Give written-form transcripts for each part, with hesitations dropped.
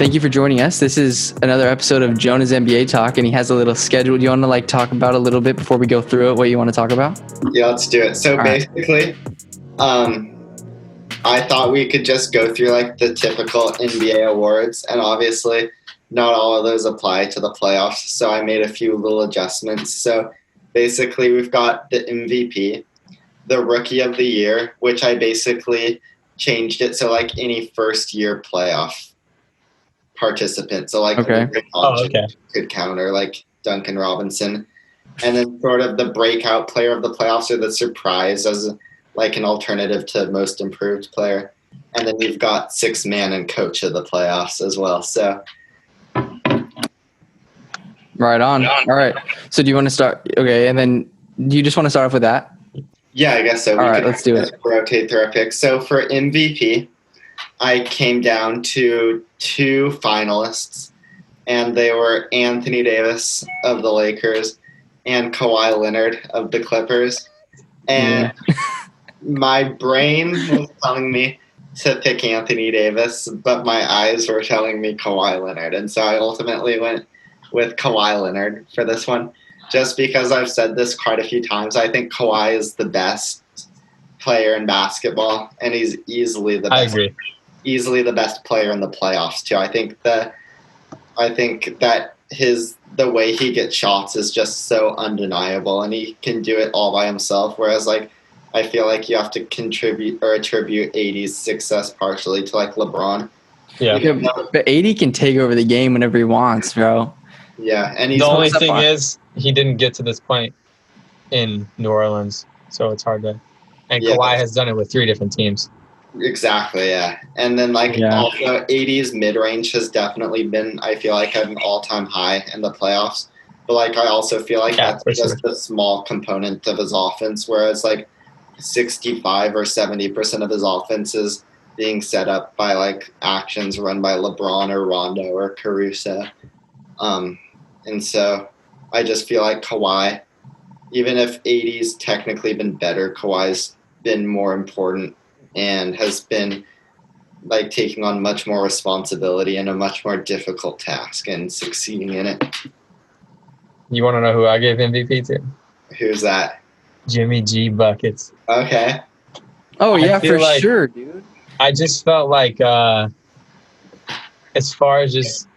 Thank you for joining us. This is another episode of Jonah's NBA Talk, and he has a little schedule. Do you want to talk about a little bit before we go through it, what you want to talk about? Yeah, let's do it. So basically, I thought we could just go through the typical NBA awards, and obviously not all of those apply to the playoffs, so I made a few little adjustments. So basically, we've got the MVP, the Rookie of the Year, which I basically changed it so any first year playoff participant. So could counter Duncan Robinson, and then sort of the breakout player of the playoffs or the surprise as an alternative to most improved player. And then you've got sixth man and coach of the playoffs as well. So right on. All right. So do you want to start? Okay. And then do you just want to start off with that? Yeah, I guess so. All right, let's do it. Rotate through our picks. So for MVP, I came down to two finalists, and they were Anthony Davis of the Lakers and Kawhi Leonard of the Clippers. And my brain was telling me to pick Anthony Davis, but my eyes were telling me Kawhi Leonard. And so I ultimately went with Kawhi Leonard for this one. Just because I've said this quite a few times, I think Kawhi is the best player in basketball, and he's easily the best. I agree. Easily the best player in the playoffs too. I think that the way he gets shots is just so undeniable, and he can do it all by himself. Whereas I feel like you have to contribute or attribute AD's success partially to LeBron. Yeah, but AD can take over the game whenever he wants, bro. Yeah, and he's the only thing is he didn't get to this point in New Orleans, so it's hard to. And Kawhi has done it with three different teams. Exactly, yeah. And then also AD's mid-range has definitely been, I feel like, at an all-time high in the playoffs. But I also feel like that's just a small component of his offense, whereas 65 or 70% of his offense is being set up by actions run by LeBron or Rondo or Caruso. And so I just feel like Kawhi, even if AD's technically been better, Kawhi's been more important and has been taking on much more responsibility and a much more difficult task and succeeding in it. You want to know who I gave MVP to? Who's that? Jimmy G Buckets. Okay. Oh yeah, for sure, dude. I just felt as far as just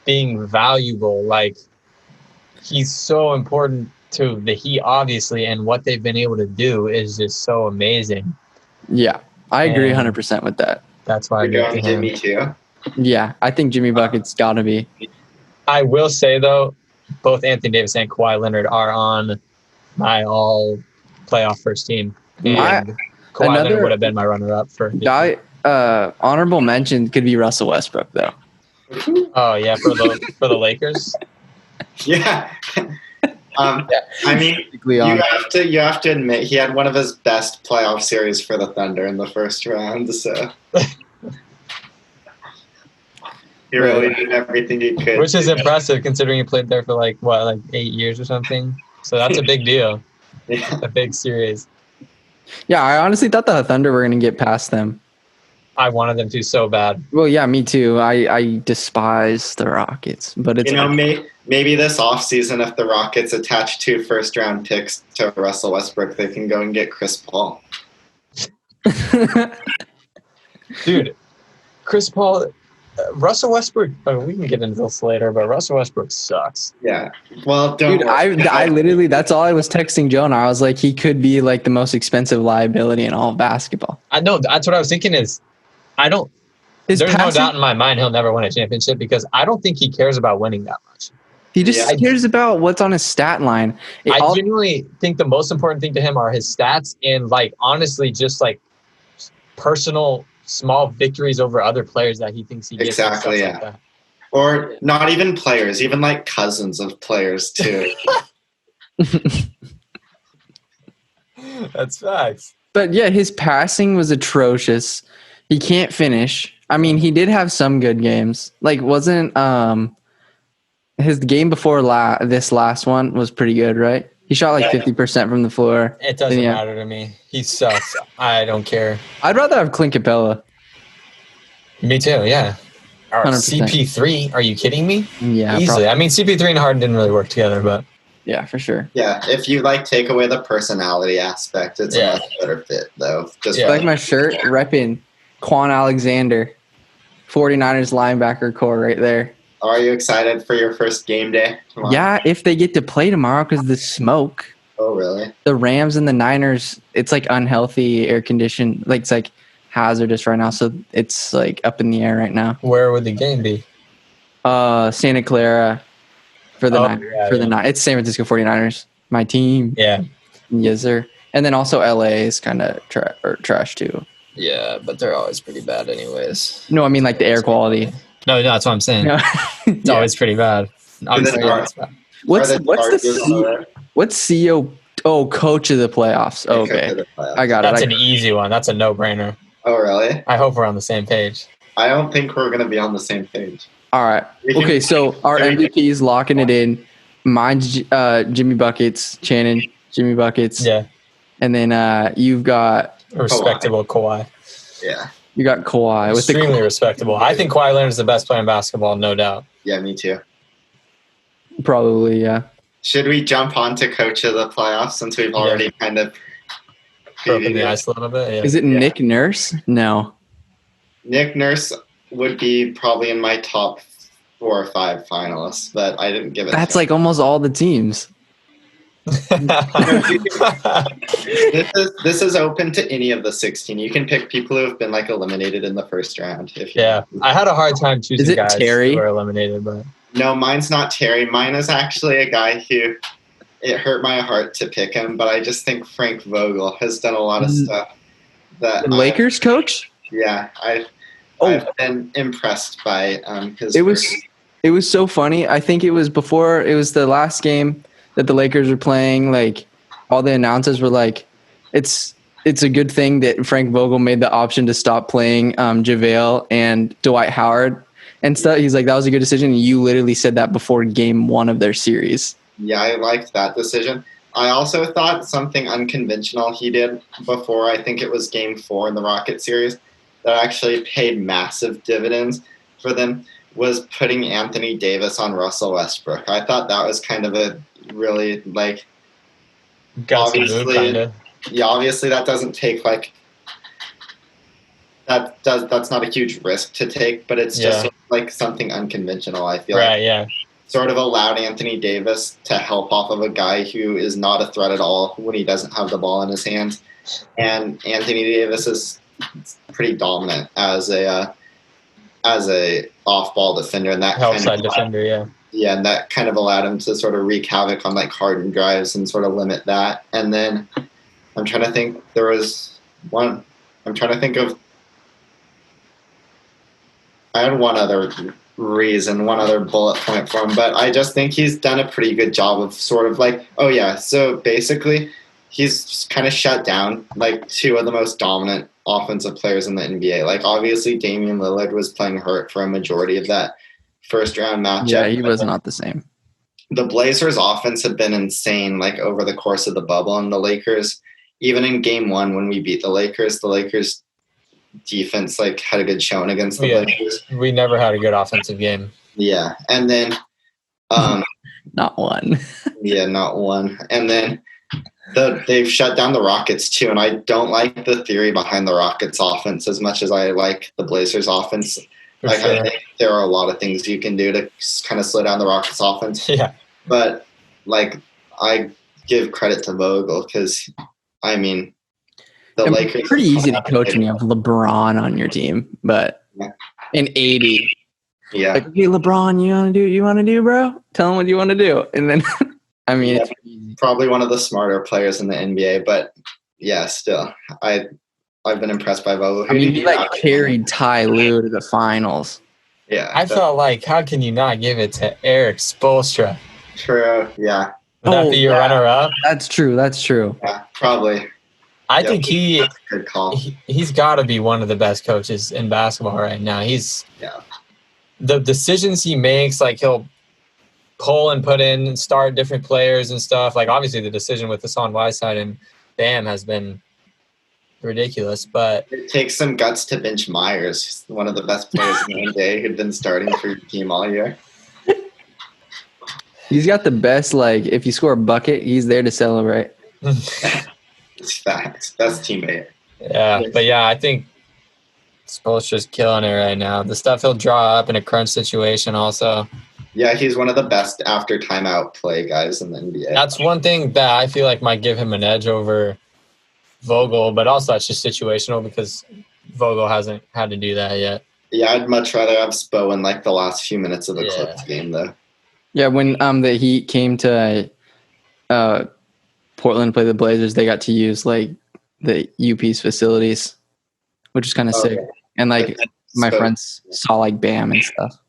being valuable, he's so important to the Heat, obviously, and what they've been able to do is just so amazing. Yeah, I agree 100% with that. That's why I gave Jimmy too. Yeah, I think Jimmy Bucket's got to be. I will say, though, both Anthony Davis and Kawhi Leonard are on my all-playoff first team. And Kawhi Leonard would have been my runner-up for honorable mention could be Russell Westbrook, though. Oh, yeah, for the Lakers? Yeah. I mean, you have to admit he had one of his best playoff series for the Thunder in the first round. So he really did everything he could, which is impressive considering he played there for 8 years or something. So that's a big deal. Yeah. A big series. Yeah, I honestly thought the Thunder were going to get past them. I wanted them to so bad. Well, yeah, me too. I despise the Rockets, but it's maybe this offseason, if the Rockets attach 2 first-round picks to Russell Westbrook, they can go and get Chris Paul. Dude, Chris Paul, Russell Westbrook. We can get into this later, but Russell Westbrook sucks. Yeah. Well, dude, I literally that's all I was texting Jonah. I was like, he could be the most expensive liability in all of basketball. I know. That's what I was thinking. There's no doubt in my mind he'll never win a championship because I don't think he cares about winning that much. He just cares about what's on his stat line. I genuinely think the most important thing to him are his stats and honestly just personal small victories over other players that he thinks he gets. Exactly, yeah. Or not even players, even cousins of players too. That's facts. But yeah, his passing was atrocious. He can't finish. I mean, he did have some good games. Wasn't his game before this last one was pretty good, right? He shot 50% from the floor. It doesn't matter to me. He sucks. I don't care. I'd rather have Clint Capella. Me too, yeah. CP3? Are you kidding me? Yeah, easily. Probably. I mean, CP3 and Harden didn't really work together, but yeah, for sure. Yeah, if you take away the personality aspect, it's a much better fit, though. Just like my shirt, repping Quan Alexander, 49ers linebacker core right there. Are you excited for your first game day tomorrow? Yeah, if they get to play tomorrow because the smoke. Oh, really? The Rams and the Niners, it's unhealthy air conditioned. It's hazardous right now, so it's up in the air right now. Where would the game be? Santa Clara for the Niners. It's San Francisco 49ers, my team. Yeah. Yes, sir. And then also LA is kind of trash too. Yeah, but they're always pretty bad anyways. No, I mean the air quality. No, that's what I'm saying. No. It's always pretty bad. Obviously, What's CEO? Oh, coach of the playoffs. Okay, I got it. That's an easy one. That's a no-brainer. Oh, really? I hope we're on the same page. I don't think we're going to be on the same page. All right. Okay, so our MVP is locking it in. Mine's Jimmy Buckets, Channon, Jimmy Buckets. Yeah. And then you've got respectable Kawhi. Yeah. You got Kawhi. Extremely respectable. I think Kawhi Leonard is the best player in basketball, no doubt. Yeah, me too. Probably, yeah. Should we jump on to coach of the playoffs since we've already kind of broken the ice a little bit? Yeah. Is it Nick Nurse? No. Nick Nurse would be probably in my top 4 or 5 finalists, but I didn't give it. That's almost all the teams. This is open to any of the 16. You can pick people who have been eliminated in the first round. I had a hard time choosing guys Terry? who were eliminated, but no, mine's not Terry. Mine is actually a guy who it hurt my heart to pick him, but I just think Frank Vogel has done a lot of stuff that the Lakers coach. Yeah, I've been impressed by his. It was so funny. I think it was the last game that the Lakers were playing. All the announcers were it's a good thing that Frank Vogel made the option to stop playing JaVale and Dwight Howard and stuff. He's that was a good decision. And you literally said that before game 1 of their series. Yeah, I liked that decision. I also thought something unconventional he did before, I think it was game 4 in the Rocket series, that actually paid massive dividends for them, was putting Anthony Davis on Russell Westbrook. I thought that was kind of a really obviously that doesn't take that's not a huge risk to take, but it's just something unconventional. I feel sort of allowed Anthony Davis to help off of a guy who is not a threat at all when he doesn't have the ball in his hands, and Anthony Davis is pretty dominant as a off-ball defender, and that outside defender, yeah, and that kind of allowed him to sort of wreak havoc on Harden drives and sort of limit that. And then I'm trying to think. There was one. I'm trying to think of. I had one other reason, one other bullet point for him, but I just think he's done a pretty good job of sort of so basically he's kind of shut down 2 of the most dominant offensive players in the NBA. Obviously Damian Lillard was playing hurt for a majority of that first round matchup. Yeah, he was not the same. The Blazers offense had been insane over the course of the bubble, and the Lakers, even in game 1 when we beat the Lakers defense had a good showing against the Lakers. We never had a good offensive game. Yeah. And then not one. Yeah, not one. And then they've shut down the Rockets too, and I don't like the theory behind the Rockets offense as much as I like the Blazers offense. Sure. I think there are a lot of things you can do to kind of slow down the Rockets offense. Yeah. But I give credit to Vogel because the Lakers. It's pretty easy to coach when you have LeBron on your team, but in 80. Yeah. Hey, LeBron, you want to do, bro? Tell him what you want to do. And then it's probably one of the smarter players in the NBA, but yeah, still I've been impressed by Vogel. He carried Ty Lue to the finals. Yeah. I felt how can you not give it to Eric Spoelstra? True, yeah. Would that be your runner-up? That's true. Yeah, probably. I think that's a good call. He's got to be one of the best coaches in basketball right now. The decisions he makes, he'll pull and put in and start different players and stuff. Obviously the decision with Hassan Whiteside and Bam has been ridiculous. But it takes some guts to bench Myers, one of the best players in the NBA who'd been starting for your team all year. He's got the best, if you score a bucket, he's there to celebrate. It's facts. Best teammate. Yeah, but I think Spoelstra's killing it right now. The stuff he'll draw up in a crunch situation also. Yeah, he's one of the best after timeout play guys in the NBA. That's one thing that I feel like might give him an edge over Vogel, but also that's just situational because Vogel hasn't had to do that yet. Yeah, I'd much rather have Spo in the last few minutes of the Clips game, though. Yeah, when the Heat came to Portland to play the Blazers, they got to use the UP's facilities, which is kind of sick. And my friends saw Bam and stuff.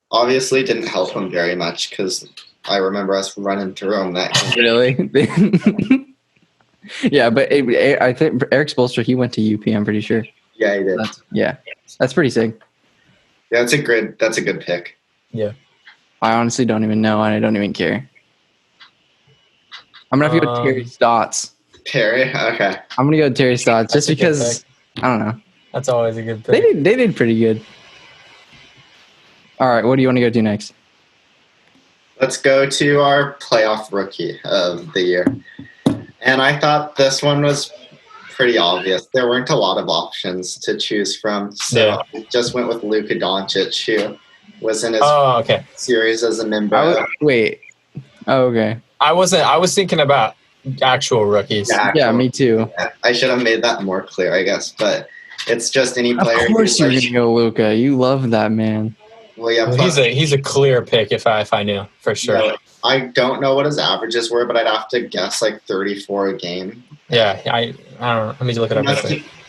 Obviously, didn't help him very much because I remember us running through him that game. Really? Yeah, but I think Eric Spoelstra, he went to UP. I'm pretty sure. Yeah, he did. That's pretty sick. Yeah, that's a good pick. Yeah. I honestly don't even know, and I don't even care. I'm gonna have to go with Terry Stotts. Terry, okay. I'm gonna go with Terry Stotts just because I don't know. That's always a good pick. They did pretty good. All right, what do you want to go to next? Let's go to our playoff rookie of the year. And I thought this one was pretty obvious. There weren't a lot of options to choose from. So I just went with Luka Doncic, who was in his series as a member. Wait. Oh, okay. I was thinking about actual rookies. Yeah, me too. I should have made that more clear, I guess. But it's just any player. Of course you're going to go Luka. You love that man. Well, yeah, he's a clear pick if I knew for sure. Yeah, I don't know what his averages were, but I'd have to guess 34 a game. Yeah, I don't know. Let me look it up.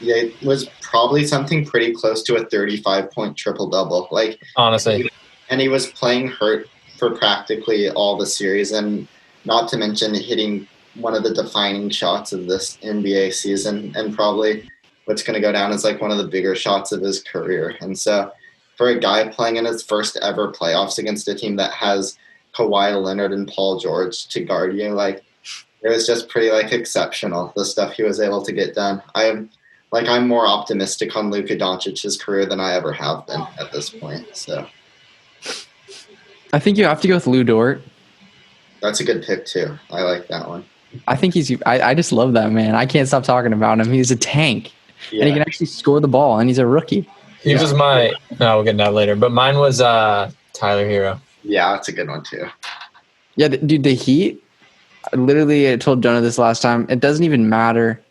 Yeah, it was probably something pretty close to a 35-point triple-double. Honestly. And he was playing hurt for practically all the series, and not to mention hitting one of the defining shots of this NBA season, and probably what's going to go down as one of the bigger shots of his career. And so for a guy playing in his first ever playoffs against a team that has Kawhi Leonard and Paul George to guard you, it was just pretty exceptional, the stuff he was able to get done. I'm more optimistic on Luka Doncic's career than I ever have been at this point. So I think you have to go with Lou Dort. That's a good pick too. I like that one. I think I just love that man. I can't stop talking about him. He's a tank. Yeah. And he can actually score the ball, and he's a rookie. He was we'll get into that later, but mine was Tyler Hero. Yeah, that's a good one too. Yeah, dude, the Heat, literally I told Jonah this last time, it doesn't even matter.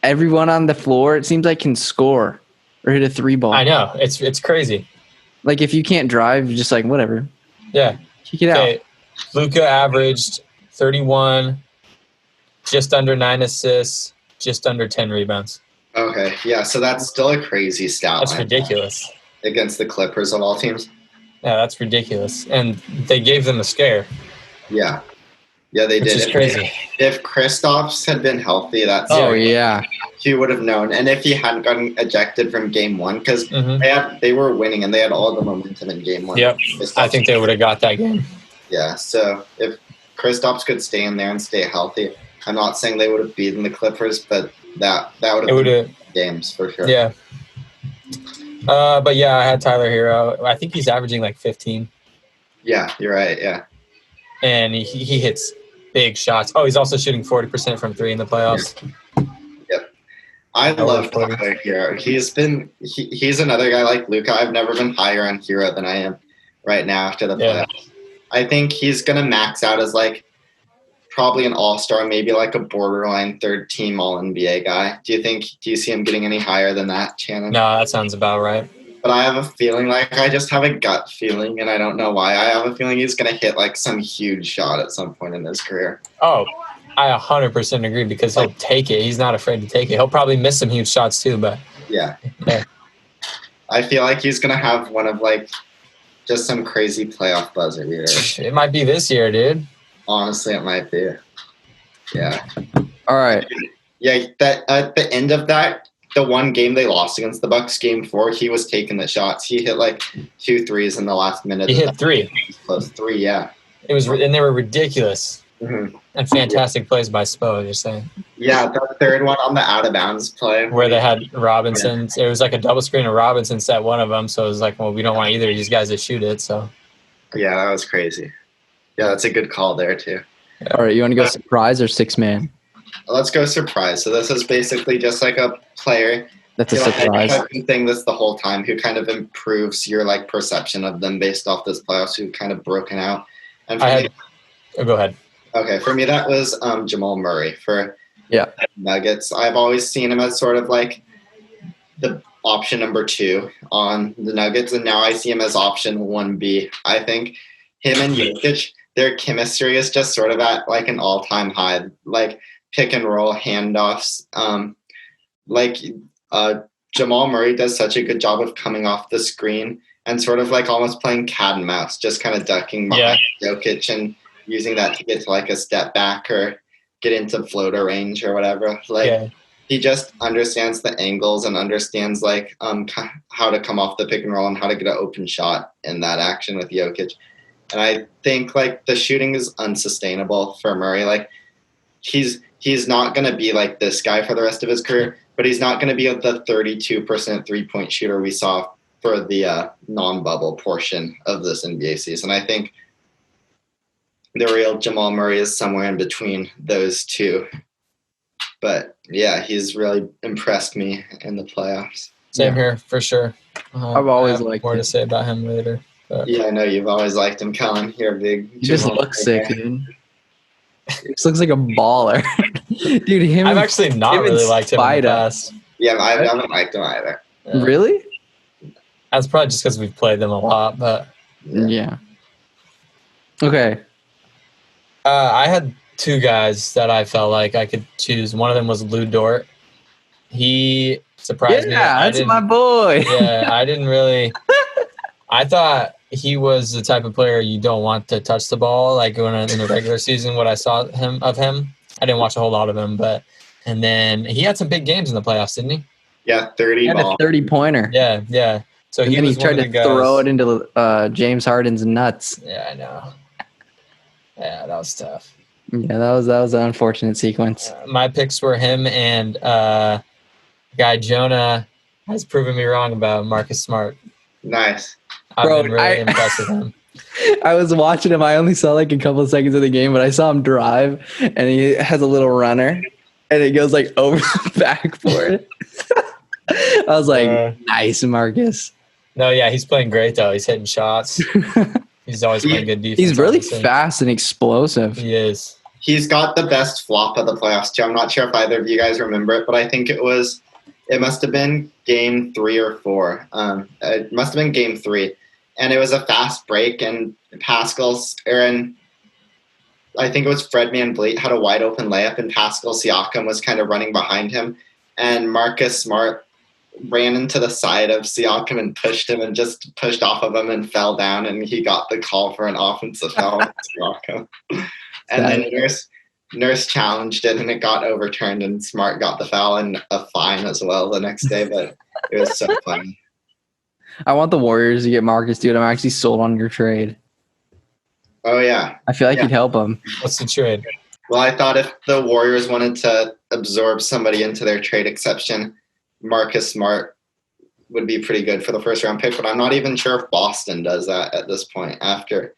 Everyone on the floor, it seems can score or hit a three ball. I know. It's crazy. If you can't drive, you're just whatever. Yeah. Kick it out. Luka averaged 31, just under 9 assists, just under 10 rebounds. Okay, yeah, so that's still a crazy stat. That's ridiculous. Against the Clippers of all teams? Yeah, that's ridiculous. And they gave them a scare. Yeah. Yeah, they did. Which is crazy. If Kristaps had been healthy, he would have known. And if he hadn't gotten ejected from game one, because they were winning and they had all the momentum in game one. Yep, I think they would have got that game. Yeah, so if Kristaps could stay in there and stay healthy, I'm not saying they would have beaten the Clippers, but that would have been games for sure. Yeah. But yeah, I had Tyler Hero. I think he's averaging 15. Yeah, you're right. Yeah. And he hits big shots. Oh, he's also shooting 40% from three in the playoffs. Yep. I love Tyler Hero. He's another guy like Luka. I've never been higher on Hero than I am right now after the playoffs. I think he's going to max out as probably an all-star, maybe a borderline third-team All-NBA guy. Do you see him getting any higher than that, Channon? No, that sounds about right. But I have a feeling, I just have a gut feeling, and I don't know why. I have a feeling he's going to hit, some huge shot at some point in his career. Oh, I 100% agree because he'll take it. He's not afraid to take it. He'll probably miss some huge shots too, but... Yeah. I feel like he's going to have one of, just some crazy playoff buzzer beater. It might be this year, dude. Honestly, it might be. Yeah. All right. Yeah, that at the end of that, the one game they lost against the Bucks, game 4, he was taking the shots. He hit 2 threes in the last minute. He hit 3. Close 3, yeah. It was, and they were ridiculous. Mm-hmm. And fantastic plays by Spo, you're saying. Yeah, the third one on the out-of-bounds play. Where they had Robinson. Yeah. It was like a double screen, and Robinson set one of them, so it was like, well, we don't want either of these guys to shoot it, so. Yeah, that was crazy. Yeah, that's a good call there, too. Yeah. All right, you want to go surprise or six-man? Let's go surprise. So this is basically just like a player. That's a surprise. I've been saying this the whole time, who kind of improves your perception of them based off this playoffs, who kind of broken out. And go ahead. Okay, for me that was Jamal Murray for Nuggets. I've always seen him as sort of like the option number 2 on the Nuggets, and now I see him as option 1B. I think him and Jokic, their chemistry is just sort of at like an all-time high, like pick and roll handoffs. Jamal Murray does such a good job of coming off the screen and sort of like almost playing cat and mouse, just kind of ducking behind Jokic and using that to get to like a step back or get into floater range or whatever. He just understands the angles and understands like how to come off the pick and roll and how to get an open shot in that action with Jokic. And I think like the shooting is unsustainable for Murray. Like he's not going to be like this guy for the rest of his career, but he's not going to be the 32% 3-point shooter we saw for the non-bubble portion of this NBA season. I think the real Jamal Murray is somewhere in between those two. But yeah, he's really impressed me in the playoffs. Same here, for sure. I've always liked more to say about him later. But. Yeah, I know you've always liked him, Colin. You're a big. He just looks sick, dude. He just looks like a baller. Dude, I've actually not really liked him in the past. Yeah, I haven't liked him either. Yeah. Really? That's probably just because we've played them a lot, but yeah. Okay. I had 2 guys that I felt like I could choose. One of them was Lou Dort. He surprised me. Yeah, that's my boy. Yeah, I didn't really. I thought he was the type of player you don't want to touch the ball. Like in the regular season, what I saw of him, I didn't watch a whole lot of him, and then he had some big games in the playoffs, didn't he? Yeah, 30 he had ball. a 30-pointer. Yeah. So and he tried to throw it into James Harden's nuts. Yeah, I know. Yeah, that was tough. Yeah, that was an unfortunate sequence. My picks were him and guy Jonah has proven me wrong about Marcus Smart. Nice. I've been really impressed with him. I was watching him. I only saw like a couple of seconds of the game, but I saw him drive, and he has a little runner, and it goes like over the backboard. I was like, nice, Marcus. No, yeah, he's playing great, though. He's hitting shots. He's always playing good defense. He's really fast and explosive. He is. He's got the best flop of the playoffs, too. I'm not sure if either of you guys remember it, but I think it must have been game 3 or 4. It must have been game 3. And it was a fast break, and I think it was Fred VanVleet had a wide open layup, and Pascal Siakam was kind of running behind him. And Marcus Smart ran into the side of Siakam and pushed him and just pushed off of him and fell down, and he got the call for an offensive foul on Siakam. And then Nurse challenged it, and it got overturned, and Smart got the foul and a fine as well the next day, but it was so funny. I want the Warriors to get Marcus, dude. I'm actually sold on your trade. Oh, yeah. I feel like you'd help him. What's the trade? Well, I thought if the Warriors wanted to absorb somebody into their trade exception, Marcus Smart would be pretty good for the first-round pick, but I'm not even sure if Boston does that at this point after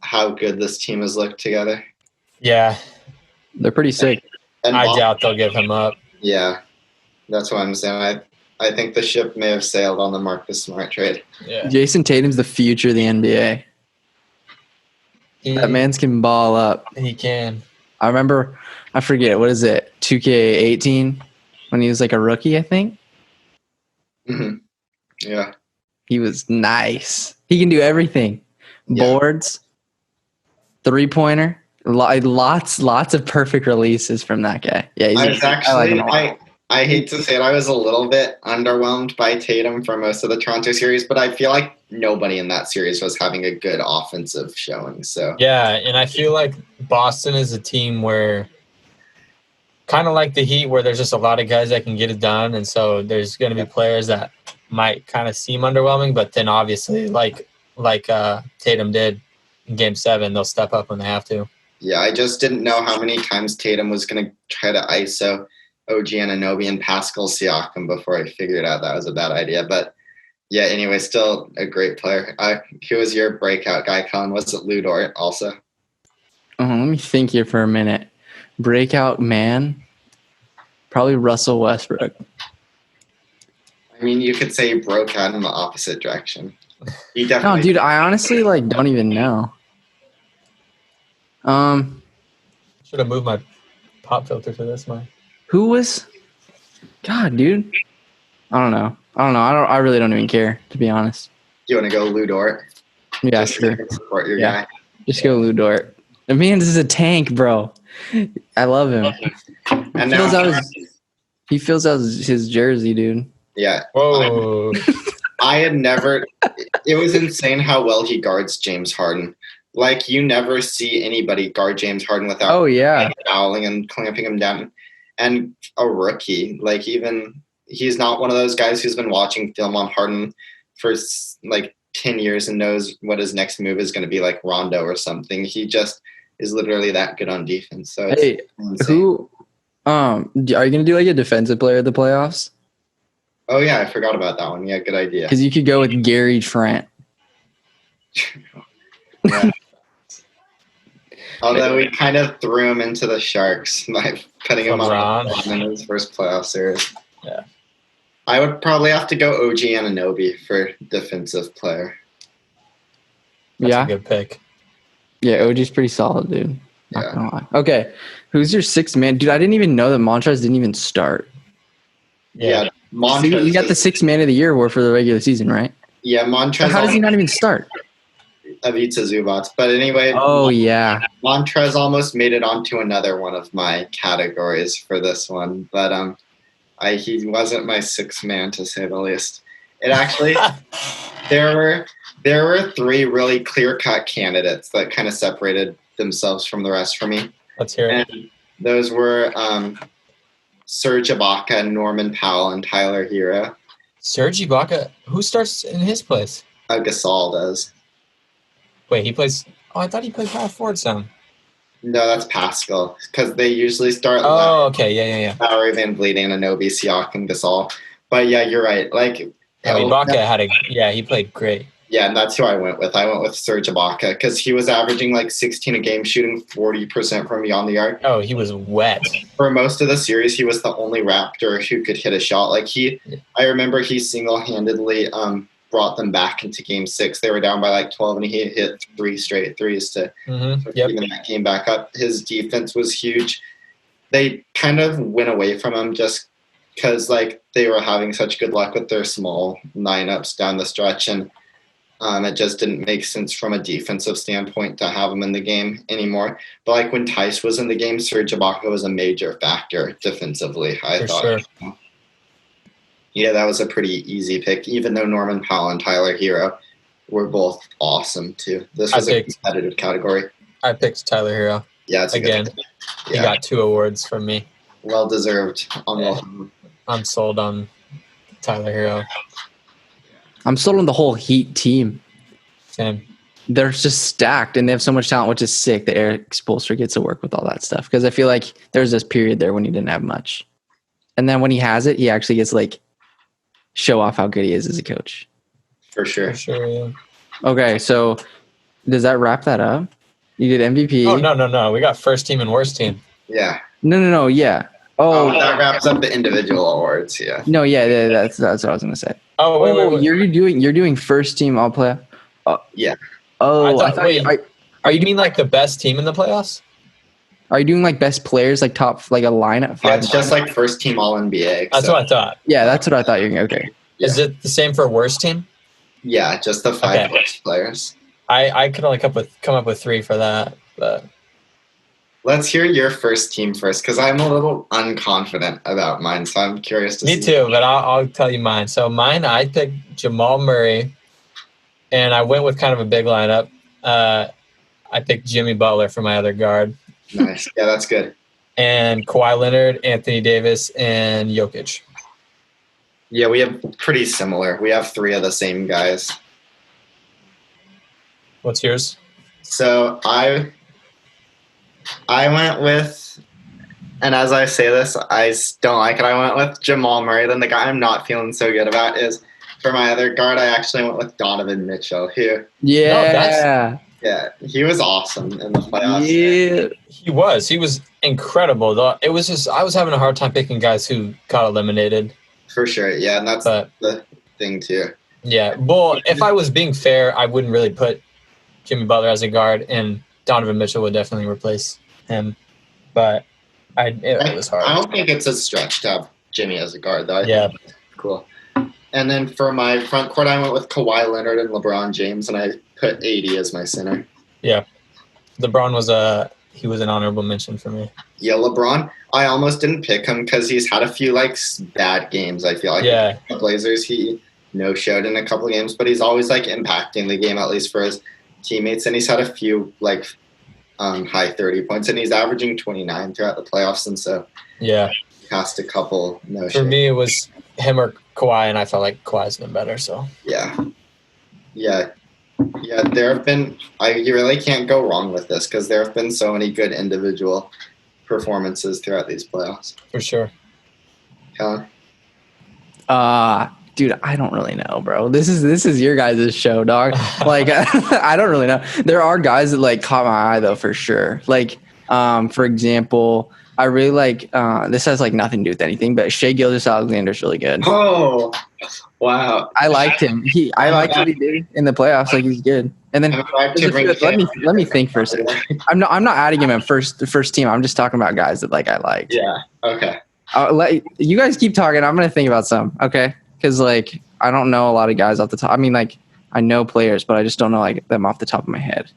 how good this team has looked together. Yeah. They're pretty sick. And I doubt they'll give him up. Yeah, that's what I'm saying. I think the ship may have sailed on the Marcus Smart trade. Yeah. Jason Tatum's the future of the NBA. That man's can ball up. He can. I forget, what is it, 2K18? When he was like a rookie, I think? Mm-hmm. Yeah. He was nice. He can do everything. Yeah. Boards, 3-pointer, lots of perfect releases from that guy. Yeah, I hate to say it, I was a little bit underwhelmed by Tatum for most of the Toronto series, but I feel like nobody in that series was having a good offensive showing. So yeah, and I feel like Boston is a team where kind of like the Heat, where there's just a lot of guys that can get it done, and so there's going to be players that might kind of seem underwhelming, but then obviously like Tatum did in Game 7, they'll step up when they have to. Yeah, I just didn't know how many times Tatum was going to try to ISO OG Anunoby and Pascal Siakam before I figured out that was a bad idea. But yeah, anyway, still a great player. Who was your breakout guy, Colin? Was it Lou Dort also? Let me think here for a minute. Breakout man, probably Russell Westbrook. I mean, you could say he broke out in the opposite direction. He definitely. No, dude, I honestly don't even know. Should have moved my pop filter to this one. Who was? God, dude. I don't know. I really don't even care, to be honest. You want to go Lou Dort? Yeah, Just sure. Support your guy. Just go Lou Dort. The man is a tank, bro. I love him. And he fills out his jersey, dude. Yeah. Whoa. I had never. It was insane how well he guards James Harden. Like, you never see anybody guard James Harden without fouling and clamping him down. And a rookie, like, even he's not one of those guys who's been watching film on Harden for like 10 years and knows what his next move is going to be, like Rondo or something. He just is literally that good on defense. So it's insane. Are you going to do like a defensive player of the playoffs? Oh yeah, I forgot about that one. Yeah, good idea. Because you could go with Gary Trent. Yeah. Although we kind of threw him into the Sharks by putting him on in his first playoff series. Yeah. I would probably have to go OG Anunoby for defensive player. That's a good pick. Yeah, OG's pretty solid, dude. Not Yeah. gonna lie. Okay, who's your sixth man? Dude, I didn't even know that Montrezl didn't even start. Yeah. Montrezl. You got the sixth man of the year award for the regular season, right? Yeah, Montrezl. How does he not even start? Ivica Zubac. But anyway. Oh, yeah. Montrezl almost made it onto another one of my categories for this one. But he wasn't my sixth man, to say the least. It actually, there were three really clear-cut candidates that kind of separated themselves from the rest for me. Let's hear it. And those were Serge Ibaka, Norman Powell, and Tyler Hero. Serge Ibaka, who starts in his place? Gasol does. Wait, he plays. Oh, I thought he played power forward some. No, that's Pascal, because they usually start. Oh, okay, yeah. Lowry, Van Vliet, Anunoby, Siakam, Gasol. But yeah, you're right. Like, Ibaka he played great. Yeah, and that's who I went with. I went with Serge Ibaka because he was averaging like 16 a game, shooting 40% from beyond the arc. Oh, he was wet. For most of the series, he was the only Raptor who could hit a shot. Like I remember he single-handedly brought them back into Game 6. They were down by like 12, and he hit 3 straight threes to even that game back up. His defense was huge. They kind of went away from him just because like they were having such good luck with their small lineups down the stretch, and it just didn't make sense from a defensive standpoint to have him in the game anymore. But like when Tice was in the game, Serge Ibaka was a major factor defensively, I thought. Sure. Yeah, that was a pretty easy pick, even though Norman Powell and Tyler Hero were both awesome too. This was a competitive category. I picked Tyler Hero. Yeah, it's again. He got 2 awards from me. Well deserved. I'm sold on Tyler Hero. I'm sold on the whole Heat team. Same. They're just stacked, and they have so much talent, which is sick that Eric Spoelstra gets to work with all that stuff. Because I feel like there's this period there when he didn't have much. And then when he has it, he actually gets like show off how good he is as a coach. For sure. Yeah. Okay, so does that wrap that up? You did MVP. Oh, no. We got first team and worst team. Yeah. No. Yeah. Oh, that wraps up the individual awards. Yeah. No, yeah, that's what I was gonna say. Oh, wait. You're doing first team all play. Yeah. Oh, are you mean like the best team in the playoffs? Are you doing like best players, like top, like a lineup? Yeah, it's just like first team All NBA. That's what I thought. Yeah, that's what I thought. You're okay. Yeah. Is it the same for worst team? Yeah, just the 5 worst players. I could only come up with 3 for that, but let's hear your first team first, because I'm a little unconfident about mine, so I'm curious to see. Me too, but I'll tell you mine. So mine, I picked Jamal Murray, and I went with kind of a big lineup. I picked Jimmy Butler for my other guard. Nice. Yeah, that's good. And Kawhi Leonard, Anthony Davis, and Jokic. Yeah, we have pretty similar. We have 3 of the same guys. What's yours? So I went with, and as I say this, I don't like it. I went with Jamal Murray. Then the guy I'm not feeling so good about is, for my other guard, I actually went with Donovan Mitchell. He was awesome in the playoffs. Yeah, he was incredible. Though it was just I was having a hard time picking guys who got eliminated. For sure, yeah, and that's the thing too. Yeah, well, if I was being fair, I wouldn't really put Jimmy Butler as a guard, and Donovan Mitchell would definitely replace him. But it was hard. I don't think it's a stretch to have Jimmy as a guard, though. Yeah. Cool. And then for my front court, I went with Kawhi Leonard and LeBron James, and I put AD as my center. Yeah. LeBron was an honorable mention for me. Yeah, LeBron, I almost didn't pick him because he's had a few bad games, I feel like. Yeah. The Blazers, he no-showed in a couple of games, but he's always impacting the game, at least for his teammates, and he's had a few high 30 points, and he's averaging 29 throughout the playoffs, and so he passed a couple no-shows. For me, it was him or Kawhi, and I felt like Kawhi's been better, so. Yeah, there have been – you really can't go wrong with this because there have been so many good individual performances throughout these playoffs. For sure. Kellen? Dude, I don't really know, bro. This is your guys' show, dog. I don't really know. There are guys that caught my eye though, for sure. For example, I really like. This has nothing to do with anything, but Shai Gilgeous-Alexander's really good. Oh, wow! I liked him. I liked what he did in the playoffs. He's good. And then let me think for a second. I'm not adding him at first team. I'm just talking about guys that I liked. Yeah. Okay. You guys keep talking. I'm gonna think about some. Okay. Because, I don't know a lot of guys off the top. I mean, I know players, but I just don't know, them off the top of my head.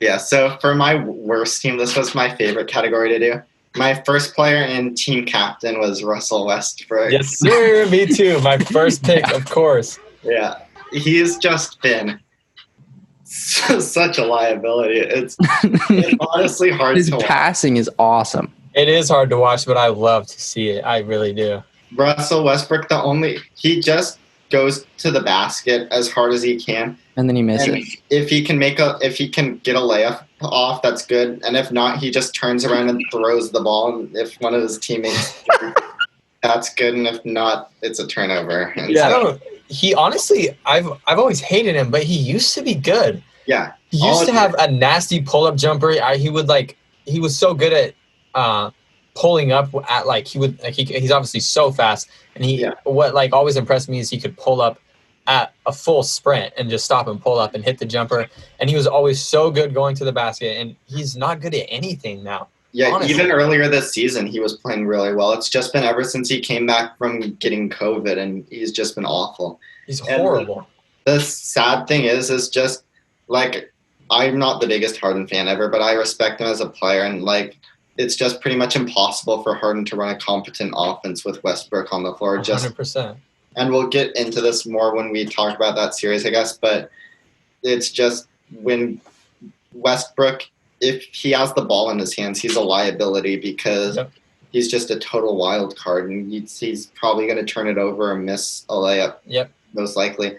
Yeah, so for my worst team, this was my favorite category to do. My first player and team captain was Russell Westbrook. Yes, sir. Me too. My first pick, of course. Yeah. He's just been such a liability. It's honestly hard to watch. His passing is awesome. It is hard to watch, but I love to see it. I really do. Russell Westbrook, he just goes to the basket as hard as he can, and then he misses. If he can get a layup off, that's good. And if not, he just turns around and throws the ball. And if one of his teammates, that's good. And if not, it's a turnover. And he honestly, I've always hated him, but he used to be good. Yeah, he used to have a nasty pull-up jumper. He was so good at. Pulling up at he's obviously so fast, and what always impressed me is he could pull up at a full sprint and just stop and pull up and hit the jumper, and he was always so good going to the basket, and he's not good at anything now. Yeah, honestly. Even earlier this season he was playing really well. It's just been ever since he came back from getting COVID, and he's just been awful. He's horrible. The sad thing is just I'm not the biggest Harden fan ever, but I respect him as a player, and it's just pretty much impossible for Harden to run a competent offense with Westbrook on the floor. 100%. And we'll get into this more when we talk about that series, I guess. But it's just when Westbrook, if he has the ball in his hands, he's a liability because he's just a total wild card. And he's probably going to turn it over or miss a layup, most likely.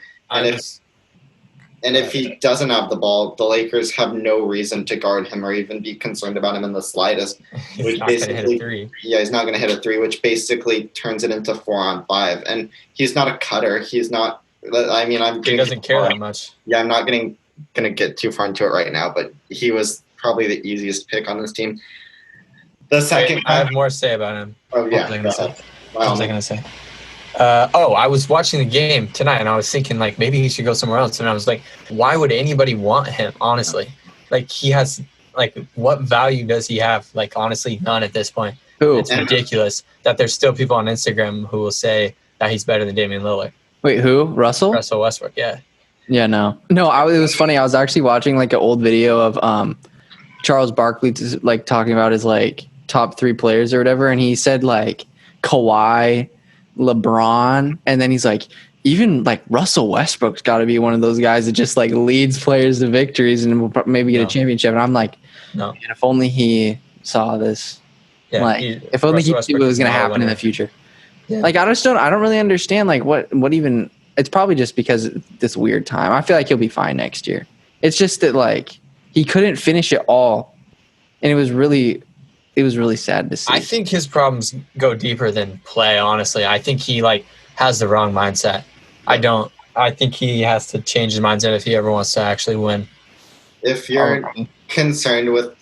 And if he doesn't have the ball, the Lakers have no reason to guard him or even be concerned about him in the slightest. He's not going to hit a three. Yeah, he's not going to hit a three, which basically turns it into 4-on-5. And he's not a cutter. He's not. He doesn't care that much. Yeah, I'm not going to get too far into it right now, but he was probably the easiest pick on this team. The second, I have more to say about him. Oh yeah, what was I going to say? I was watching the game tonight, and I was thinking, maybe he should go somewhere else. And I was like, why would anybody want him, honestly? He has, what value does he have? Honestly, none at this point. Who? It's ridiculous that there's still people on Instagram who will say that he's better than Damian Lillard. Wait, who? Russell Westbrook, yeah. Yeah, no. It was funny. I was actually watching, an old video of Charles Barkley, talking about his, top 3 players or whatever, and he said, Kawhi, LeBron, and then he's even Russell Westbrook's got to be one of those guys that just leads players to victories and will maybe get a championship. And I'm no. Man, if only he saw this, if only he knew what was going to happen in the future. Yeah. I don't really understand what even. It's probably just because this weird time. I feel like he'll be fine next year. It's just that he couldn't finish it all and it was really sad to see. I think his problems go deeper than play. Honestly, I think he has the wrong mindset. Yeah. I think he has to change his mindset if he ever wants to actually win. If you're concerned with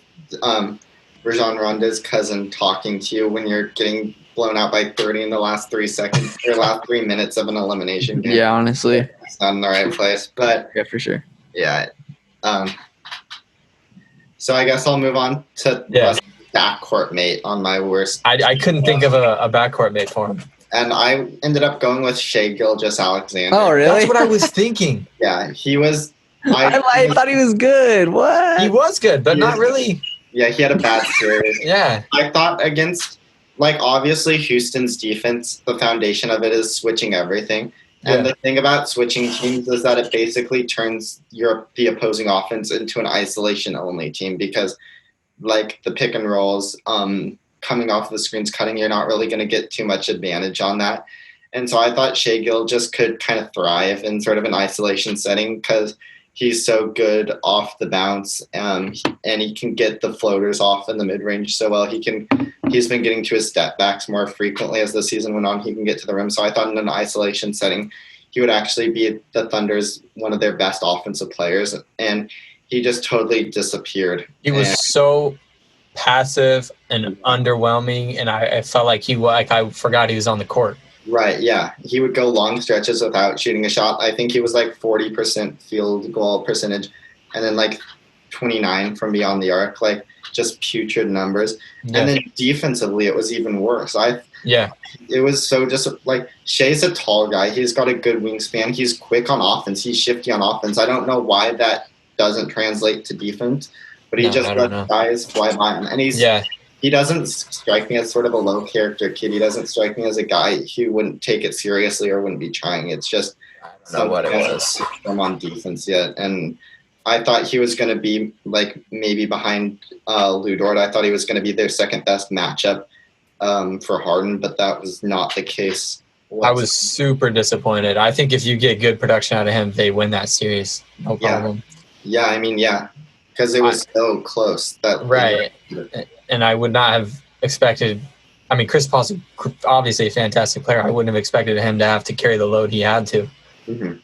Rajon Ronda's cousin talking to you when you're getting blown out by 30 in the last 3 seconds or last 3 minutes of an elimination game, yeah, honestly, it's not in the right place. But yeah, for sure. Yeah. So I guess I'll move on to backcourt mate on my worst. I couldn't think of a backcourt mate for him. And I ended up going with Shai Gilgeous-Alexander. Oh, really? That's what I was thinking. Yeah, he was. I thought he was good. What? He was good, but not really. Yeah, he had a bad series. Yeah. I thought against, obviously Houston's defense, the foundation of it is switching everything. And the thing about switching teams is that it basically turns the opposing offense into an isolation-only team because, the pick and rolls, coming off the screens, cutting, you're not really going to get too much advantage on that. And so I thought Shai Gil just could kind of thrive in sort of an isolation setting because he's so good off the bounce, and he can get the floaters off in the mid-range so well. He's been getting to his step backs more frequently as the season went on. He can get to the rim. So I thought in an isolation setting, he would actually be the Thunder's one of their best offensive players, and he just totally disappeared. He was so passive and underwhelming, and I felt like I forgot he was on the court. Right, yeah. He would go long stretches without shooting a shot. I think he was 40% field goal percentage and then 29 from beyond the arc, just putrid numbers. Yeah. And then defensively, it was even worse. It was so just Shai's a tall guy. He's got a good wingspan. He's quick on offense. He's shifty on offense. I don't know why that doesn't translate to defense, but he just lets guys fly by him. And he doesn't strike me as sort of a low character kid. He doesn't strike me as a guy who wouldn't take it seriously or wouldn't be trying. It's just I don't know what it was from on defense yet. And I thought he was going to be maybe behind Lou Dort. I thought he was going to be their second best matchup for Harden, but that was not the case. I was super disappointed. I think if you get good production out of him, they win that series. No problem. Yeah, I mean, because it was so close. Right. And I would not have expected – I mean, Chris Paul's obviously a fantastic player. I wouldn't have expected him to have to carry the load he had to. Mm-hmm.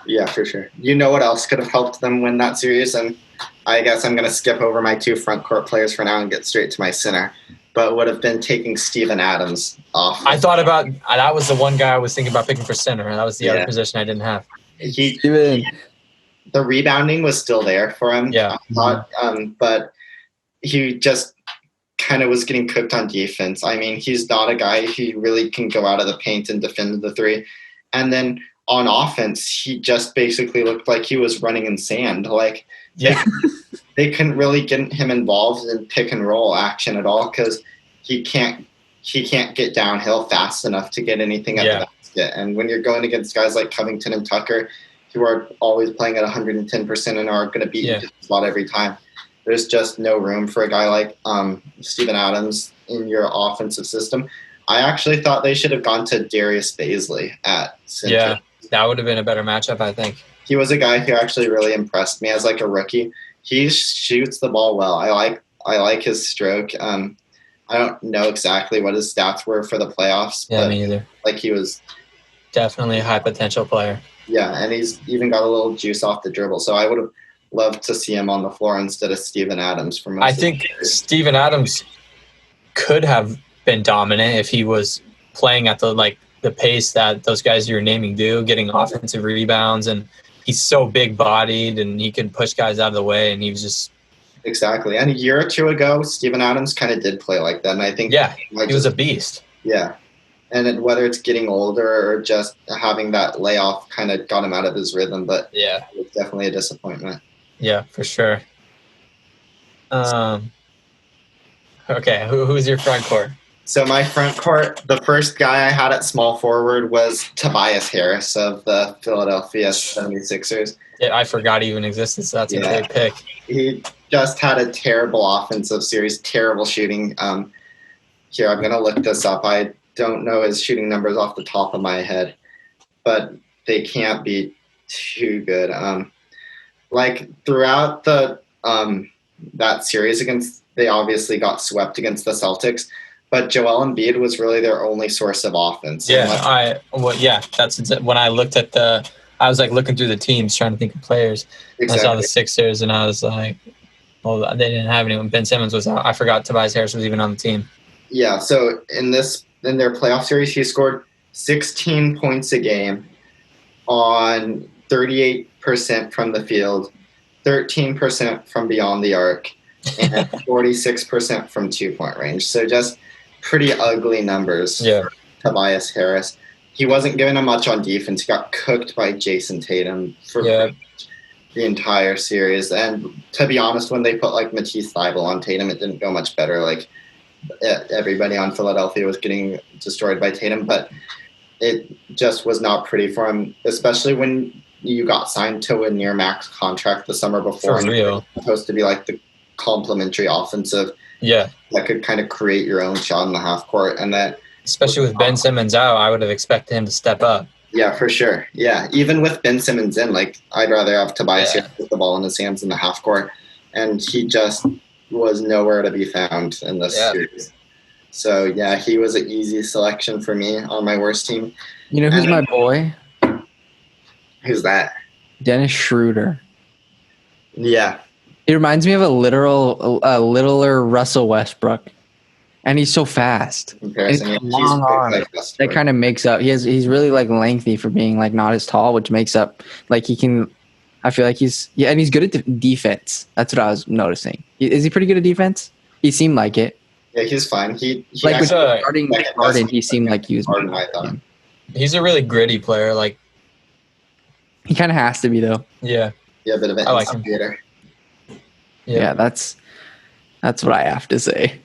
Yeah, for sure. You know what else could have helped them win that series? And I guess I'm going to skip over my two front court players for now and get straight to my center. But would have been taking Steven Adams off. I thought about – that was the one guy I was thinking about picking for center. And that was the other position I didn't have. The rebounding was still there for him. Yeah. But he just kind of was getting cooked on defense. I mean, he's not a guy who really can go out of the paint and defend the three. And then on offense, he just basically looked like he was running in sand. They couldn't really get him involved in pick and roll action at all because he can't get downhill fast enough to get anything at the basket. And when you're going against guys like Covington and Tucker, who are always playing at 110% and are going to beat you to the spot every time, there's just no room for a guy like Steven Adams in your offensive system. I actually thought they should have gone to Darius Baisley at center. Yeah, that would have been a better matchup, I think. He was a guy who actually really impressed me as a rookie. He shoots the ball well. I like his stroke. I don't know exactly what his stats were for the playoffs. Yeah, me either. He was definitely a high potential player. Yeah, and he's even got a little juice off the dribble. So I would have loved to see him on the floor instead of Steven Adams for most I think Steven Adams could have been dominant if he was playing at the pace that those guys you're naming do, getting offensive rebounds, and he's so big-bodied and he can push guys out of the way, and he was just exactly. And a year or two ago, Steven Adams kind of did play like that, and I think he was a beast. Yeah. And whether it's getting older or just having that layoff kind of got him out of his rhythm, but it's definitely a disappointment. Yeah, for sure. Okay, who's your front court? So my front court, the first guy I had at small forward was Tobias Harris of the Philadelphia 76ers. Yeah, I forgot he even existed, so that's a great pick. He just had a terrible offensive series, terrible shooting. Here, I'm going to look this up. I don't know his shooting numbers off the top of my head, but they can't be too good. Throughout the that series against they obviously got swept against the Celtics. But Joel Embiid was really their only source of offense. Yeah, that's when I looked at I was like looking through the teams trying to think of players. Exactly. I saw the Sixers and I was like, well, they didn't have anyone. Ben Simmons was out. I forgot Tobias Harris was even on the team. Yeah, so in their playoff series, he scored 16 points a game on 38% from the field, 13% from beyond the arc, and 46% from 2-point range. So just pretty ugly numbers for Tobias Harris. He wasn't given him much on defense. He got cooked by Jason Tatum for the entire series. And to be honest, when they put like Matisse Thybulle on Tatum, it didn't go much better. Like everybody on Philadelphia was getting destroyed by Tatum, but it just was not pretty for him, especially when you got signed to a near max contract the summer before. For real. It was supposed to be like the complementary offensive. Yeah. That could kind of create your own shot in the half court. And that, especially with Ben Simmons out, I would have expected him to step up. Yeah, for sure. Yeah. Even with Ben Simmons in, like, I'd rather have Tobias Harris with the ball in his hands in the half court. And he just was nowhere to be found in this series. So, yeah, he was an easy selection for me on my worst team. You know who's my boy? Who's that? Dennis Schroeder. Yeah. He reminds me of a littler Russell Westbrook. And he's so fast. Long arms. That kind of makes up. He's really like lengthy for being like not as tall, which makes up like he can. I feel like and he's good at defense. That's what I was noticing. Is he pretty good at defense? He seemed like it. Yeah, he's fine. He like when starting Harden, he seemed like he was. Harden, I thought. He's a really gritty player. Like he kind of has to be though. Yeah. Yeah, a bit of an instigator. Yeah, that's what I have to say.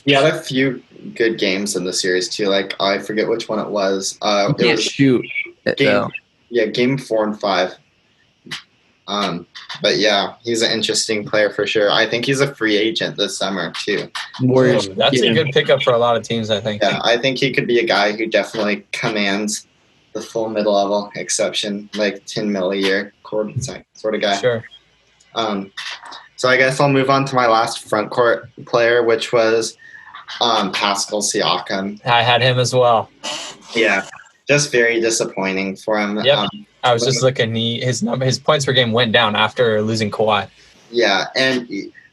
He had a few good games in the series too. Like I forget which one it was. He can't shoot. Game 4 and 5. But yeah, he's an interesting player for sure. I think he's a free agent this summer too. That's a good pickup for a lot of teams, I think. Yeah, I think he could be a guy who definitely commands the full mid-level exception, like 10 mil a year sort of guy. Sure. So I guess I'll move on to my last front court player, which was Pascal Siakam. I had him as well. Yeah, just very disappointing for him. Yep. I was just looking. His points per game went down after losing Kawhi. Yeah, and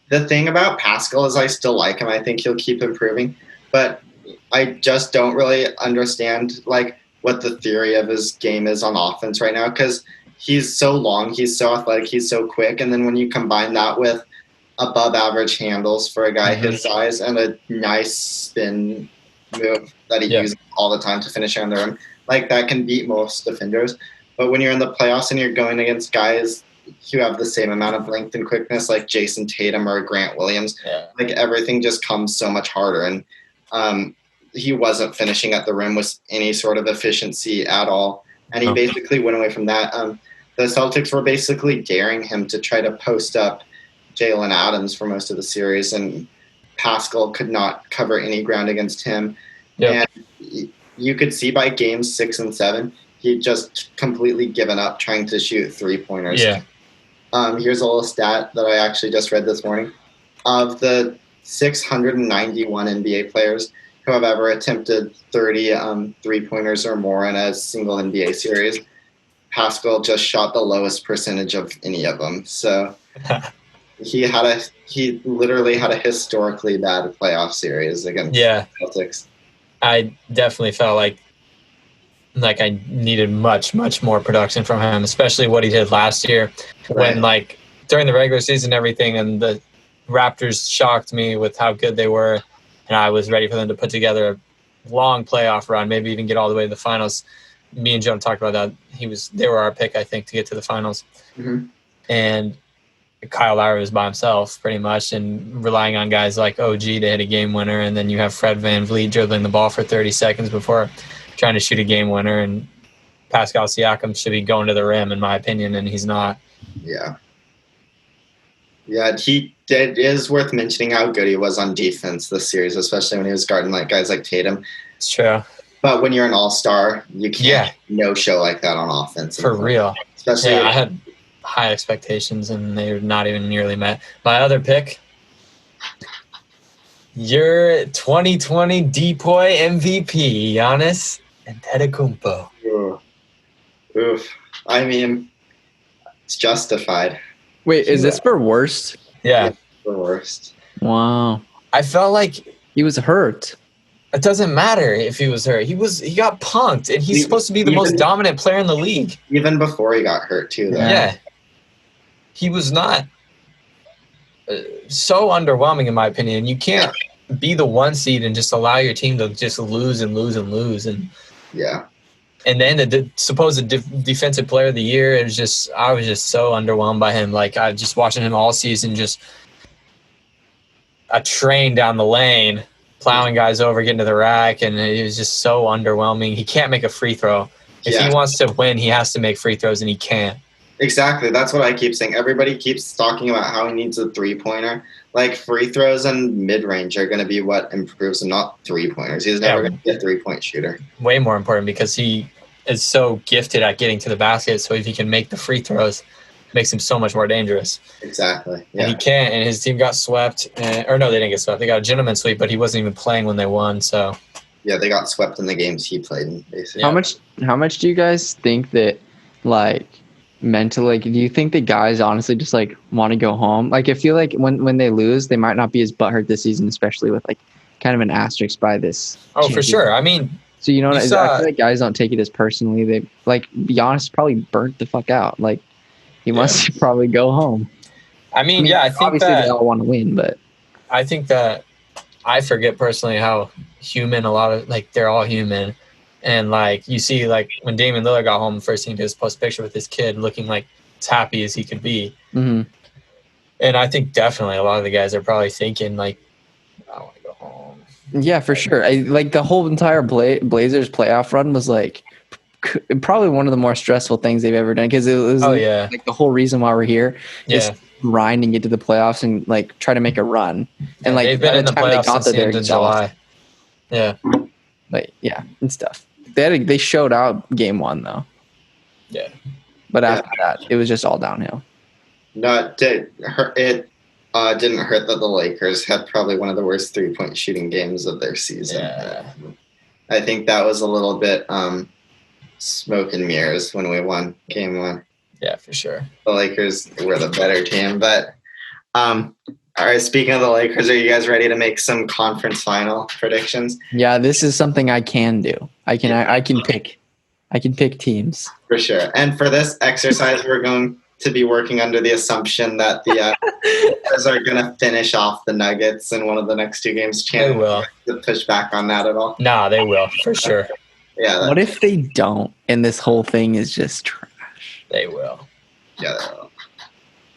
the thing about Pascal is I still like him. I think he'll keep improving, but I just don't really understand like what the theory of his game is on offense right now because he's so long, he's so athletic, he's so quick, and then when you combine that with above average handles for a guy his size and a nice spin move that he uses all the time to finish around the rim, like that can beat most defenders. But when you're in the playoffs and you're going against guys who have the same amount of length and quickness like Jason Tatum or Grant Williams, like everything just comes so much harder. And he wasn't finishing at the rim with any sort of efficiency at all. And he basically went away from that. The Celtics were basically daring him to try to post up Jalen Adams for most of the series, and Pascal could not cover any ground against him. Yep. And you could see by games 6 and 7, he'd just completely given up trying to shoot 3-pointers. Yeah. Here's a little stat that I actually just read this morning. Of the 691 NBA players who have ever attempted 30 3-pointers or more in a single NBA series, Pascal just shot the lowest percentage of any of them. So he literally had a historically bad playoff series against the Celtics. I definitely felt like I needed much, much more production from him, especially what he did last year when like during the regular season and everything, and the Raptors shocked me with how good they were, and I was ready for them to put together a long playoff run, maybe even get all the way to the finals. Me and Jonah talked about that. They were our pick, I think, to get to the finals. Mm-hmm. And Kyle Lowry was by himself pretty much and relying on guys like OG to hit a game winner. And then you have Fred VanVleet dribbling the ball for 30 seconds before trying to shoot a game winner. And Pascal Siakam should be going to the rim, in my opinion, and he's not. Yeah. Yeah, it is worth mentioning how good he was on defense this series, especially when he was guarding like guys like Tatum. It's true. But when you're an all-star, you can't no show like that on offense. For real. Especially I had high expectations, and they were not even nearly met. My other pick, Your 2020 Depoy MVP, Giannis Antetokounmpo. Oof. I mean, it's justified. Wait, is this for worst? Yeah. The worst. Wow. I felt like he was hurt. It doesn't matter if he was hurt. He got punked, and he's supposed to be the most dominant player in the league. Even before he got hurt, too, though. Yeah. He was not so underwhelming, in my opinion. You can't be the 1 seed and just allow your team to just lose and lose and lose. And then the supposed defensive player of the year, I was just so underwhelmed by him. Like, I just watching him all season, just a train down the lane, plowing guys over, getting to the rack, and it was just so underwhelming. He can't make a free throw. If he wants to win, he has to make free throws, and he can't. Exactly. That's what I keep saying. Everybody keeps talking about how he needs a three-pointer. Like, free throws and mid-range are going to be what improves him, not three-pointers. He's never going to be a three-point shooter. Way more important because he is so gifted at getting to the basket, so if he can make the free throws, it makes him so much more dangerous. Exactly. Yeah. And he can't, and his team got swept. Or no, they didn't get swept. They got a gentleman sweep, but he wasn't even playing when they won, so... Yeah, they got swept in the games he played in, basically. How much do you guys think that, like... mentally, like, do you think the guys honestly just like want to go home? Like, I feel like when they lose, they might not be as butthurt this season, especially with like kind of an asterisk by this. Oh, for sure. I mean, so I feel like guys don't take it as personally. They like, be honest, probably burnt the fuck out. Like, he wants to probably go home. I mean, I think obviously they all want to win, but I think that I forget personally how human a lot of they're all human. And, like, you see, like, when Damian Lillard got home, the first thing he did was post a picture with his kid looking, like, as happy as he could be. Mm-hmm. And I think definitely a lot of the guys are probably thinking, like, I want to go home. Yeah, for sure. Like, the whole entire Blazers playoff run was, like, probably one of the more stressful things they've ever done. Because it was, like, the whole reason why we're here is grind and get to the playoffs and, like, try to make a run. And, like, they've been in the playoffs since the end of July. Yeah. Like, and stuff. They showed out game 1 though. Yeah. But after that, it was just all downhill. No, it didn't hurt that the Lakers had probably one of the worst 3-point shooting games of their season. Yeah. I think that was a little bit smoke and mirrors when we won game 1. Yeah, for sure. The Lakers were the better team. But all right, speaking of the Lakers, are you guys ready to make some conference final predictions? Yeah, this is something I can do. I can pick teams. For sure. And for this exercise, we're going to be working under the assumption that the Lakers are going to finish off the Nuggets in one of the next 2 games. They will. To push back on that at all? Nah, they will, for sure. Yeah. What if they don't and this whole thing is just trash? They will. Yeah, they will.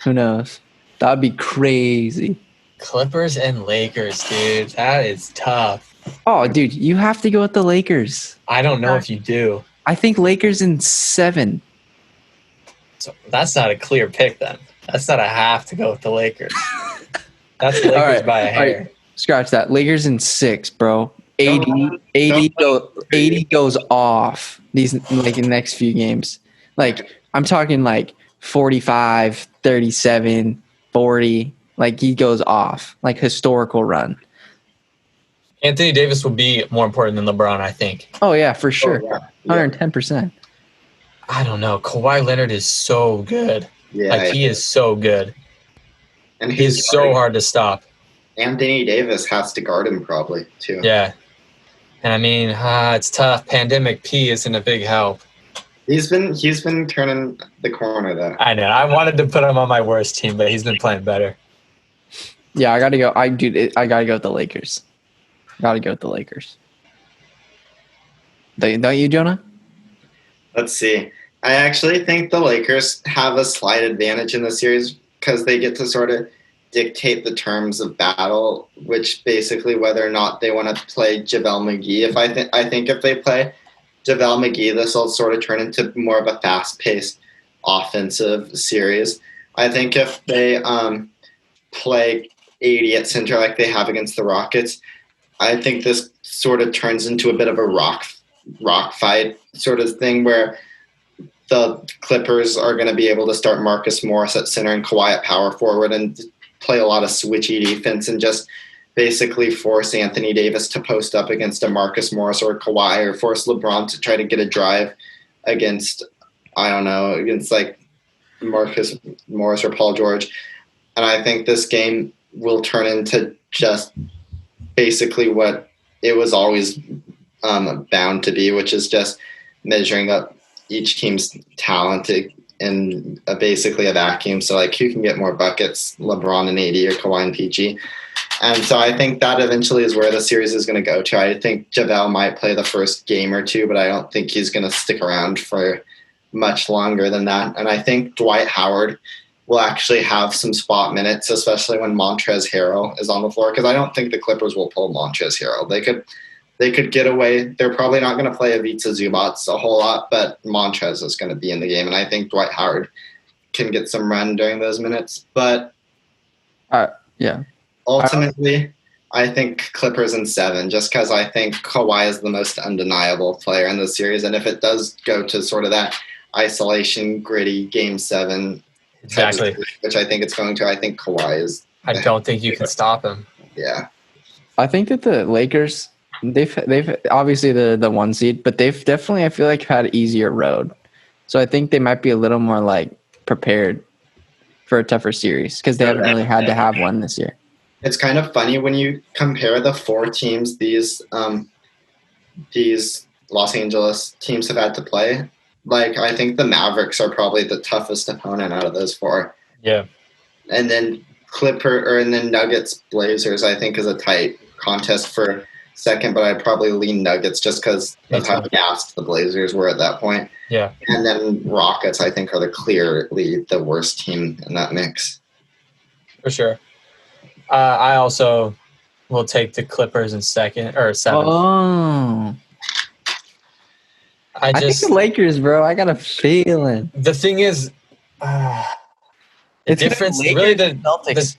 Who knows? That'd be crazy. Clippers and Lakers, dude. That is tough. Oh, dude, you have to go with the Lakers. I don't know if you do. I think Lakers in 7. So that's not a clear pick then. That's not a have to go with the Lakers. That's Lakers by a hair. Right. Scratch that. Lakers in 6, bro. 80 goes off these in the next few games. Like, I'm talking like 45, 37, 40. Like, he goes off. Like, historical run. Anthony Davis will be more important than LeBron, I think. Oh, yeah, for sure. 110%. I don't know. Kawhi Leonard is so good. Yeah, he is so good. And he's so hard to stop. Anthony Davis has to guard him probably, too. Yeah. And, I mean, it's tough. Pandemic P isn't a big help. He's been turning the corner, though. I know. I wanted to put him on my worst team, but he's been playing better. Yeah, I gotta go. I gotta go with the Lakers. Gotta go with the Lakers. Don't you, Jonah? Let's see. I actually think the Lakers have a slight advantage in the series because they get to sort of dictate the terms of battle, which basically whether or not they want to play JaVale McGee. I think if they play JaVale McGee, this will sort of turn into more of a fast-paced offensive series. I think if they play 80 at center like they have against the Rockets, I think this sort of turns into a bit of a rock fight sort of thing where the Clippers are going to be able to start Marcus Morris at center and Kawhi at power forward and play a lot of switchy defense and just basically force Anthony Davis to post up against a Marcus Morris or Kawhi, or force LeBron to try to get a drive against, against like Marcus Morris or Paul George. And I think this game will turn into just basically what it was always bound to be, which is just measuring up each team's talent in basically a vacuum. So like, who can get more buckets, LeBron and AD or Kawhi and PG? And so I think that eventually is where the series is going to go to. I think JaVale might play the first game or two, but I don't think he's going to stick around for much longer than that. And I think Dwight Howard will actually have some spot minutes, especially when Montrezl Harrell is on the floor, because I don't think the Clippers will pull Montrezl Harrell. They could get away. They're probably not going to play Ivica Zubac a whole lot, but Montrezl is going to be in the game, and I think Dwight Howard can get some run during those minutes. But ultimately, I think Clippers in 7, just because I think Kawhi is the most undeniable player in the series, and if it does go to sort of that isolation, gritty Game 7, exactly, which I think it's going to, I think Kawhi is. I don't think you can stop him. Yeah, I think that the Lakers, they've obviously the 1 seed, but they've definitely, I feel like, had an easier road. So I think they might be a little more like prepared for a tougher series because they haven't really had to have one this year. It's kind of funny when you compare the 4 teams these Los Angeles teams have had to play. Like, I think the Mavericks are probably the toughest opponent out of those 4. Yeah. And then Nuggets Blazers, I think, is a tight contest for second, but I'd probably lean Nuggets just because of how gassed the Blazers were at that point. Yeah. And then Rockets, I think, are clearly the worst team in that mix. For sure. I also will take the Clippers in 2nd or 7th. Oh. I think the Lakers, bro. I got a feeling. The thing is, the difference really the Celtics.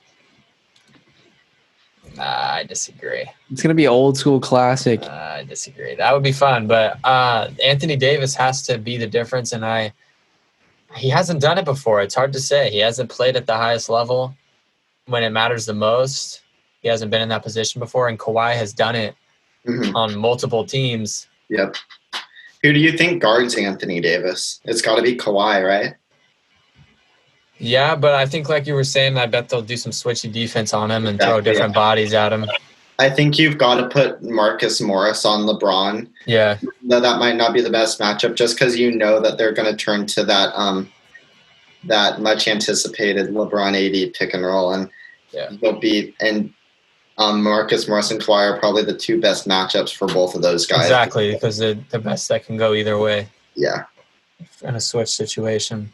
I disagree. It's gonna be an old school classic. I disagree. That would be fun, but Anthony Davis has to be the difference, and he hasn't done it before. It's hard to say. He hasn't played at the highest level when it matters the most. He hasn't been in that position before, and Kawhi has done it on multiple teams. Yep. Who do you think guards Anthony Davis? It's got to be Kawhi, right? Yeah, but I think, like you were saying, I bet they'll do some switchy defense on him and throw different bodies at him. I think you've got to put Marcus Morris on LeBron. Yeah. Though that might not be the best matchup, just because you know that they're going to turn to that much anticipated LeBron AD pick and roll, and Marcus Morris and Kawhi are probably the 2 best matchups for both of those guys. Exactly, because they're the best that can go either way. Yeah. In a switch situation.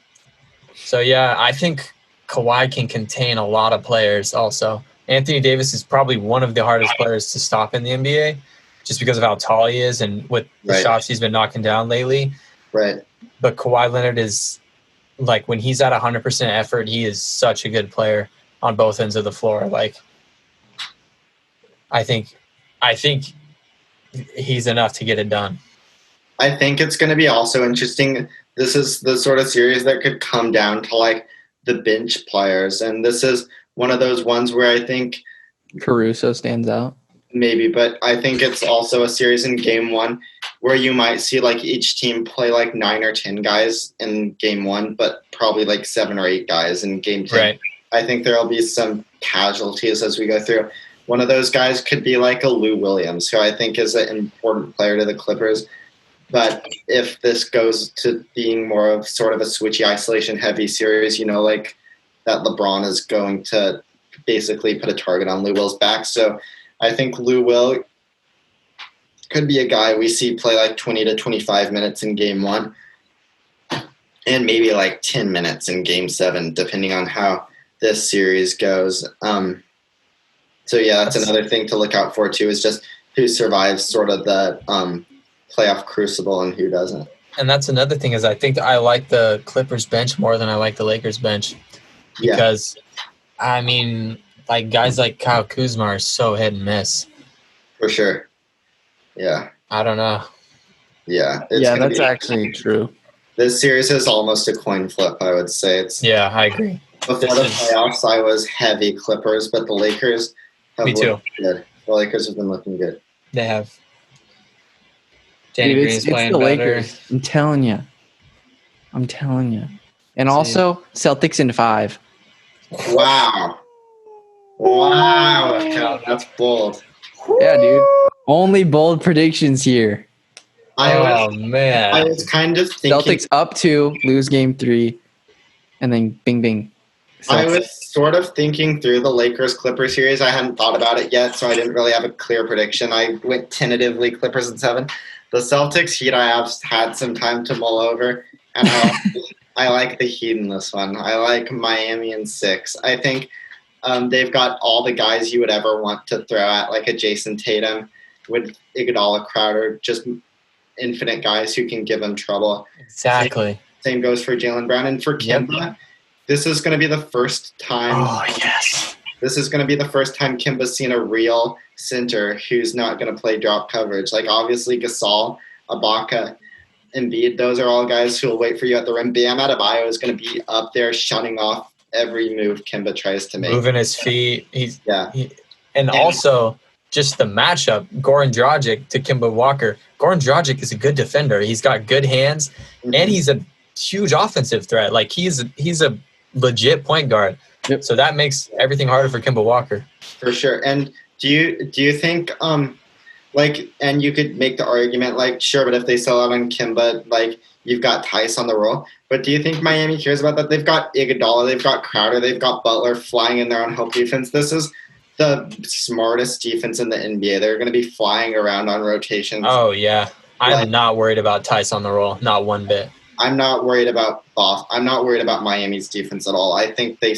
So, yeah, I think Kawhi can contain a lot of players also. Anthony Davis is probably one of the hardest players to stop in the NBA just because of how tall he is and with the shots he's been knocking down lately. Right. But Kawhi Leonard is, like, when he's at 100% effort, he is such a good player on both ends of the floor. Like, I think he's enough to get it done. I think it's going to be also interesting. This is the sort of series that could come down to like the bench players. And this is one of those ones where I think Caruso stands out. Maybe, but I think it's also a series in Game 1 where you might see like each team play like 9 or 10 guys in Game 1, but probably like 7 or 8 guys in Game 10. Right. I think there'll be some casualties as we go through. One of those guys could be like a Lou Williams, who I think is an important player to the Clippers. But if this goes to being more of sort of a switchy isolation heavy series, like that LeBron is going to basically put a target on Lou Will's back. So I think Lou Will could be a guy we see play like 20 to 25 minutes in Game 1 and maybe like 10 minutes in Game 7, depending on how this series goes. So, yeah, that's another thing to look out for, too, is just who survives sort of the playoff crucible and who doesn't. And that's another thing is I think I like the Clippers bench more than I like the Lakers bench because, I mean, like guys like Kyle Kuzma are so hit and miss. For sure. Yeah. I don't know. Yeah. That's actually true. This series is almost a coin flip, I would say. Yeah, I agree. Before the playoffs, I was heavy Clippers, but the Lakers have looked good. The Lakers have been looking good. They have. Danny Green's playing the better. Lakers. I'm telling you. And also, Celtics in 5. Wow. That's bold. Yeah, dude. Only bold predictions here. Man. I was kind of thinking. Celtics up 2, lose game 3, and then bing, bing. Celtics. I was sort of thinking through the Lakers-Clippers series. I hadn't thought about it yet, so I didn't really have a clear prediction. I went tentatively Clippers in 7. The Celtics Heat I have had some time to mull over, and I like the Heat in this one. I like Miami in 6. I think they've got all the guys you would ever want to throw at, like a Jason Tatum with Iguodala, Crowder, just infinite guys who can give them trouble. Exactly. Same goes for Jaylen Brown. And for Kemba, Yep. This is going to be the first time. Oh, yes. This is going to be the first time Kemba's seen a real center who's not going to play drop coverage. Like, obviously, Gasol, Ibaka, Embiid, those are all guys who will wait for you at the rim. Bam Adebayo is going to be up there shutting off every move Kemba tries to make. Moving his feet. And also, just the matchup, Goran Dragic to Kemba Walker. Goran Dragic is a good defender. He's got good hands, and he's a huge offensive threat. Like, he's a legit point guard. Yep. So that makes everything harder for Kemba Walker. For sure. And do you think and you could make the argument like, sure, but if they sell out on Kemba, like, you've got Tice on the roll. But do you think Miami cares about that? They've got Iguodala, they've got Crowder, they've got Butler flying in there on help defense. This is the smartest defense in the NBA. They're going to be flying around on rotations. Oh, yeah. I'm not worried about Tice on the roll. Not one bit. I'm not worried about I'm not worried about Miami's defense at all. I think they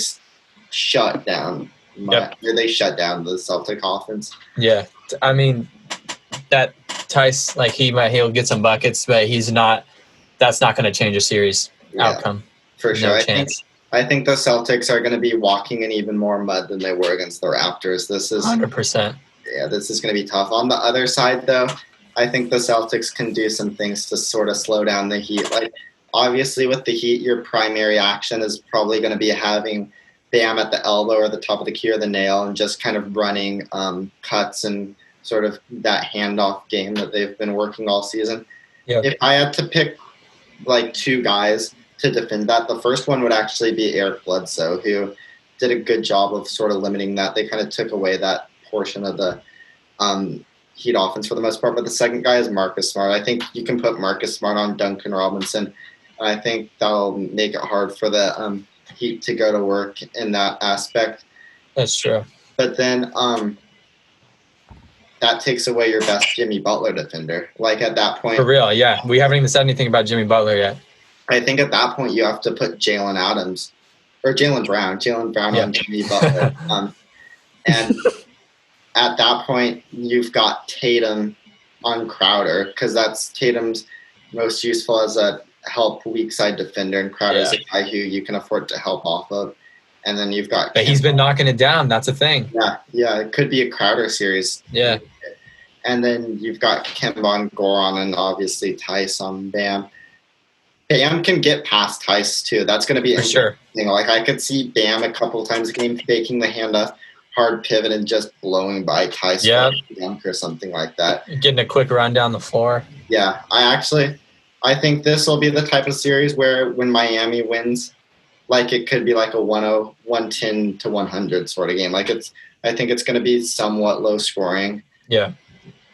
shut down the Celtic offense. Yeah. I mean, that Tice, like, he'll get some buckets, but that's not going to change a series outcome. For sure. No chance. I think the Celtics are going to be walking in even more mud than they were against the Raptors. This is 100%. Yeah, this is going to be tough. On the other side, though, I think the Celtics can do some things to sort of slow down the Heat. Like, obviously, with the Heat, your primary action is probably going to be having Bam at the elbow or the top of the key or the nail and just kind of running cuts and sort of that handoff game that they've been working all season. Yep. If I had to pick, like, 2 guys to defend that, the first one would actually be Eric Bledsoe, who did a good job of sort of limiting that. They kind of took away that portion of the Heat offense for the most part. But the second guy is Marcus Smart. I think you can put Marcus Smart on Duncan Robinson. And I think that'll make it hard for the Heat to go to work in that aspect. That's true. But then that takes away your best Jimmy Butler defender. Like, at that point. For real, yeah. We haven't even said anything about Jimmy Butler yet. I think at that point you have to put Jalen Brown on Jimmy Butler. And at that point, you've got Tatum on Crowder, because that's Tatum's most useful as a help weak side defender, and Crowder's a guy who you can afford to help off of. And then you've got But he's been knocking it down. That's a thing. Yeah, it could be a Crowder series. Yeah. And then you've got Kemba on Goran, and obviously Tice on Bam. Bam can get past Tice too. That's going to be interesting. Sure. Like, I could see Bam a couple times a game faking the handoff, hard pivot, and just blowing by Tice for a dunk or something like that. Getting a quick run down the floor. Yeah, I think this will be the type of series where when Miami wins, like, it could be like a 1-0, 110 to 100 sort of game. Like, I think it's going to be somewhat low scoring. Yeah.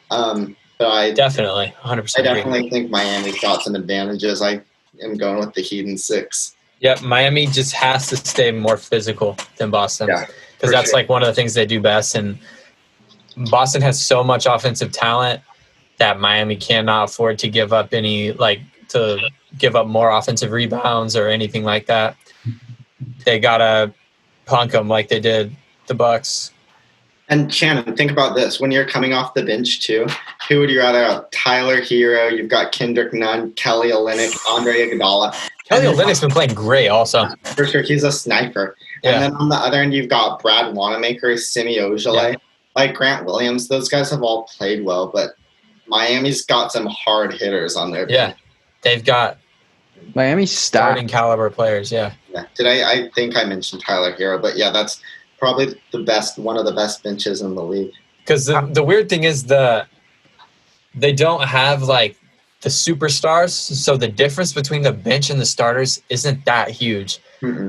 But I definitely 100%. I definitely think Miami's got some advantages. I am going with the Heat in 6. Yep, Miami just has to stay more physical than Boston. Yeah, because that's like one of the things they do best. And Boston has so much offensive talent that Miami cannot afford to give up more offensive rebounds or anything like that. They gotta punk them like they did the Bucks. And Channon, think about this. When you're coming off the bench too, who would you rather have? Tyler Hero, you've got Kendrick Nunn, Kelly Olynyk, Andre Iguodala. Kelly Olynyk's been playing great also. For sure, he's a sniper. Yeah. And then on the other end, you've got Brad Wanamaker, Semi Ojeleye, like Grant Williams. Those guys have all played well, but Miami's got some hard hitters on their bench. They've got Miami's starting stacked. caliber players. Yeah. Yeah. I think I mentioned Tyler Hero, but yeah, that's probably one of the best benches in the league. Because the weird thing is they don't have like the superstars, so the difference between the bench and the starters isn't that huge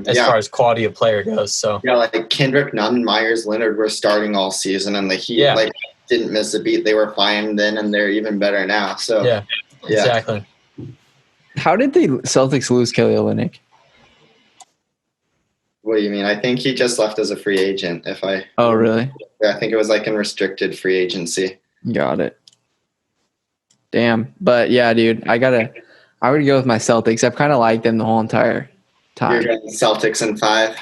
as far as quality of player goes. So yeah, like Kendrick Nunn, Myers Leonard were starting all season, and the Heat like didn't miss a beat. They were fine then, and they're even better now. So yeah. Exactly. How did the Celtics lose Kelly Olynyk? What do you mean? I think he just left as a free agent. Oh, really? Yeah, I think it was like in restricted free agency. Got it. Damn. But yeah, dude, I would go with my Celtics. I've kind of liked them the whole entire time. You're going Celtics in 5?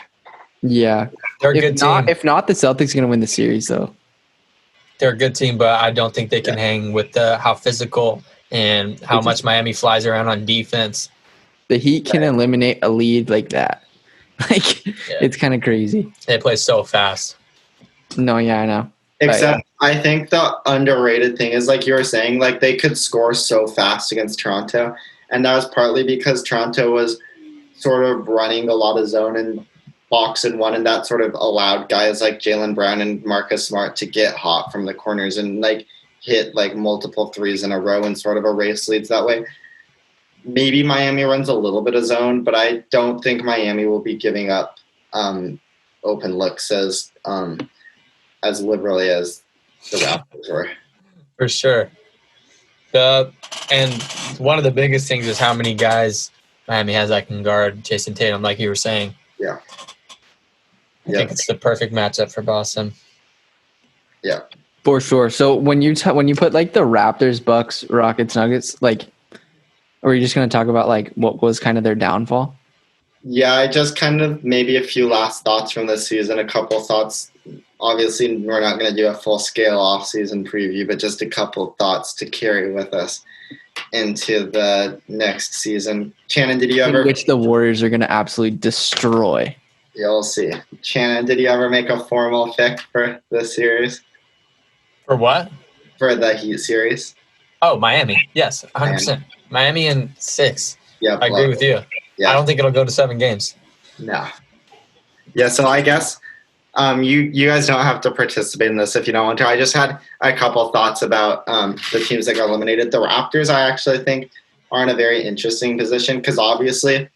Yeah. They're a good team. If not, the Celtics are going to win the series, though. They're a good team, but I don't think they can hang with how physical and how much Miami flies around on defense. The Heat can eliminate a lead like that. Like, it's kind of crazy. They play so fast. No, yeah, I know. Except I think the underrated thing is, like you were saying, like they could score so fast against Toronto. And that was partly because Toronto was sort of running a lot of zone and box and one, and that sort of allowed guys like Jaylen Brown and Marcus Smart to get hot from the corners and like hit like multiple threes in a row and sort of erase leads that way. Maybe Miami runs a little bit of zone, but I don't think Miami will be giving up open looks as liberally as the Raptors were. For sure. And one of the biggest things is how many guys Miami has that can guard Jason Tatum, like you were saying. Yeah. I think it's the perfect matchup for Boston. Yeah. For sure. So when you put like the Raptors, Bucks, Rockets, Nuggets, like, or are you just going to talk about like what was kind of their downfall? Yeah, I just kind of maybe a few last thoughts from this season, a couple thoughts. Obviously, we're not going to do a full-scale off-season preview, but just a couple thoughts to carry with us into the next season. Channon, did you ever... Which the Warriors are going to absolutely destroy. You'll see. Channon, did you ever make a formal pick for this series? For what? For the Heat series. Oh, Miami. Yes, 100%. Miami in 6. Yeah, I agree with you. Yeah. I don't think it'll go to 7 games. No. Yeah, so I guess you guys don't have to participate in this if you don't want to. I just had a couple thoughts about the teams that got eliminated. The Raptors, I actually think, are in a very interesting position because obviously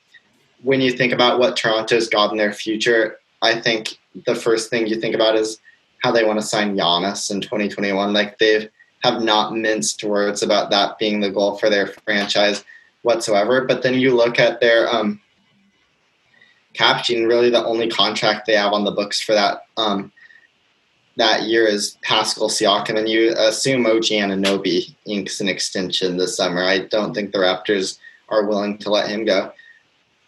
when you think about what Toronto's got in their future, I think the first thing you think about is how they want to sign Giannis in 2021. Like they have not minced words about that being the goal for their franchise whatsoever. But then you look at their cap sheet, and really the only contract they have on the books for that that year is Pascal Siakam, and you assume OG Anunoby inks an extension this summer. I don't think the Raptors are willing to let him go.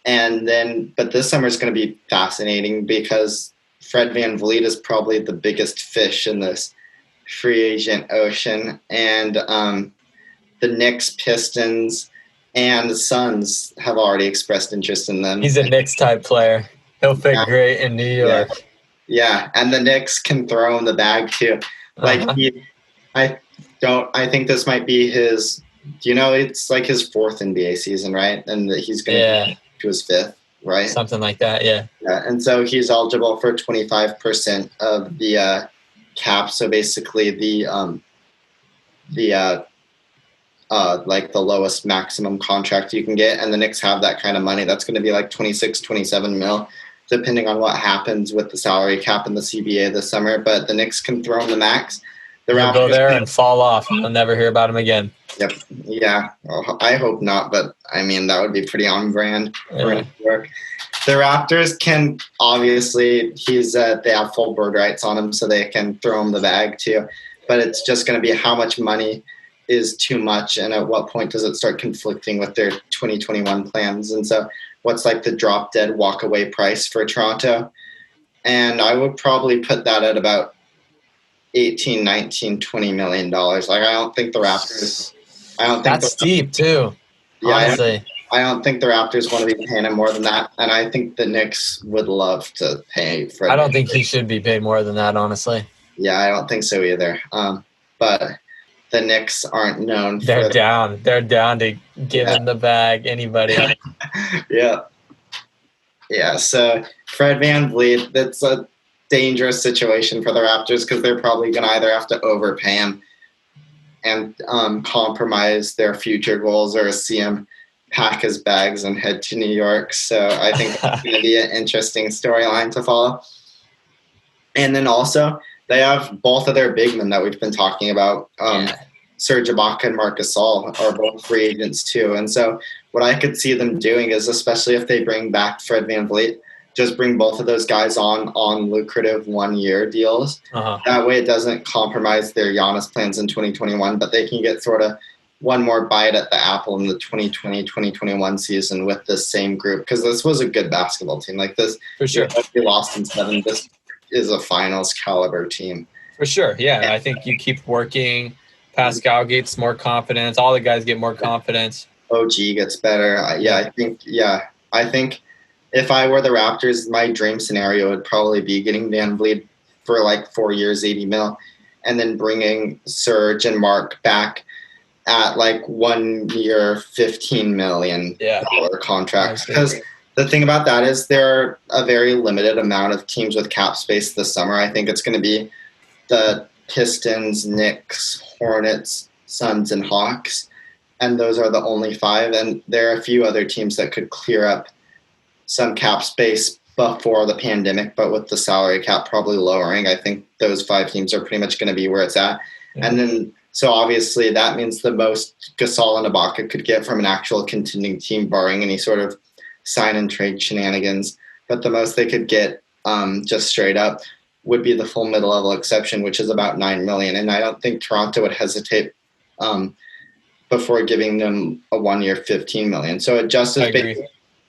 And then, but this summer is going to be fascinating because Fred VanVleet is probably the biggest fish in this free agent ocean, and the Knicks, Pistons, and the Suns have already expressed interest in them. He's a Knicks type player. He'll fit great in New York. Yeah, and the Knicks can throw him the bag too. Like I think this might be his. It's like his 4th NBA season, right? And he's going to to his 5th, right? Something like that, yeah. Yeah, and so he's eligible for 25% of the cap. So basically the like the lowest maximum contract you can get, and the Knicks have that kind of money. That's going to be like 26, 27 mil, depending on what happens with the salary cap and the CBA this summer. But the Knicks can throw in the max. They'll go there and fall off, and I'll never hear about him again. Yep. Yeah. Well, I hope not, but I mean that would be pretty on brand for New York. The Raptors can obviously they have full bird rights on him, so they can throw him the bag too. But it's just going to be how much money is too much, and at what point does it start conflicting with their 2021 plans? And so, what's like the drop dead walk away price for Toronto? And I would probably put that at about 18, 19, $20 million. Like I don't think the Raptors. That's steep too. Yeah, honestly. I don't think the Raptors want to be paying him more than that, and I think the Knicks would love to pay Fred. I don't think he should be paid more than that, honestly. Yeah, I don't think so either. But the Knicks aren't known for. They're down to give in the bag anybody. Yeah. So Fred VanVleet, that's a dangerous situation for the Raptors because they're probably going to either have to overpay him and compromise their future goals or see him pack his bags and head to New York. So I think it's going to be an interesting storyline to follow. And then also they have both of their big men that we've been talking about. Serge Ibaka and Marc Gasol are both free agents too. And so what I could see them doing is, especially if they bring back Fred VanVleet, just bring both of those guys on lucrative 1-year deals. That way it doesn't compromise their Giannis plans in 2021, but they can get sort of one more bite at the apple in the 2020-2021 season with this same group, because this was a good basketball team. Like this, for sure. They lost in 7. This is a finals caliber team. For sure, yeah. I think you keep working. Pascal gets more confidence. All the guys get more confidence. OG gets better. I think if I were the Raptors, my dream scenario would probably be getting VanVleet for like 4 years, $80 million, and then bringing Serge and Mark back at like 1 year, $15 million contracts. Because the thing about that is there are a very limited amount of teams with cap space this summer. I think it's going to be the Pistons, Knicks, Hornets, Suns, and Hawks. And those are the only 5. And there are a few other teams that could clear up some cap space before the pandemic, but with the salary cap probably lowering, I think those 5 teams are pretty much going to be where it's at. Yeah. And then, so obviously that means the most Gasol and Ibaka could get from an actual contending team, barring any sort of sign and trade shenanigans. But the most they could get just straight up would be the full mid-level exception, which is about $9 million. And I don't think Toronto would hesitate before giving them a 1 year, $15 million. So it just is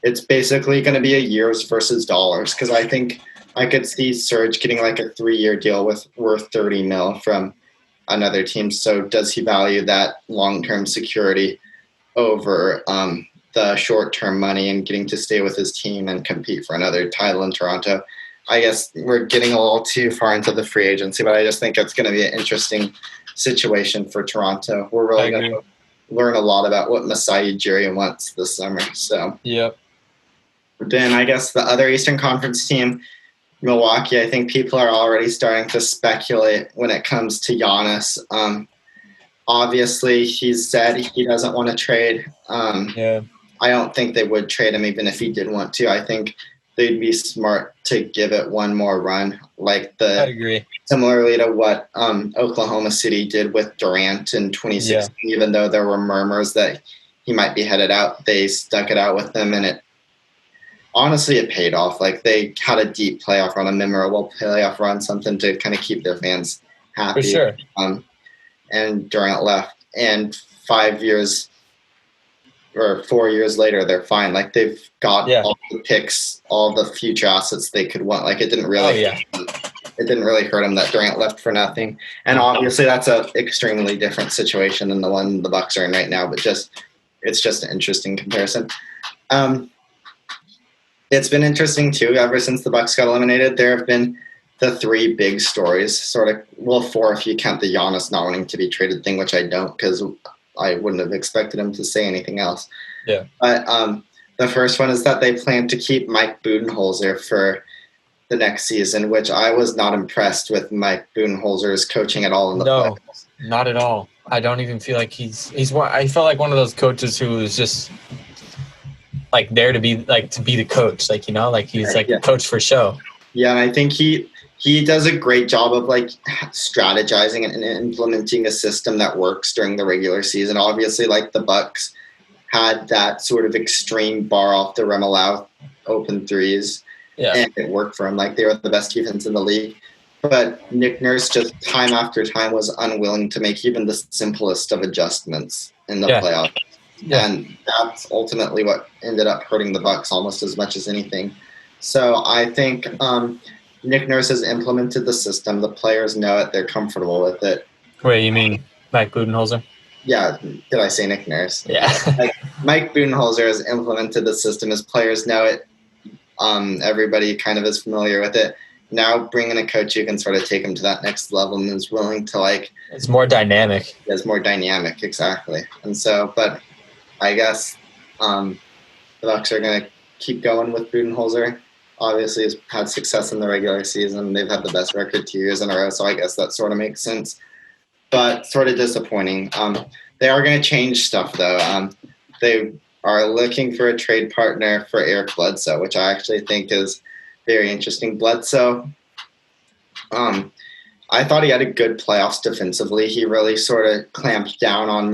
it's basically going to be a years versus dollars, because I think I could see Serge getting like a 3-year deal worth $30 million from another team. So does he value that long-term security over the short-term money and getting to stay with his team and compete for another title in Toronto? I guess we're getting a little too far into the free agency, but I just think it's going to be an interesting situation for Toronto. We're really going to learn a lot about what Masai Ujiri wants this summer. So Then I guess the other Eastern Conference team, Milwaukee, I think people are already starting to speculate when it comes to Giannis. Obviously, he's said he doesn't want to trade. I don't think they would trade him even if he did want to. I think they'd be smart to give it one more run. I agree. Similarly to what Oklahoma City did with Durant in 2016, even though there were murmurs that he might be headed out, they stuck it out with him, and it paid off. Like, they had a deep playoff run, a memorable playoff run, something to kind of keep their fans happy. For sure. And Durant left, and 5 years or 4 years later, they're fine. Like, they've got all the picks, all the future assets they could want. Like, it didn't really hurt them that Durant left for nothing. And obviously, that's a extremely different situation than the one the Bucks are in right now. But it's just an interesting comparison. It's been interesting too. Ever since the Bucks got eliminated, there have been the 3 big stories. 4 if you count the Giannis not wanting to be traded thing, which I don't, because I wouldn't have expected him to say anything else. Yeah. But the first one is that they plan to keep Mike Budenholzer for the next season, which I was not impressed with Mike Budenholzer's coaching at all in the playoffs. Not at all. I don't even feel like he's I felt like one of those coaches who was just like there to be the coach, he's a coach for show. Yeah, and I think he does a great job of strategizing and implementing a system that works during the regular season. Obviously, the Bucks had that sort of extreme bar off the rim allow open threes, and it worked for him. They were the best defense in the league. But Nick Nurse just time after time was unwilling to make even the simplest of adjustments in the playoffs. Yeah. And that's ultimately what ended up hurting the Bucks almost as much as anything. So I think Nick Nurse has implemented the system. The players know it. They're comfortable with it. Wait, you mean Mike Budenholzer? Yeah. Did I say Nick Nurse? Yeah. Mike Budenholzer has implemented the system. His players know it. Everybody kind of is familiar with it. now bring in a coach who can sort of take him to that next level and is willing to like. It's more dynamic. It's more dynamic, exactly. And so, but I guess the Bucks are going to keep going with Budenholzer. Obviously, has had success in the regular season. They've had the best record 2 years in a row, so I guess that sort of makes sense. But sort of disappointing. They are going to change stuff, though. They are looking for a trade partner for Eric Bledsoe, which I actually think is very interesting. Bledsoe, I thought he had a good playoffs defensively. He really sort of clamped down on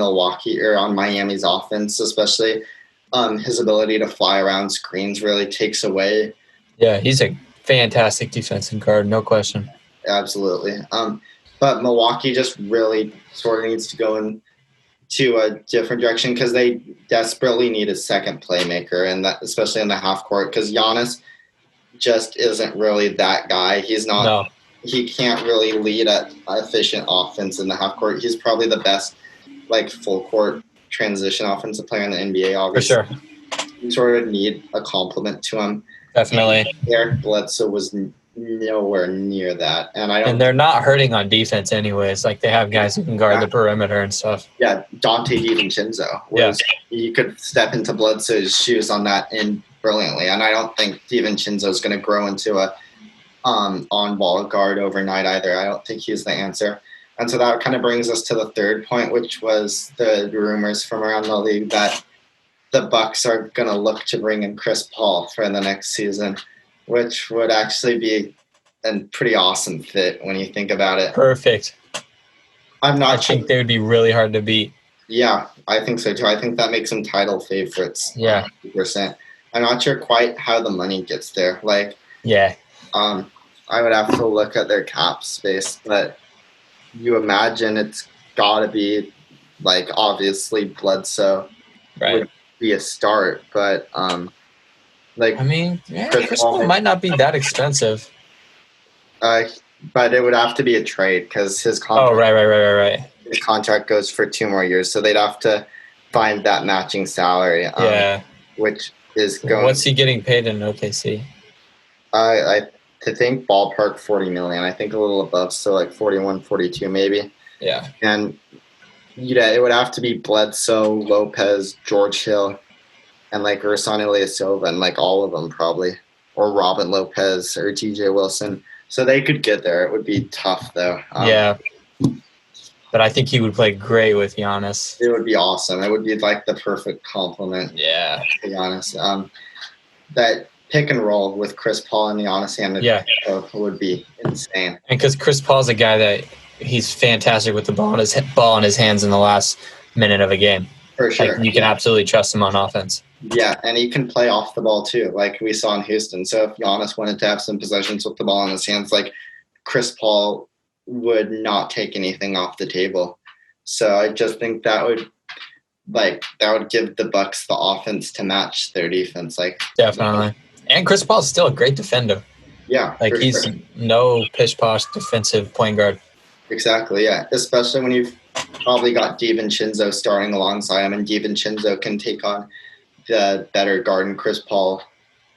Miami's offense, especially his ability to fly around screens really takes away. Yeah, he's a fantastic defensive guard, no question. Absolutely. But Milwaukee just really sort of needs to go into a different direction because they desperately need a second playmaker, and that especially in the half court because Giannis just isn't really that guy. He's not. No. He can't really lead an efficient offense in the half court. He's probably the best, like, full court transition offensive player in the NBA. Obviously, for sure. You sort of need a compliment to him. Definitely. And Eric Bledsoe was nowhere near that, and they're not hurting on defense anyways. Like they have guys who can guard the perimeter and stuff. Yeah, Dante DiVincenzo you could step into Bledsoe's shoes on that end brilliantly, and I don't think DiVincenzo is going to grow into a on-ball guard overnight either. I don't think he's the answer. And so that kind of brings us to the third point, which was the rumors from around the league that the Bucks are going to look to bring in Chris Paul for the next season, which would actually be a pretty awesome fit when you think about it. Perfect. I think they would be really hard to beat. Yeah, I think so too. I think that makes them title favorites. Yeah. 100%. I'm not sure quite how the money gets there. Like, yeah. I would have to look at their cap space, but you imagine it's got to be, like, obviously Bledsoe would be a start, but like, I mean, Chris Paul might not be that expensive. But it would have to be a trade because his contract. Oh, right. His contract goes for 2 more years, so they'd have to find that matching salary. Which is going. What's he getting paid in OKC? I think ballpark $40 million. I think a little above, so like 41, 42 maybe. Yeah. And it would have to be Bledsoe, Lopez, George Hill, and like Ersan Ilyasova, and like all of them probably, or Robin Lopez or TJ Wilson. So they could get there. It would be tough though. Yeah. But I think he would play great with Giannis. It would be awesome. It would be like the perfect complement. Yeah. To Giannis. That pick and roll with Chris Paul and Giannis would be insane. And because Chris Paul's a guy that he's fantastic with the ball in his hands in the last minute of a game. For sure. Like, you can absolutely trust him on offense. Yeah, and he can play off the ball too, like we saw in Houston. So if Giannis wanted to have some possessions with the ball in his hands, like Chris Paul would not take anything off the table. So I just think that would give the Bucks the offense to match their defense. Like, definitely. And Chris Paul's still a great defender. Yeah. Like he's no pish-posh defensive point guard. Exactly, yeah. Especially when you've probably got DiVincenzo starting alongside him, and DiVincenzo can take on the better guard, and Chris Paul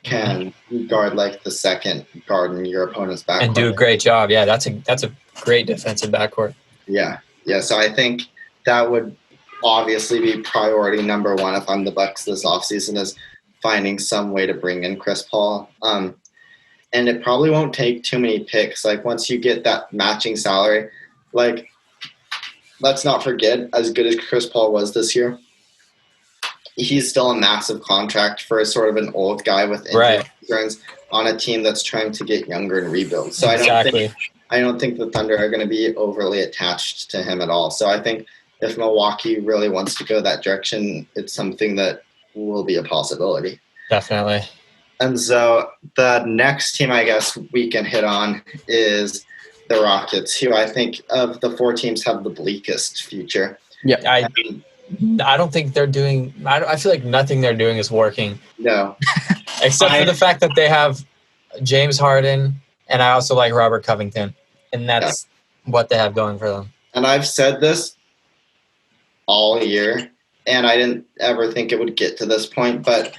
can guard like the second guard in your opponent's backcourt. And do a great job. Yeah, that's a great defensive backcourt. Yeah. So I think that would obviously be priority number one if I'm the Bucks this offseason, is finding some way to bring in Chris Paul. And it probably won't take too many picks. Like, once you get that matching salary, like, let's not forget, as good as Chris Paul was this year, he's still a massive contract for sort of an old guy with injury concerns on a team that's trying to get younger and rebuild. So exactly. I don't think the Thunder are going to be overly attached to him at all. So I think if Milwaukee really wants to go that direction, it's something that will be a possibility. Definitely. And so the next team I guess we can hit on is the Rockets, who I think of the 4 teams have the bleakest future. Yeah, I don't think they're doing – I feel like nothing they're doing is working. No. Except for the fact that they have James Harden, and I also like Robert Covington. And that's what they have going for them. And I've said this all year, and I didn't ever think it would get to this point, but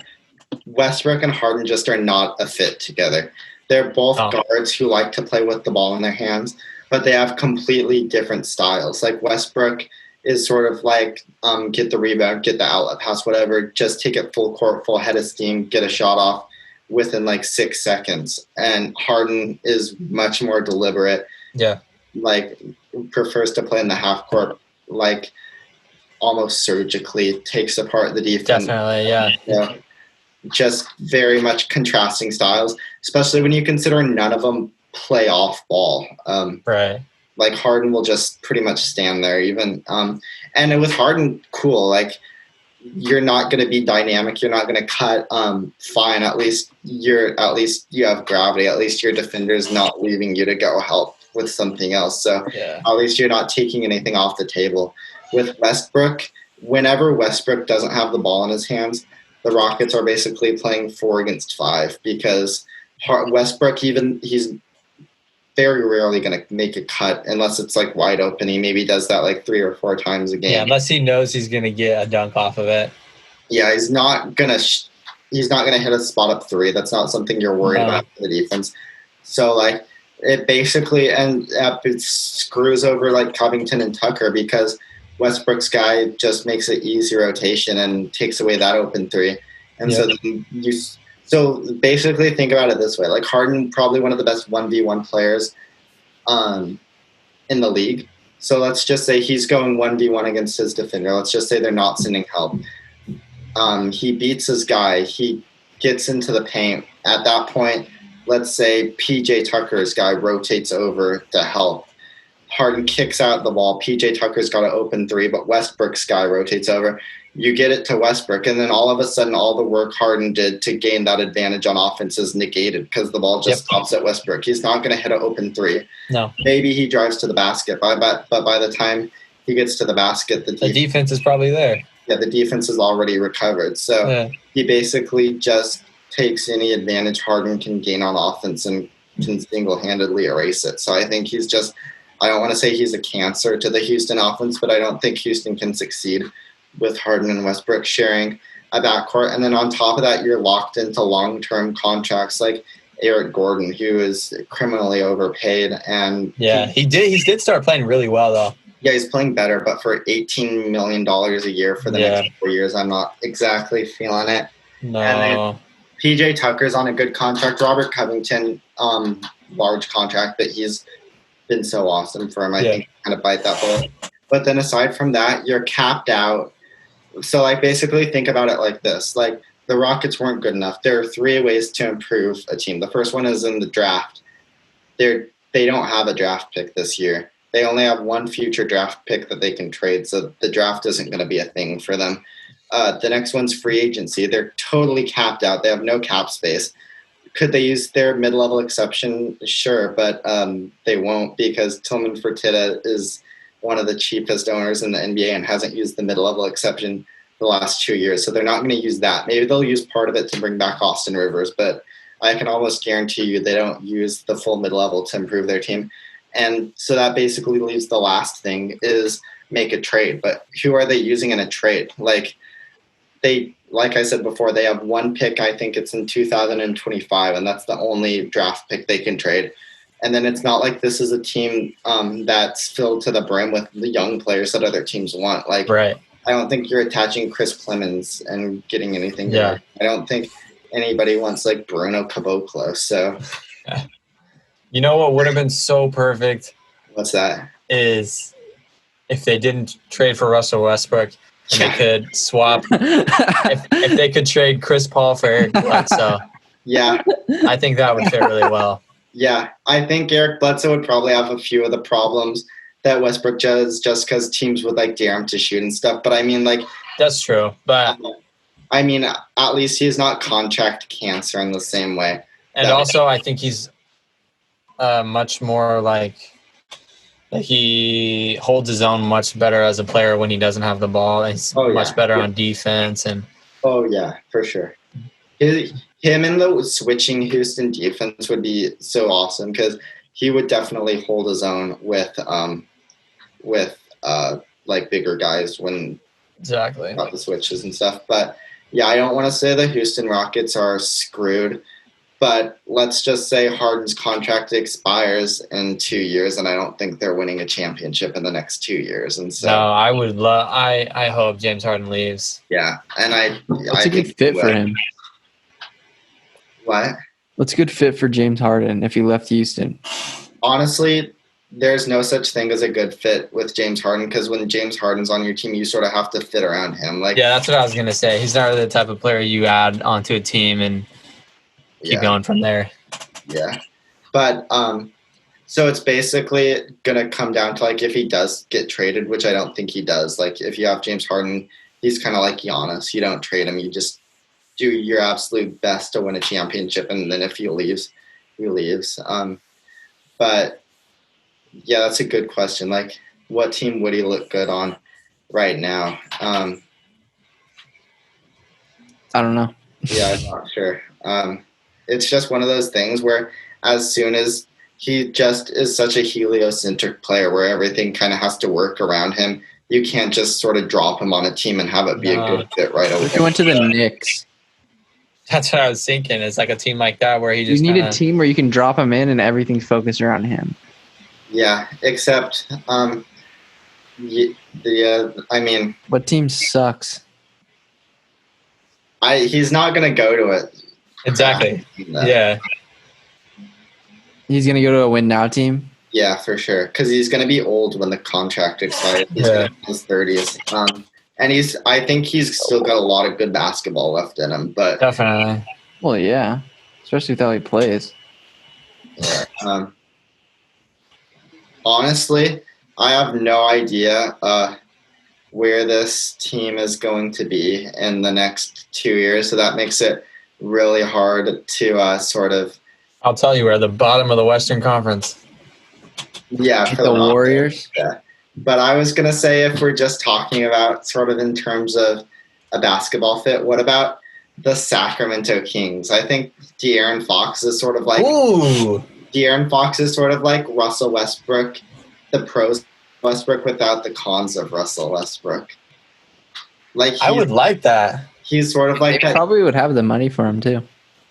Westbrook and Harden just are not a fit together. They're both guards who like to play with the ball in their hands, but they have completely different styles. Like Westbrook is sort of like get the rebound, get the outlet pass, whatever, just take it full court, full head of steam, get a shot off within like 6 seconds. And Harden is much more deliberate. Yeah. Like prefers to play in the half court, like almost surgically takes apart the defense. Definitely, yeah. Just very much contrasting styles, especially when you consider none of them play off ball. Right. Like Harden will just pretty much stand there even. And with Harden, cool. Like you're not going to be dynamic. You're not going to cut. Fine. At least you have gravity. At least your defender's not leaving you to go help with something else. So at least you're not taking anything off the table. With Westbrook, whenever Westbrook doesn't have the ball in his hands, the Rockets are basically playing 4 against 5 because Westbrook, he's very rarely going to make a cut unless it's like wide open. He maybe does that like 3 or 4 times a game. Yeah, unless he knows he's going to get a dunk off of it. Yeah, he's not going to hit a spot up 3. That's not something you're worried about for the defense. So like it basically it screws over like Covington and Tucker because Westbrook's guy just makes an easy rotation and takes away that open 3. And so basically think about it this way. Like Harden, probably one of the best 1v1 players in the league. So let's just say he's going 1v1 against his defender. Let's just say they're not sending help. He beats his guy. He gets into the paint. At that point, let's say PJ Tucker's guy rotates over to help. Harden kicks out the ball. PJ Tucker's got an open 3, but Westbrook's guy rotates over. You get it to Westbrook, and then all of a sudden, all the work Harden did to gain that advantage on offense is negated because the ball just stops at Westbrook. He's not going to hit an open 3. No. Maybe he drives to the basket, but by the time he gets to the basket, the defense is probably there. Yeah, the defense is already recovered. So he basically just takes any advantage Harden can gain on offense and can single-handedly erase it. So I think he's just – I don't want to say he's a cancer to the Houston offense, but I don't think Houston can succeed with Harden and Westbrook sharing a backcourt. And then on top of that, you're locked into long-term contracts like Eric Gordon, who is criminally overpaid. And he did start playing really well, though. Yeah, he's playing better, but for $18 million a year for the next 4 years, I'm not exactly feeling it. No. And then PJ Tucker's on a good contract. Robert Covington, large contract, but he's been so awesome for him. I think kind of bite that bullet. But then aside from that, you're capped out. So like basically think about it like this. Like the Rockets weren't good enough. There are 3 ways to improve a team. The first one is in the draft. They don't have a draft pick this year. They only have 1 future draft pick that they can trade. So the draft isn't going to be a thing for them. The next one's free agency. They're totally capped out. They have no cap space. Could they use their mid-level exception? Sure, but they won't because Tillman Fertitta is one of the cheapest owners in the NBA and hasn't used the mid-level exception the last 2 years. So they're not going to use that. Maybe they'll use part of it to bring back Austin Rivers, but I can almost guarantee you they don't use the full mid-level to improve their team. And so that basically leaves the last thing is make a trade. But who are they using in a trade? Like I said before, they have 1 pick. I think it's in 2025, and that's the only draft pick they can trade. And then it's not like this is a team that's filled to the brim with the young players that other teams want. Like, right. I don't think you're attaching Chris Clemens and getting anything. Yeah. I don't think anybody wants like Bruno Caboclo. So, you know what would have been so perfect? What's that? Is if they didn't trade for Russell Westbrook. They could swap if they could trade Chris Paul for Eric Bledsoe. Yeah. I think that would fit really well. Yeah. I think Eric Bledsoe would probably have a few of the problems that Westbrook does just because teams would like dare him to shoot and stuff. But I mean, like. That's true. But I mean, at least he's not contract cancer in the same way. And also, I think he's much more like. He holds his own much better as a player when he doesn't have the ball. He's much better on defense. Oh, yeah, for sure. Him and the switching Houston defense would be so awesome because he would definitely hold his own with like bigger guys when about the switches and stuff. But, yeah, I don't want to say the Houston Rockets are screwed But let's just say Harden's contract expires in 2 years, and I don't think they're winning a championship in the next 2 years. And so, no, I would love. I hope James Harden leaves. Yeah, and What's a good fit for him? What? What's a good fit for James Harden if he left Houston? Honestly, there's no such thing as a good fit with James Harden, because when James Harden's on your team, you sort of have to fit around him. Yeah, that's what I was gonna say. He's not really the type of player you add onto a team and keep going from there. Yeah, but so it's basically gonna come down to if he does get traded, which I don't think he does. If you have James Harden, he's kind of like Giannis. You don't trade him. You just do your absolute best to win a championship, and then if he leaves, he leaves. But yeah, that's a good question. What team would he look good on right now? I don't know. Yeah, I'm not sure. It's just one of those things where as soon as he just is such a heliocentric player where everything kind of has to work around him, you can't just sort of drop him on a team and have it be a good fit right away. If he went to the Knicks. That's what I was thinking. It's like a team like that where he just you need a team where you can drop him in and everything's focused around him. Yeah, except I mean, what team sucks? He's not going to go to it. Exactly. Yeah. He's going to go to a win now team? Yeah, for sure. Because he's going to be old when the contract expires. He's going to be in his 30s. And I think he's still got a lot of good basketball left in him. But definitely. Well, yeah. Especially with how he plays. Yeah. Honestly, I have no idea where this team is going to be in the next 2 years. So that makes it really hard to sort of... I'll tell you, we're at the bottom of the Western Conference. Yeah. For the Warriors? Yeah. But I was going to say, if we're just talking about sort of in terms of a basketball fit, what about the Sacramento Kings? I think De'Aaron Fox is sort of like... Ooh! De'Aaron Fox is sort of like Russell Westbrook, the pros Westbrook without the cons of Russell Westbrook. I would like that. He's sort of like... They probably would have the money for him, too.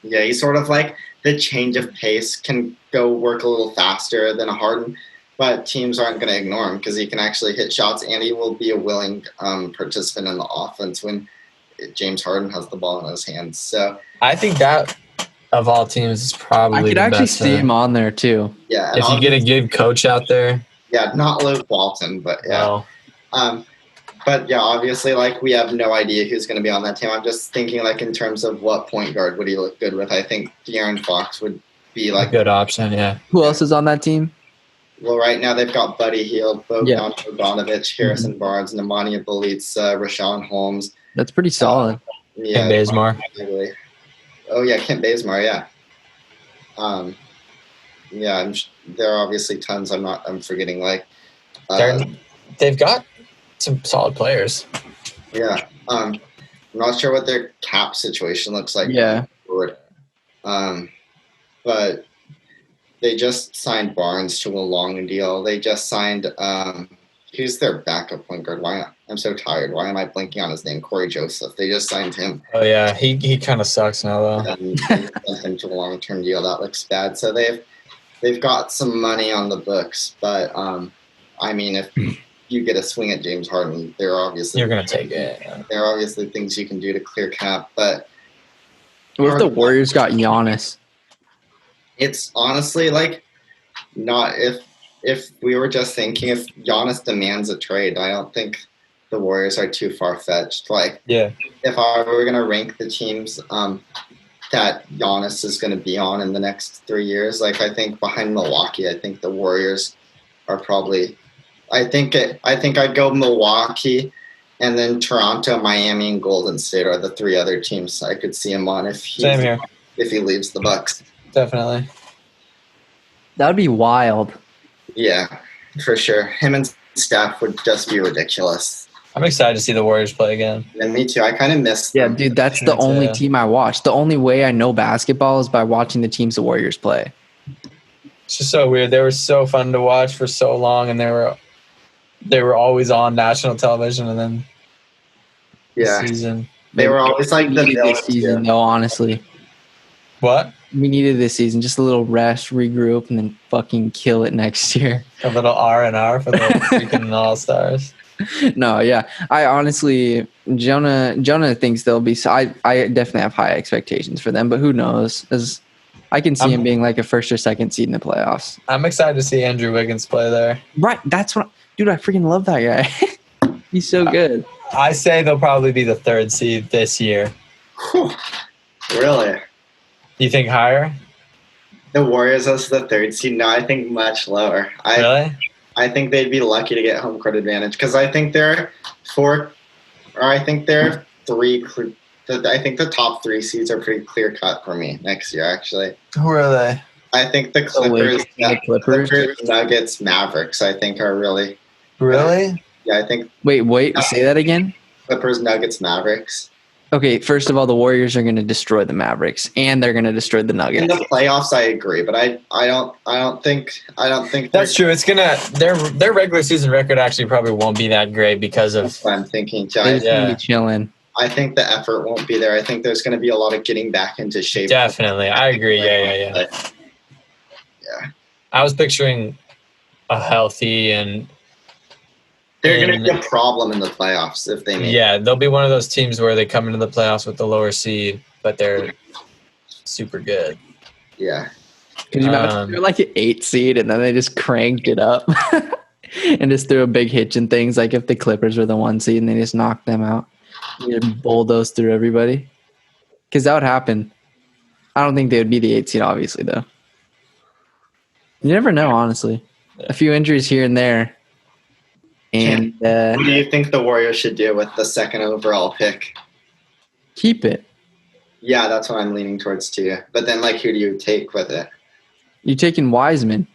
Yeah, he's sort of like the change of pace can go work a little faster than a Harden, but teams aren't going to ignore him because he can actually hit shots, and he will be a willing participant in the offense when James Harden has the ball in his hands. So I think that, of all teams, is probably I could actually see him on there, too. Yeah. If you get a good coach out there. Yeah, not Luke Walton, but yeah. No. But yeah, obviously, we have no idea who's going to be on that team. I'm just thinking, in terms of what point guard would he look good with. I think De'Aaron Fox would be a good option. Yeah. Who else is on that team? Well, right now they've got Buddy Hield, Bogdan Bogdanovic, Harrison Barnes, Nemanja Bjelica, Rashawn Holmes. That's pretty solid. Kent Bazemore. Oh yeah, Kent Bazemore. Yeah. Yeah, there are obviously tons. I'm forgetting. They've got some solid players. Yeah. I'm not sure what their cap situation looks like. Yeah. But they just signed Barnes to a long deal. They just signed who's their backup point guard? I'm so tired. Why am I blanking on his name? Corey Joseph. They just signed him. Oh yeah, he kind of sucks now though. And they sent him to a long-term deal. That looks bad. So they've got some money on the books, but I mean, if you get a swing at James Harden, you're gonna take it. There are obviously things you can do to clear cap, but what if the Warriors got Giannis? It's honestly not if we were just thinking if Giannis demands a trade, I don't think the Warriors are too far-fetched. If I were going to rank the teams that Giannis is going to be on in the next 3 years, I think behind Milwaukee, I think the Warriors are probably I think I'd go Milwaukee, and then Toronto, Miami, and Golden State are the three other teams I could see him on if he leaves the Bucks. Definitely. That would be wild. Yeah, for sure. Him and Steph would just be ridiculous. I'm excited to see the Warriors play again. And me too. I kind of miss them. Yeah, dude, that's the only team I watch. The only way I know basketball is by watching the teams the Warriors play. It's just so weird. They were so fun to watch for so long, and they were always on national television, and then the season. They were always like the this season, though, honestly. What? we needed this season. Just a little rest, regroup, and then fucking kill it next year. A little R&R for the freaking All-Stars. No, yeah. I honestly, Jonah thinks they'll be. I definitely have high expectations for them, but who knows? As I can see him being like a first or second seed in the playoffs. I'm excited to see Andrew Wiggins play there. Right, that's what, dude. I freaking love that guy. He's so good. I say they'll probably be the third seed this year. Whew. Really? You think higher? The Warriors as the third seed? No, I think much lower. Really? I think they'd be lucky to get home court advantage because I think there are three. I think the top three seeds are pretty clear cut for me next year. Actually, who are they? I think the Clippers, Nuggets, Mavericks. I think are really. Really? Yeah, I think. Wait. Say that again. Clippers, Nuggets, Mavericks. Okay, first of all, the Warriors are going to destroy the Mavericks, and they're going to destroy the Nuggets. In the playoffs, I agree, but I don't think that's true. It's gonna their regular season record actually probably won't be that great because of. That's what I'm thinking. They're just going to be chilling. I think the effort won't be there. I think there's going to be a lot of getting back into shape. Definitely, I agree. Yeah. I was picturing a healthy and. They're going to be a problem in the playoffs if they make it. Yeah, they'll be one of those teams where they come into the playoffs with the lower seed, but they're super good. Yeah. Could you imagine they're like an 8 seed and then they just cranked it up and just threw a big hitch and things like if the Clippers were the 1 seed and they just knocked them out. You just bulldoze through everybody. Because that would happen. I don't think they would be the 8 seed, obviously, though. You never know, honestly. A few injuries here and there. And what do you think the Warriors should do with the second overall pick? Keep it. Yeah, that's what I'm leaning towards too. But then, who do you take with it? You're taking Wiseman.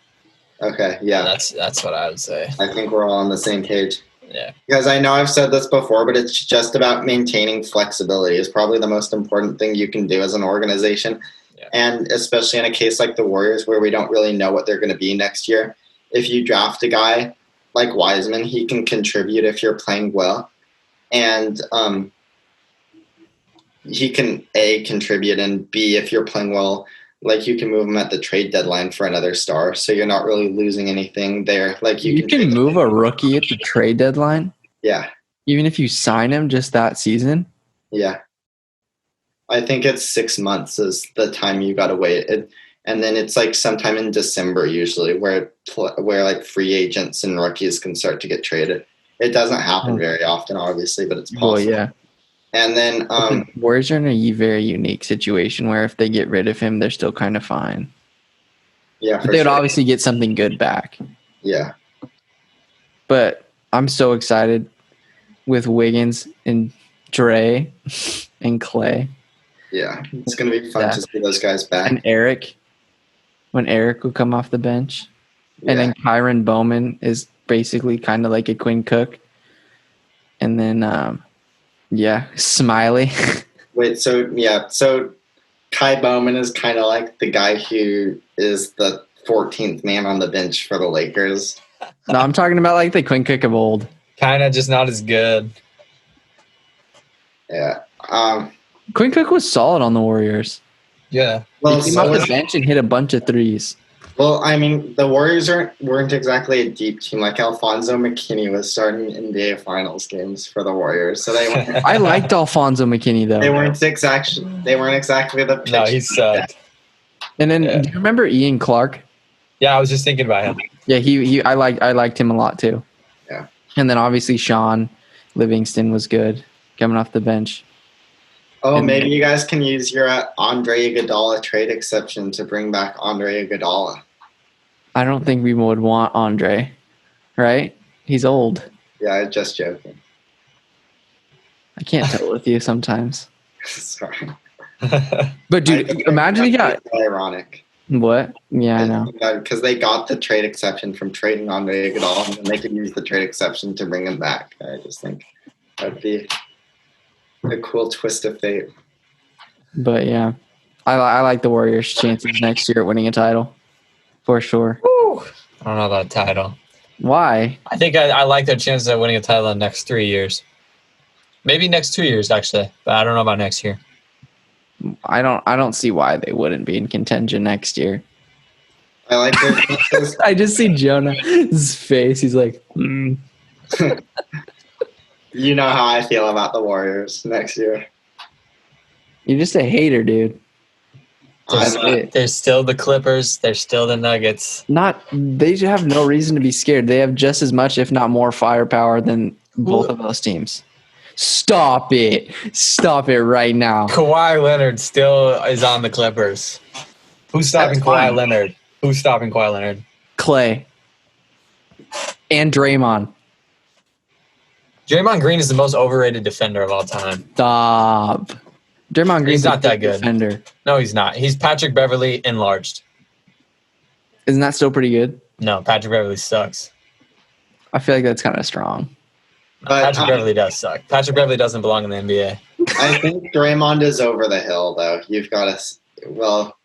Okay, yeah. That's what I would say. I think we're all on the same page. Yeah. Because I know I've said this before, but it's just about maintaining flexibility is probably the most important thing you can do as an organization. Yeah. And especially in a case like the Warriors where we don't really know what they're going to be next year. If you draft a guy like Wiseman, he can contribute if you're playing well. And he can, A, contribute, and B, if you're playing well, you can move him at the trade deadline for another star. So you're not really losing anything there. You can move a rookie at the trade deadline? Yeah. Even if you sign him just that season? Yeah. I think it's 6 months is the time you got to wait. And then it's sometime in December usually where free agents and rookies can start to get traded. It doesn't happen very often, obviously, but it's possible. Well, yeah. And then Warriors are in a very unique situation where if they get rid of him, they're still kind of fine. Yeah, but they would obviously get something good back. Yeah. But I'm so excited with Wiggins and Dre and Clay. Yeah, it's going to be fun to see those guys back. And Eric. When Eric will come off the bench. Yeah. And then Kyron Bowman is basically kind of like a Quinn Cook. And then, Smiley. Wait, so Kai Bowman is kind of like the guy who is the 14th man on the bench for the Lakers. No, I'm talking about the Quinn Cook of old. Kind of just not as good. Yeah. Quinn Cook was solid on the Warriors. Yeah. Well, he came off the bench and hit a bunch of threes. Well, I mean, the Warriors weren't exactly a deep team. Alfonso McKinney was starting NBA Finals games for the Warriors, so they weren't. I liked Alfonso McKinney though. They weren't exactly the pitch. No, he sucked. And then, do you remember Ian Clark? Yeah, I was just thinking about him. Yeah, I liked him a lot too. Yeah. And then obviously Sean Livingston was good coming off the bench. Oh, and maybe you guys can use your Andre Iguodala trade exception to bring back Andre Iguodala. I don't think we would want Andre, right? He's old. Yeah, I'm just joking. I can't tell with you sometimes. Sorry. But dude, imagine he got ironic. What? Yeah, I know. Because they got the trade exception from trading Andre Iguodala, and they could use the trade exception to bring him back. I just think that'd be a cool twist of fate. But yeah, I like the Warriors' chances next year at winning a title, for sure. Woo. I don't know about a title. Why? I think I like their chances at winning a title in the next 3 years. Maybe next 2 years, actually. But I don't know about next year. I don't see why they wouldn't be in contention next year. I like their I just see Jonah's face. He's like, You know how I feel about the Warriors next year. You're just a hater, dude. There's still the Clippers. There's still the Nuggets. They should have no reason to be scared. They have just as much, if not more, firepower than both of those teams. Stop it right now. Kawhi Leonard still is on the Clippers. Who's stopping Kawhi Leonard? Clay. And Draymond. Draymond Green is the most overrated defender of all time. Stop. Draymond Green's not that good. Defender. No, he's not. He's Patrick Beverley enlarged. Isn't that still pretty good? No, Patrick Beverley sucks. I feel like that's kind of strong. Patrick Beverley does suck. Patrick Beverley doesn't belong in the NBA. I think Draymond is over the hill, though. You've got to. Well,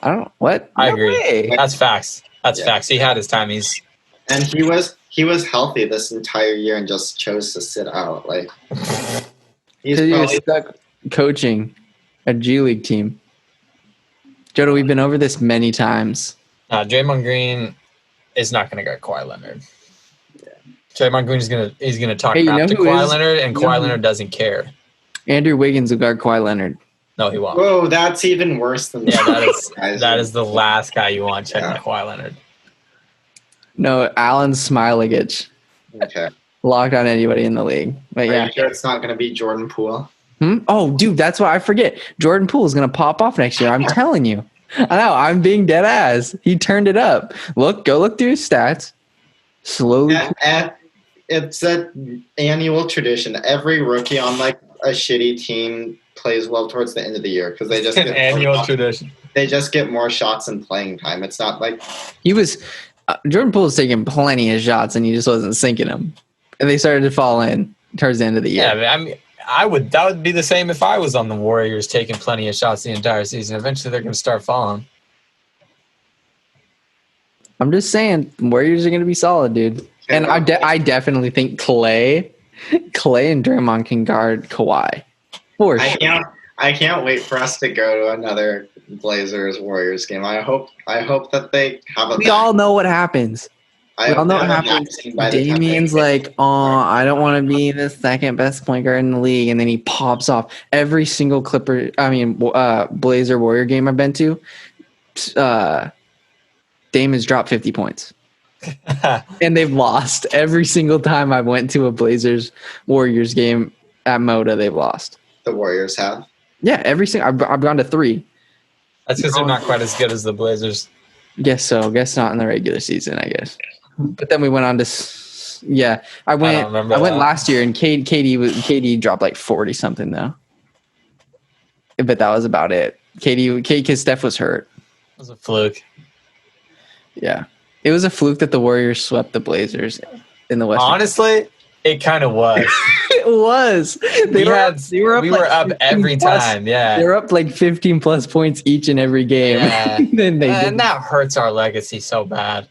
I don't. What? I agree. That's facts. That's facts. He had his time. And he was healthy this entire year and just chose to sit out. Like he's probably stuck coaching a G League team. Jonah, we've been over this many times. Draymond Green is not going to guard Kawhi Leonard. Yeah. Draymond Green is gonna talk crap to Kawhi Leonard, and Kawhi Leonard doesn't care. Andrew Wiggins will guard Kawhi Leonard. No, he won't. Whoa, that's even worse than that is the last guy you want checking Kawhi Leonard. No, Alan Smailagic. Okay. Locked on anybody in the league. But Are you sure it's not going to be Jordan Poole? Oh, dude, that's why I forget. Jordan Poole is going to pop off next year. I'm telling you. I know. I'm being dead ass. He turned it up. Go look through his stats. Slowly. It's an annual tradition. Every rookie on like a shitty team plays well towards the end of the year because they just get annual tradition. They just get more shots and playing time. It's not like he was. Jordan Poole was taking plenty of shots and he just wasn't sinking them, and they started to fall in towards the end of the year. Yeah, I mean, that would be the same if I was on the Warriors taking plenty of shots the entire season. Eventually, they're going to start falling. I'm just saying, Warriors are going to be solid, dude. And I definitely think Clay and Draymond can guard Kawhi. For sure. I can't wait for us to go to another Blazers Warriors game. I hope that they have a. We all know what happens. We all know what happens. Damian's like, I don't want to be the second best point guard in the league, and then he pops off. Every single Blazer Warrior game I've been to, Dame has dropped 50 points. And they've lost. Every single time I went to a Blazers Warriors game at Moda, they've lost. The Warriors have? Yeah, every single. I've gone to 3. That's because they're not quite as good as the Blazers. Guess so. Guess not in the regular season, I guess. But then we went on to I went last year, and KD dropped like 40 something though. But that was about it. KD because Steph was hurt. It was a fluke. Yeah. It was a fluke that the Warriors swept the Blazers in the West. Honestly, it kind of was. It was. We were up every time. Yeah. They were up like 15 plus points each and every game. Yeah. And that hurts our legacy so bad.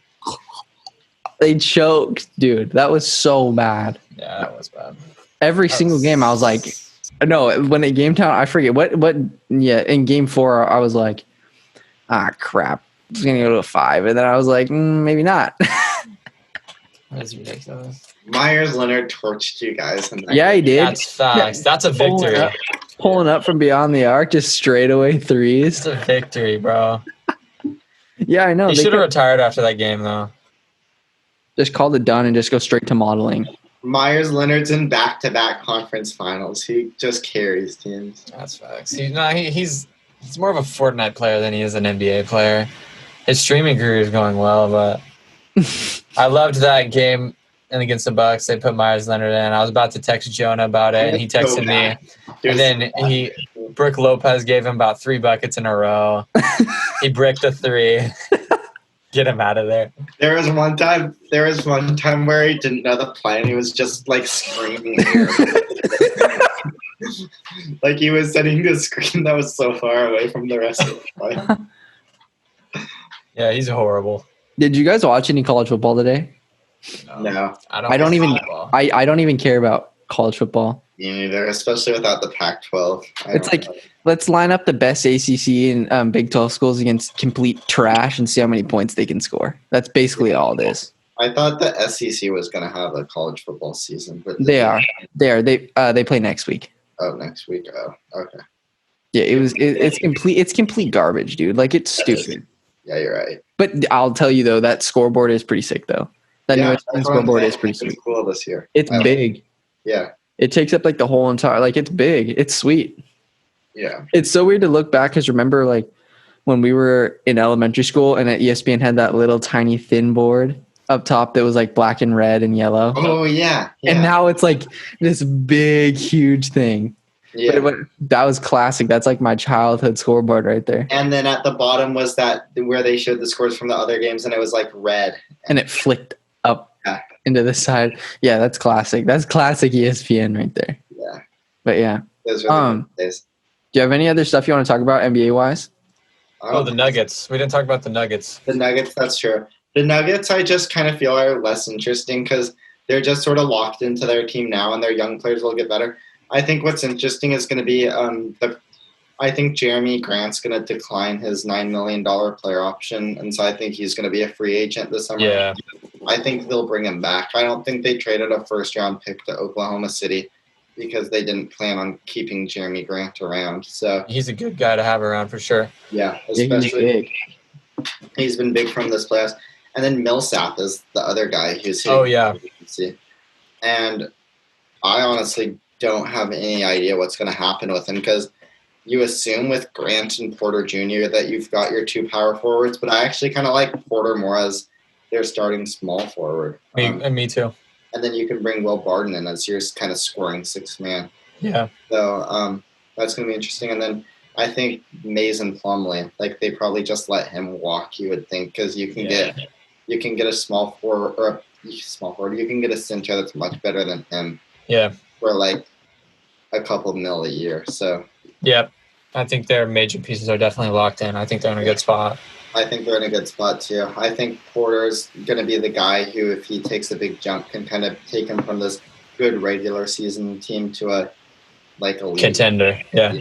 They choked, dude. That was so bad. Yeah, that was bad. Every single game, I was like, no, when it game time, I forget what. Yeah, in game 4, I was like, crap. It's going to go to a 5. And then I was like, maybe not. That's ridiculous. Myers Leonard torched you guys. Yeah, he did. That's facts. That's a victory. Pulling up from beyond the arc, just straightaway threes. It's a victory, bro. Yeah, I know. He should have retired after that game, though. Just call it done and just go straight to modeling. Myers Leonard's in back-to-back conference finals. He just carries teams. That's facts. He's more of a Fortnite player than he is an NBA player. His streaming career is going well, but I loved that game against the Bucks. They put Myers Leonard in. I was about to text Jonah about it, and he texted me. And then Brook Lopez gave him about 3 buckets in a row. He bricked a 3. Get him out of there. There was one time where he didn't know the play, and he was just like screaming. Like he was setting the screen that was so far away from the rest of the play. Yeah, he's horrible. Did you guys watch any college football today? No. I don't even care about college football. Me neither, especially without the Pac-12. let's line up the best ACC and Big 12 schools against complete trash and see how many points they can score. That's basically all it is. I thought the SEC was going to have a college football season, but they are. They play next week. Oh, next week. Oh, okay. Yeah, it's complete garbage, dude. Like, it's stupid. Yeah, you're right. But I'll tell you though, that scoreboard is pretty sick though. That new scoreboard is pretty sweet. It's cool this year. It's big. Yeah. It takes up like the whole entire. Like, it's big. It's sweet. Yeah. It's so weird to look back because remember, like, when we were in elementary school and at ESPN had that little tiny thin board up top that was like black and red and yellow. Oh yeah. And now it's like this big, huge thing. Yeah. But that was classic. That's like my childhood scoreboard right there. And then at the bottom was that where they showed the scores from the other games, and it was like red. And it flicked up into the side. Yeah, that's classic. That's classic ESPN right there. Yeah. But yeah. Those are the good days. Do you have any other stuff you want to talk about NBA wise? Oh, the Nuggets. We didn't talk about the Nuggets. The Nuggets, that's true. The Nuggets, I just kind of feel are less interesting because they're just sort of locked into their team now, and their young players will get better. I think what's interesting is going to be I think Jeremy Grant's going to decline his $9 million player option, and so I think he's going to be a free agent this summer. Yeah. I think they'll bring him back. I don't think they traded a first-round pick to Oklahoma City because they didn't plan on keeping Jeremy Grant around. So he's a good guy to have around for sure. Yeah, especially he's been big from this playoffs. And then Millsap is the other guy who's hitting. Oh yeah. And I honestly don't have any idea what's going to happen with him because you assume with Grant and Porter Jr. that you've got your two power forwards, but I actually kind of like Porter more as their starting small forward. Me too. And then you can bring Will Barton in as your kind of scoring sixth man. Yeah. So that's going to be interesting. And then I think Mason Plumlee, like they probably just let him walk, you would think, because you can get a small forward or you can get a center that's much better than him. Yeah. For like a couple mil a year. So yeah, I think their major pieces are definitely locked in. I think they're in a good spot. I think they're in a good spot too. I think Porter's going to be the guy who, if he takes a big jump, can kind of take him from this good regular season team to a elite contender. Yeah.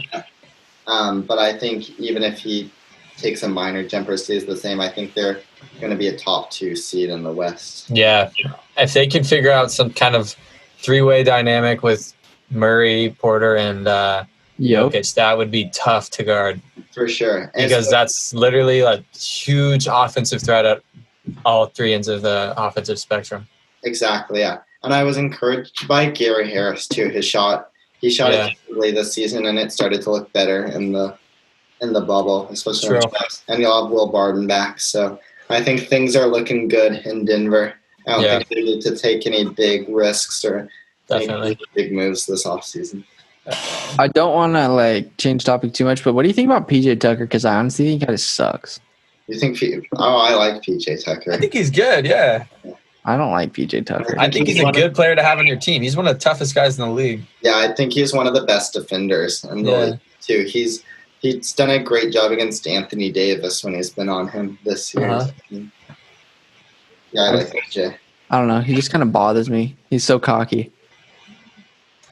But I think even if he takes a minor jump or stays the same, I think they're going to be a top 2 seed in the West. Yeah. If they can figure out some kind of three-way dynamic with Murray, Porter, and Jokic, that would be tough to guard. For sure. Because that's literally a huge offensive threat at all three ends of the offensive spectrum. Exactly, yeah. And I was encouraged by Gary Harris, too. He shot it this season, and it started to look better in the bubble, especially and you'll have Will Barton back. So I think things are looking good in Denver. I don't think they need to take any big risks or any big moves this offseason. I don't want to change topic too much, but what do you think about PJ Tucker? Because I honestly think he kind of sucks. You think? I like PJ Tucker. I think he's good. Yeah. I don't like PJ Tucker. I think he's a good player to have on your team. He's one of the toughest guys in the league. Yeah, I think he's one of the best defenders in the league too. He's done a great job against Anthony Davis when he's been on him this year. Uh-huh. Yeah, I like PJ. I don't know. He just kind of bothers me. He's so cocky.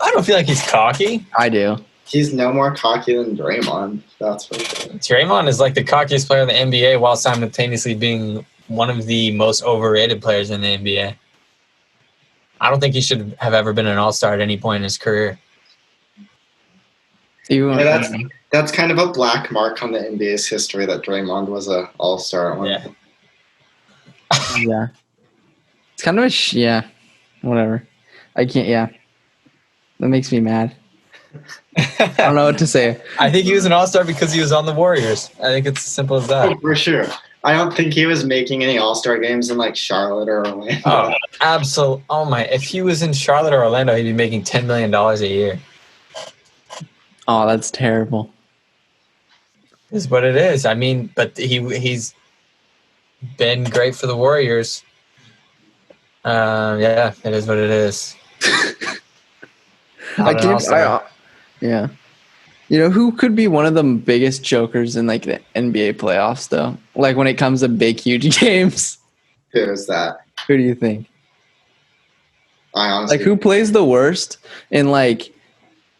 I don't feel like he's cocky. I do. He's no more cocky than Draymond. That's for sure. Draymond is like the cockiest player in the NBA while simultaneously being one of the most overrated players in the NBA. I don't think he should have ever been an all-star at any point in his career. That's kind of a black mark on the NBA's history that Draymond was an all-star. Yeah. Yeah. It's kind of whatever. I can't, that makes me mad. I don't know what to say. I think he was an all-star because he was on the Warriors. I think it's as simple as that. Oh, for sure. I don't think he was making any all-star games in Charlotte or Orlando. Oh, absolutely. Oh my! If he was in Charlotte or Orlando, he'd be making $10 million a year. Oh, that's terrible. Is what it is. I mean, but he's been great for the Warriors. Yeah, it is what it is. Yeah. You know who could be one of the biggest jokers in the NBA playoffs though? When it comes to big, huge games. Who is that? Who do you think? I honestly who plays the worst in Are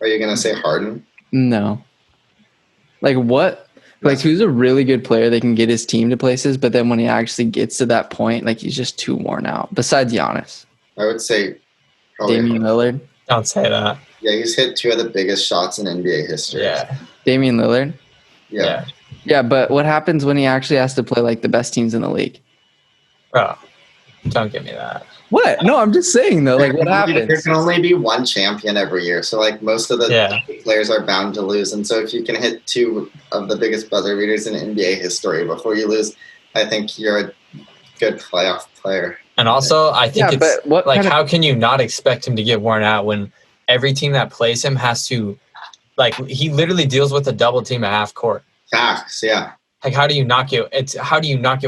you gonna say Harden? No. Like what? Like who's a really good player that can get his team to places, but then when he actually gets to that point, like he's just too worn out. Besides Giannis, I would say probably Damian Lillard. Don't say that. Yeah, he's hit 2 of the biggest shots in NBA history. Yeah. Damian Lillard. Yeah. Yeah, but what happens when he actually has to play like the best teams in the league? Bro, don't give me that. What? No, I'm just saying though. Like, what happens? There can only be one champion every year, so like most of the players are bound to lose. And so if you can hit 2 of the biggest buzzer beaters in NBA history before you lose, I think you're a good playoff player. And also, I think it's like, how can you not expect him to get worn out when every team that plays him has to, like, he literally deals with a double team at half court. Facts, yeah. Like, how do you not get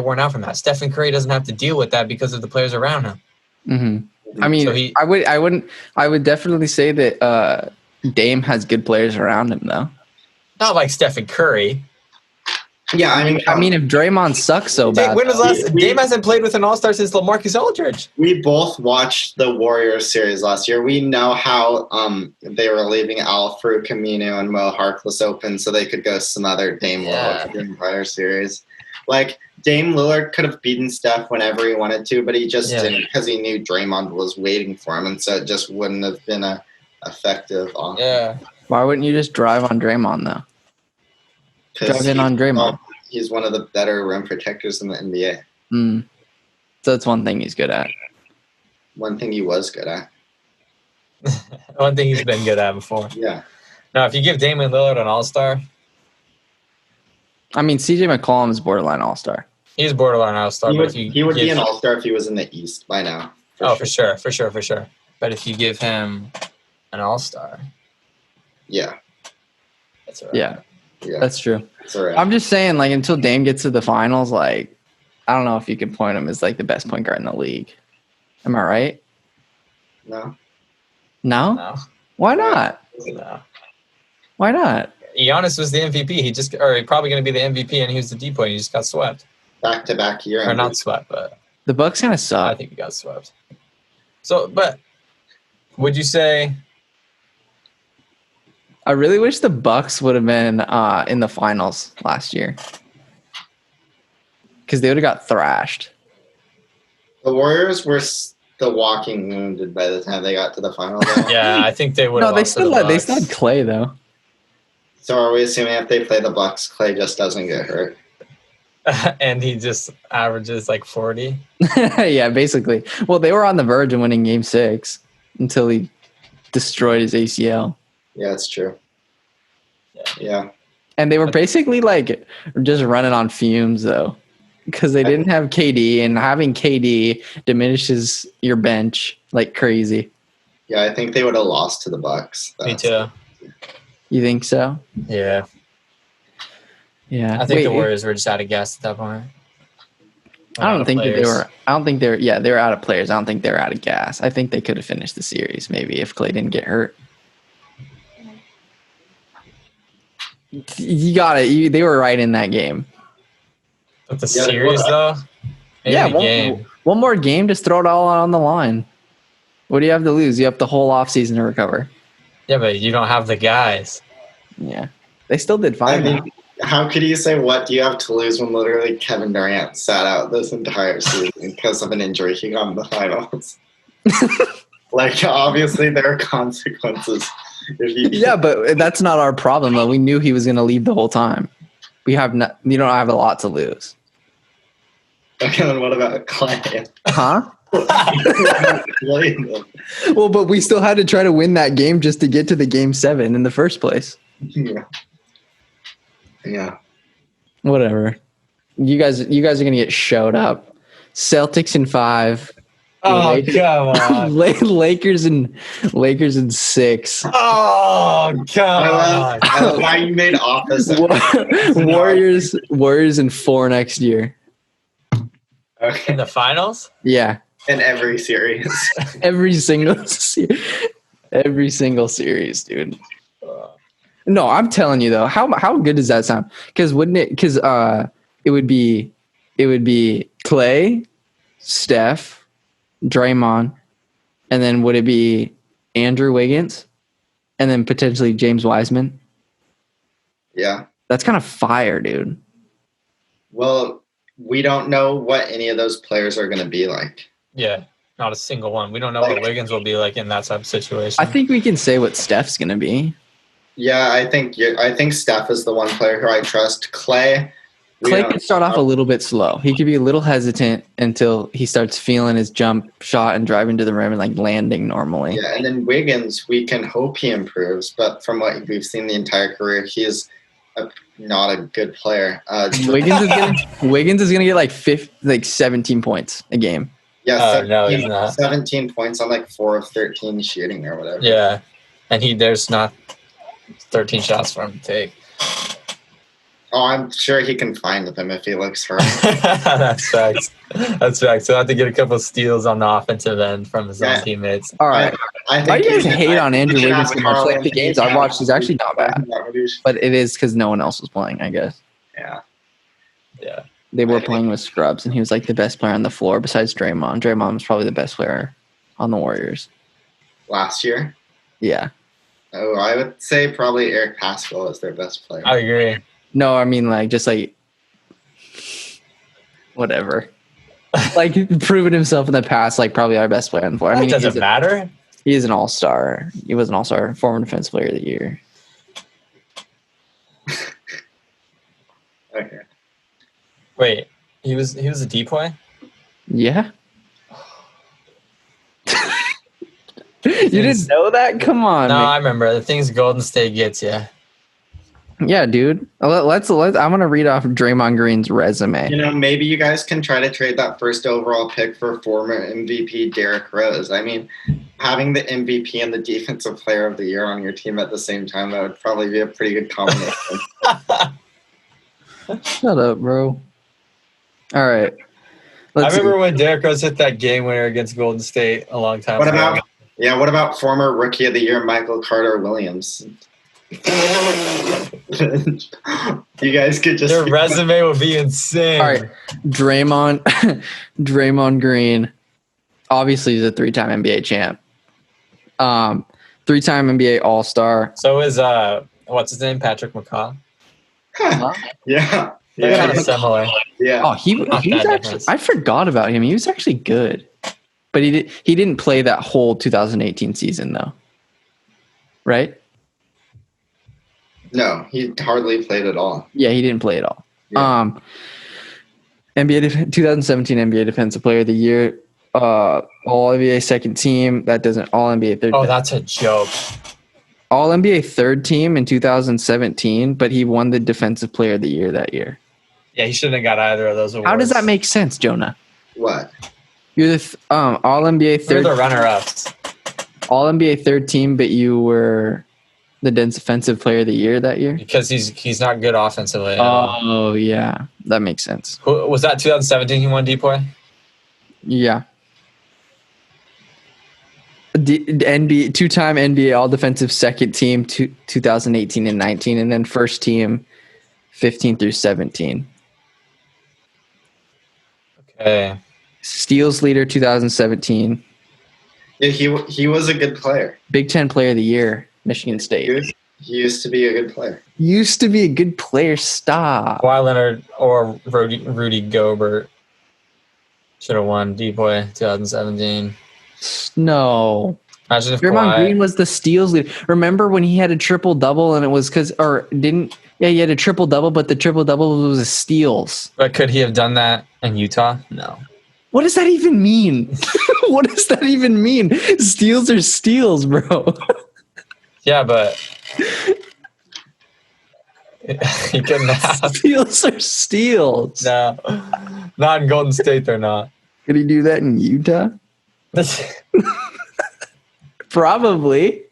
worn out from that? Stephen Curry doesn't have to deal with that because of the players around him. Mm-hmm. I mean, so I would definitely say that Dame has good players around him, though. Not like Stephen Curry. Yeah, I mean, if Draymond sucks so bad, when was last? Dame hasn't played with an All-Star since LaMarcus Aldridge. We both watched the Warriors series last year. We know how they were leaving Al-Farouq Aminu and Mo Harkless open so they could go smother Dame Lillard in the prior series. Like, Dame Lillard could have beaten Steph whenever he wanted to, but he just didn't because he knew Draymond was waiting for him, and so it just wouldn't have been a effective offense. Yeah. Why wouldn't you just drive on Draymond, though? Drive in on Draymond. He's one of the better rim protectors in the NBA. So that's one thing he's good at. One thing he was good at. One thing he's been good at before. Yeah. Now, if you give Damian Lillard an All-Star. I mean, CJ McCollum is borderline All-Star. He's borderline All-Star. He would be an All-Star if he was in the East by now. For sure. But if you give him an All-Star. Yeah. That's all right. Yeah, that's true. Right. I'm just saying, like, until Dame gets to the finals, like, I don't know if you can point him as, like, the best point guard in the league. Am I right? No. No? Why not? No. Why not? Giannis was the MVP. Or probably going to be the MVP, and he was the D-point. He just got swept. Back-to-back year. Or not swept, but... The Bucks kind of suck. I think he got swept. So, but would you say... I really wish the Bucks would have been in the finals last year because they would have got thrashed. The Warriors were the walking wounded by the time they got to the finals. Yeah, I think they would. No, they still had Clay though. So are we assuming if they play the Bucks, Clay just doesn't get hurt? And he just averages like 40. Yeah, basically. Well, they were on the verge of winning Game 6 until he destroyed his ACL. Yeah, that's true. Yeah. And they were basically like just running on fumes though, because they didn't have KD, and having KD diminishes your bench like crazy. Yeah, I think they would have lost to the Bucks. Me too. You think so? Yeah. Yeah. I think the Warriors were just out of gas at that point. I don't think they were out of players. I don't think they were out of gas. I think they could have finished the series maybe if Clay didn't get hurt. You got it. They were right in that game. But the series, though? One more game, just throw it all on the line. What do you have to lose? You have the whole offseason to recover. Yeah, but you don't have the guys. Yeah. They still did fine. I mean, how could you say what do you have to lose when literally Kevin Durant sat out this entire season because of an injury he got in the finals? Like, obviously, there are consequences. Yeah, but that's not our problem, though. We knew he was going to leave the whole time. You don't have a lot to lose. Okay, then what about Clay? Huh? Well, but we still had to try to win that game just to get to the Game 7 in the first place. Yeah. Whatever. You guys are going to get showed up. Celtics in 5. Oh, come on. Lakers in 6. Oh, come on. I love how you made opposite. Warriors in 4 next year. Okay. In the finals? Yeah. In every series. Every single series, dude. No, I'm telling you though. How good does that sound? Because it would be Clay, Steph, Draymond, and then would it be Andrew Wiggins, and then potentially James Wiseman? Yeah. That's kind of fire, dude. Well, we don't know what any of those players are going to be like. Yeah, not a single one. We don't know what Wiggins will be like in that type of situation. I think we can say what Steph's going to be. Yeah, I think Steph is the one player who I trust. Clay could start off a little bit slow. He could be a little hesitant until he starts feeling his jump shot and driving to the rim and like landing normally. Yeah, and then Wiggins, we can hope he improves, but from what we've seen the entire career, he is not a good player. Wiggins is gonna get like 17 points a game. Yeah, 17 points on like 4 of 13 shooting or whatever. Yeah, and there's not 13 shots for him to take. Oh, I'm sure he can find them if he looks hurt. That's facts. That's facts. So I have to get a couple of steals on the offensive end from his own teammates. All right. Why do you guys hate on Andrew Wiggins so much? Like the games I've watched, he's actually not bad. But it is because no one else was playing, I guess. Yeah. Yeah. They were playing with scrubs, and he was like the best player on the floor besides Draymond. Draymond was probably the best player on the Warriors. Last year? Yeah. Oh, I would say probably Eric Paschall is their best player. I agree. No, I mean like just like whatever. Like proven himself in the past, like probably our best player on the floor. I mean, it doesn't matter. He is an all-star. He was an all-star, former defensive player of the year. Okay. Wait, he was a decoy? Yeah. You didn't know that? Come on. No, man. I remember the things Golden State gets you. Yeah, dude. Let's. I'm gonna read off Draymond Green's resume. You know, maybe you guys can try to trade that first overall pick for former MVP Derrick Rose. I mean, having the MVP and the Defensive Player of the Year on your team at the same time, that would probably be a pretty good combination. Shut up, bro. All right. I remember when Derrick Rose hit that game winner against Golden State a long time ago. What about former Rookie of the Year Michael Carter-Williams? You guys could just... Their resume will be insane. All right. Draymond Green, obviously he's a 3-time NBA champ. 3-time NBA All-Star. So is, what's his name? Patrick McCaw? Yeah. Kind of similar. Yeah. Oh, he was actually... I forgot about him. He was actually good. But he didn't play that whole 2018 season, though. Right? No, he hardly played at all. Yeah, he didn't play at all. Yeah. 2017 NBA Defensive Player of the Year, All NBA second team. That doesn't All NBA third. Oh, that's a joke. All NBA third team in 2017, but he won the Defensive Player of the Year that year. Yeah, he shouldn't have got either of those awards. How does that make sense, Jonah? What? You're the All NBA third. You're the runner-ups. All NBA third team, but you were the Defensive Player of the Year that year? Because he's not good offensively. Oh, yeah. That makes sense. Was that 2017 he won Depoy? Yeah. NBA 2-time NBA All Defensive second team 2018 and 19, and then first team 15 through 17. Okay. Steals leader 2017. Yeah, he was a good player. Big Ten Player of the Year, Michigan State. He used to be a good player. Used to be a good player. Stop. Kawhi Leonard or Rudy Gobert should have won Depoy 2017. No. Imagine if Draymond Kawhi... Green was the steals leader. Remember when he had a triple-double and it was he had a triple-double, but the triple-double was a steals. But could he have done that in Utah? No. What does that even mean? What does that even mean? Steals are steals, bro. Yeah, but he couldn't have. Steals are steals. No, not in Golden State. They're not. Could he do that in Utah? Probably,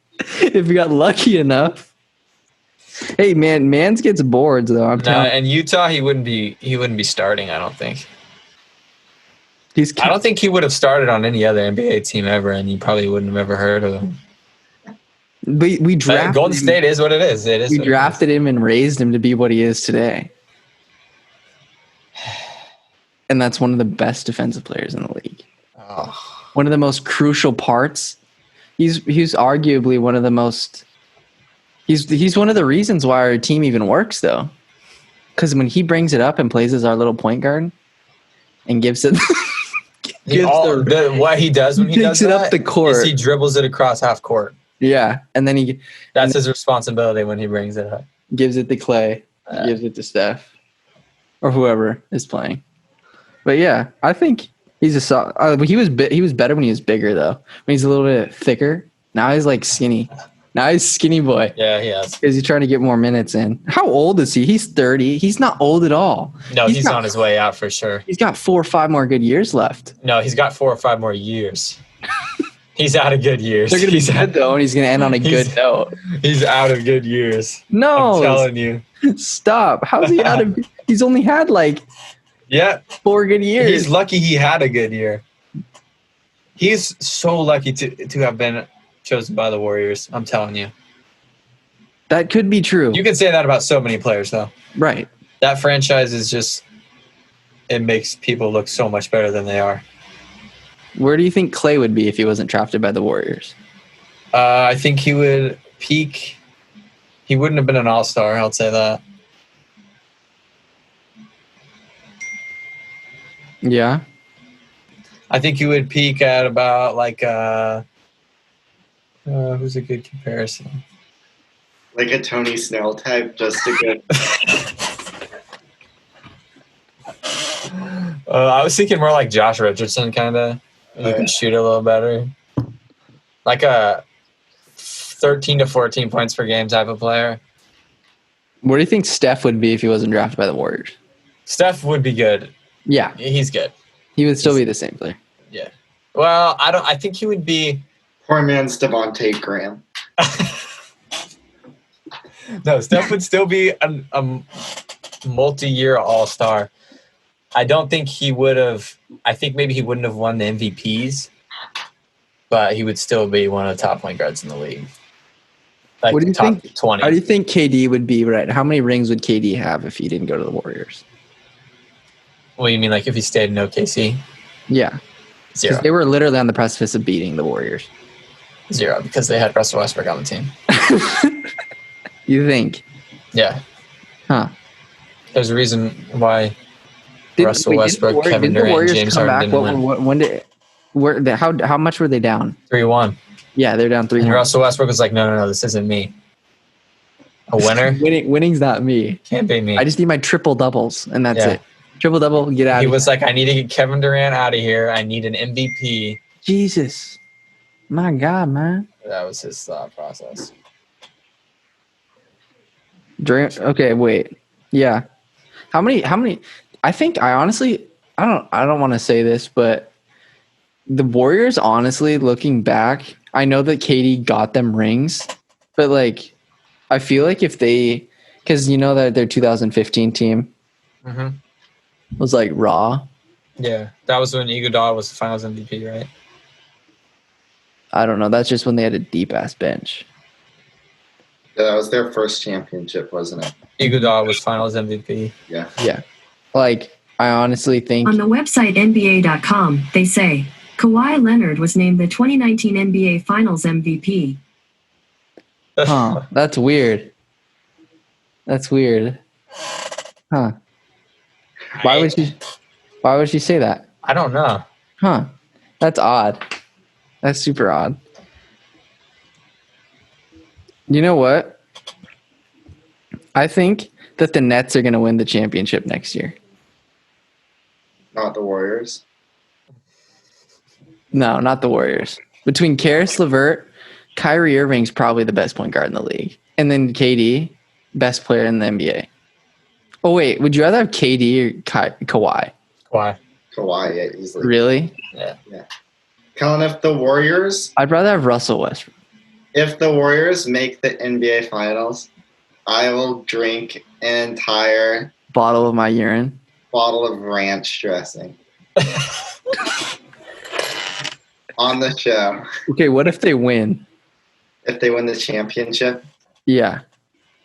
if he got lucky enough. Hey, man, Mans gets boards though. I'm telling. In Utah, he wouldn't be starting. I don't think. I don't think he would have started on any other NBA team ever, and you probably wouldn't have ever heard of him. We drafted Golden State is what it is. It is. We drafted him and raised him to be what he is today, and that's one of the best defensive players in the league. Oh. One of the most crucial parts. He's arguably one of the most. He's one of the reasons why our team even works, though. because when he brings it up and plays as our little point guard and gives it, what he does when he does it that up the court, is he dribbles it across half court. Yeah, and then that's his responsibility when he brings it up. Gives it to Clay, gives it to Steph, or whoever is playing. But yeah, I think he's he was better when he was bigger though. When he's a little bit thicker. Now he's like skinny. Now he's skinny boy. Yeah, he is. Because he's trying to get more minutes in. How old is he? He's 30. He's not old at all. No, he's on his way out for sure. He's got 4 or 5 more good years left. No, he's got 4 or 5 more years. He's out of good years. They're going to be good, though, and he's going to end on a good note. He's out of good years. No. I'm telling you. Stop. How's he out of – he's only had, 4 good years. He's lucky he had a good year. He's so lucky to have been chosen by the Warriors. I'm telling you. That could be true. You can say that about so many players, though. Right. That franchise is just – it makes people look so much better than they are. Where do you think Clay would be if he wasn't drafted by the Warriors? I think he would peak. He wouldn't have been an all-star, I'll say that. Yeah. I think he would peak at about who's a good comparison? Like a Tony Snell type, just a good. I was thinking more like Josh Richardson, kind of. You can shoot a little better. Like a 13 to 14 points per game type of player. What do you think Steph would be if he wasn't drafted by the Warriors? Steph would be good. Yeah. He's good. He would still be the same player. Yeah. Well, I think he would be. Poor man's Devontae Graham. No, Steph would still be a multi-year all-star. I don't think he would have. I think maybe he wouldn't have won the MVPs, but he would still be one of the top point guards in the league. What do you top think? 20. How do you think KD would be? Right? How many rings would KD have if he didn't go to the Warriors? Well, you mean like if he stayed in OKC? Yeah, 0. They were literally on the precipice of beating the Warriors. 0 because they had Russell Westbrook on the team. You think? Yeah. Huh. There's a reason why. Russell Westbrook, Kevin Durant, James Harden didn't win. How much were they down? 3-1. Yeah, they're down 3-1. And Russell Westbrook was like, no, this isn't me. A winner? Winning's not me. Can't be me. I just need my triple doubles, and that's it. Triple double, get out. He was like, I need to get Kevin Durant out of here. I need an MVP. Jesus, my God, man. That was his thought process. Okay, wait. Yeah. How many? I think I honestly, I don't want to say this, but the Warriors, honestly, looking back, I know that KD got them rings, but I feel like if they, because you know that their 2015 team was raw. Yeah, that was when Iguodala was the Finals MVP, right? I don't know. That's just when they had a deep ass bench. Yeah, that was their first championship, wasn't it? Iguodala was Finals MVP. Yeah. Yeah. I honestly think... On the website NBA.com, they say, Kawhi Leonard was named the 2019 NBA Finals MVP. Huh. That's weird. That's weird. Huh. Why would she say that? I don't know. Huh. That's odd. That's super odd. You know what? I think that the Nets are going to win the championship next year. Not the Warriors. No, not the Warriors. Between Karis LeVert, Kyrie Irving's probably the best point guard in the league. And then KD, best player in the NBA. Oh, wait. Would you rather have KD or Kawhi? Kawhi, yeah, easily. Really? Yeah. Colin, if the Warriors... I'd rather have Russell Westbrook. If the Warriors make the NBA Finals, I will drink an entire... bottle of my urine? Bottle of ranch dressing. On the show. Okay, what if they win? If they win the championship? Yeah.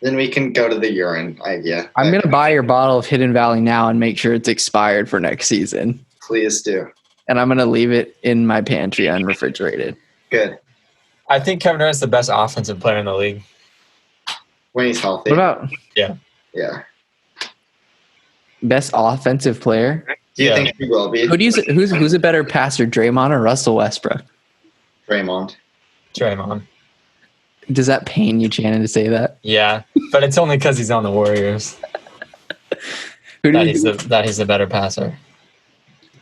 Then we can go to the urine idea. I'm going to buy your bottle of Hidden Valley now and make sure it's expired for next season. Please do. And I'm going to leave it in my pantry unrefrigerated. Good. I think Kevin Durant's the best offensive player in the league. When he's healthy. What about? Yeah. Yeah. Best offensive player? Do you think he will be? Who's a better passer, Draymond or Russell Westbrook? Draymond. Does that pain you, Channon, to say that? Yeah, but it's only because he's on the Warriors that he's a better passer.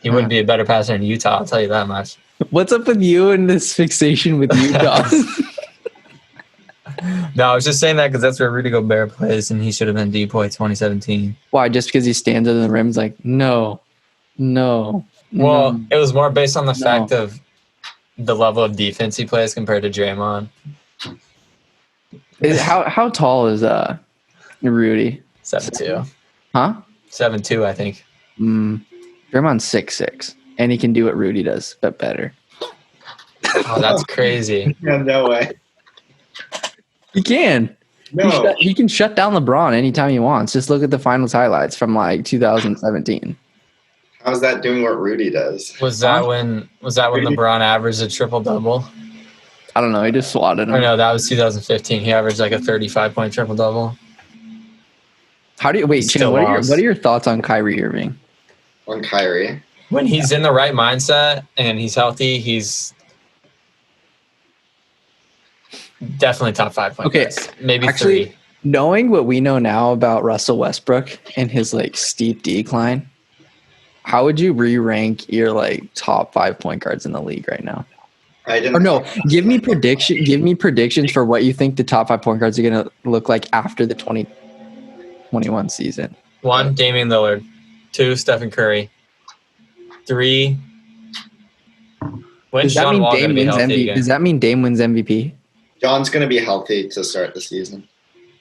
He wouldn't be a better passer in Utah, I'll tell you that much. What's up with you and this fixation with Utah? No, I was just saying that because that's where Rudy Gobert plays, and he should have been Depoy 2017. Why? Just because he stands under the rim's like, no. Well, it was more based on the fact of the level of defense he plays compared to Draymond. How tall is Rudy? 7'2". Huh? 7'2", I think. Draymond's 6'6", and he can do what Rudy does, but better. Oh, that's crazy. No way. He can. No. He can shut down LeBron anytime he wants. Just look at the finals highlights from like 2017. How's that doing what Rudy does? Was that when LeBron averaged a triple-double? I don't know. He just swatted him. Or no, that was 2015. He averaged like a 35-point triple-double. How do you wait, Chan? What are your thoughts on Kyrie Irving? On Kyrie, when he's in the right mindset and he's healthy, he's definitely top 5 point guards. Maybe actually, 3. Knowing what we know now about Russell Westbrook and his like steep decline, how would you re-rank your like top 5 point guards in the league right now? Give me predictions for what you think the top 5 point guards are going to look like after the 2021 season. 1, Damian Lillard. 2, Stephen Curry. 3, does that mean Dame wins MVP? John's going to be healthy to start the season.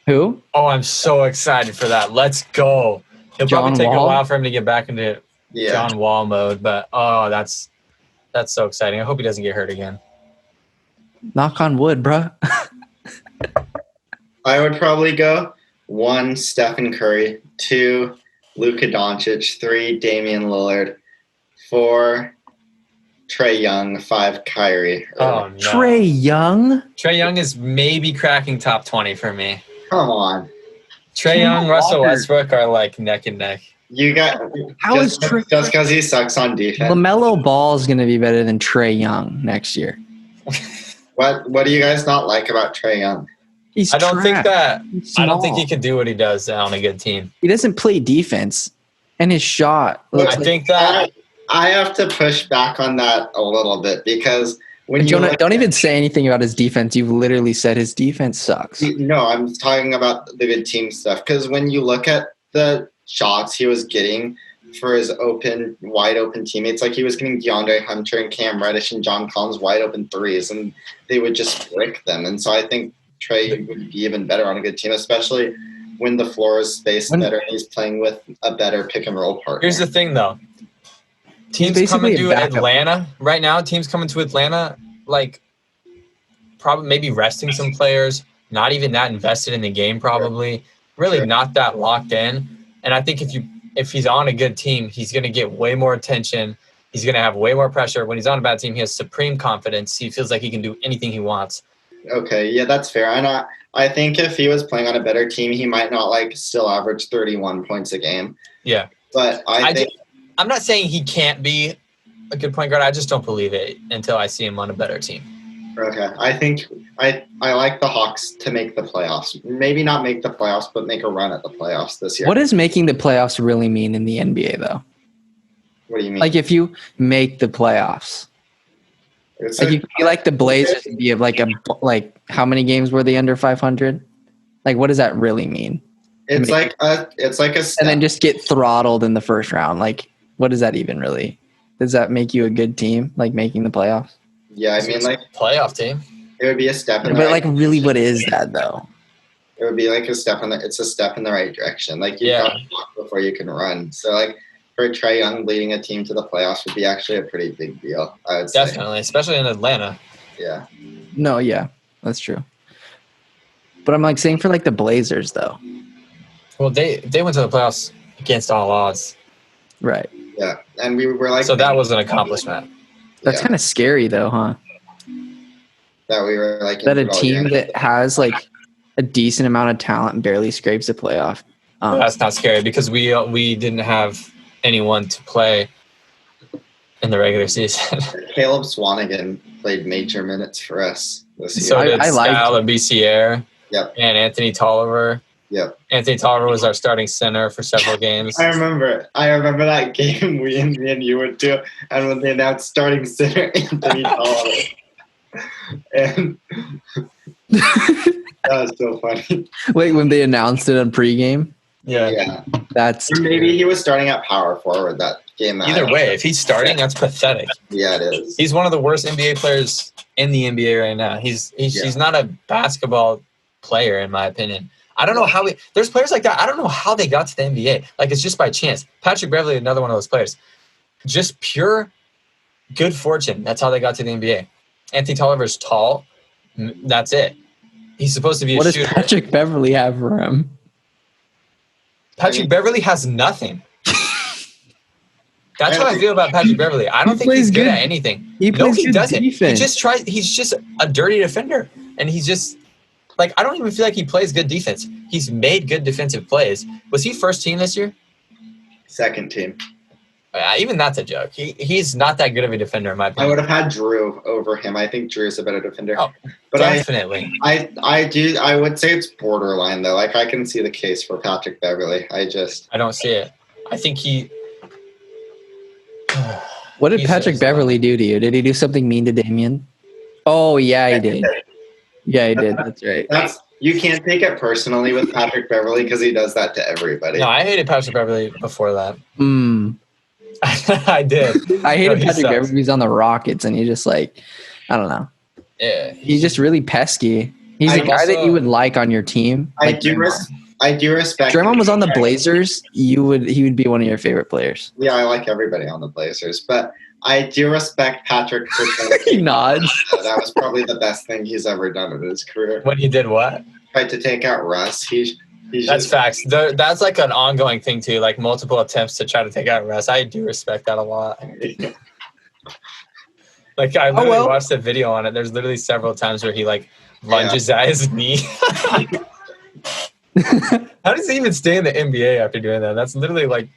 Who? Oh, I'm so excited for that. Let's go. It'll probably take a while for him to get back into John Wall mode, but that's so exciting. I hope he doesn't get hurt again. Knock on wood, bro. I would probably go 1, Stephen Curry. 2, Luka Doncic. 3, Damian Lillard. 4, Trae Young. 5, Kyrie. Oh, no. Trae Young? Trae Young is maybe cracking top 20 for me. Come on. Trae Young, Russell Westbrook are like neck and neck. You got just because he sucks on defense. LaMelo Ball is going to be better than Trae Young next year. What do you guys not like about Trae Young? I don't think he can do what he does on a good team. He doesn't play defense, and his shot. Think that I have to push back on that a little bit because when Jonah, don't even say anything about his defense. You've literally said his defense sucks. No, I'm talking about the good team stuff because when you look at the shots he was getting for his wide open teammates, like he was getting DeAndre Hunter and Cam Reddish and John Collins wide open threes, and they would just brick them. And so I think Trae would be even better on a good team, especially when the floor is spaced better and he's playing with a better pick and roll partner. Here's the thing, though. Teams coming to Atlanta right now, like probably maybe resting some players, not even that invested in the game probably, really not that locked in. And I think if he's on a good team, he's going to get way more attention. He's going to have way more pressure. When he's on a bad team, he has supreme confidence. He feels like he can do anything he wants. Okay, yeah, that's fair. And I think if he was playing on a better team, he might not still average 31 points a game. Yeah. But I'm not saying he can't be a good point guard. I just don't believe it until I see him on a better team. Okay. I think I like the Hawks to make the playoffs. Maybe not make the playoffs, but make a run at the playoffs this year. What does making the playoffs really mean in the NBA, though? What do you mean? Like if you make the playoffs. Like you feel like the Blazers would be like how many games were they under 500? Like what does that really mean? It's like a step. And then just get throttled in the first round. Like what does that even really? Does that make you a good team? Like making the playoffs? Yeah, I mean like playoff team. It would be a step in the right direction. Really what is that though? It would be like it's a step in the right direction. Like you got to walk before you can run. So like for Trae Young leading a team to the playoffs would be actually a pretty big deal, I would say. Definitely, especially in Atlanta. Yeah. No, yeah, that's true. But I'm like saying for like the Blazers though. Well, they went to the playoffs against all odds. Right. Yeah, and we were like. So that was an accomplishment. That's kind of scary though, huh? That we were like. That a team that has like a decent amount of talent barely scrapes a playoff That's not scary because we didn't have anyone to play in the regular season. Caleb Swanigan played major minutes for us this year. So did Scal and BCR. Yep. And Anthony Tolliver. Yep. Anthony Tolliver was our starting center for several games. I remember that game me and you went to, and when they announced starting center Anthony Tolliver. And that was so funny. Wait, when they announced it on pregame? Yeah. Or maybe he was starting at power forward that game. Either way, if he's starting, that's pathetic. Yeah, it is. He's one of the worst NBA players in the NBA right now. He's not a basketball player, in my opinion. I don't know how there's players like that. I don't know how they got to the NBA. Like, it's just by chance. Patrick Beverley, another one of those players. Just pure good fortune. That's how they got to the NBA. Anthony Tolliver's tall. That's it. He's supposed to be a shooter. What does Patrick Beverley have for him? Patrick Beverley has nothing. That's how I feel about Patrick Beverley. I don't think he's good at anything. He doesn't. Defense. He's just a dirty defender. And he's just, like, I don't even feel like he plays good defense. He's made good defensive plays. Was he first team this year? Second team. Even that's a joke. He's not that good of a defender, in my opinion. I would have had Drew over him. I think Drew's a better defender. Oh, but definitely. I would say it's borderline, though. Like, I can see the case for Patrick Beverley. I don't see it. I think he... What did Patrick Beverley do to you? Did he do something mean to Damian? Oh, yeah, he did. Yeah, he did. That's right. You can't take it personally with Patrick Beverley because he does that to everybody. No, I hated Patrick Beverley before that. I did. I hated Patrick Beverley. He's on the Rockets, and he's just like, I don't know. Yeah, he's just really pesky. He's a guy that you would like on your team. I do respect. Draymond was on the Blazers. He would be one of your favorite players. Yeah, I like everybody on the Blazers, but I do respect Patrick. He nods. That was probably the best thing he's ever done in his career. When he did what? Tried to take out Russ. That's facts. That's like an ongoing thing too, like multiple attempts to try to take out Russ. I do respect that a lot. Like, I literally watched a video on it. There's literally several times where he like lunges at his knee. How does he even stay in the NBA after doing that? That's literally like...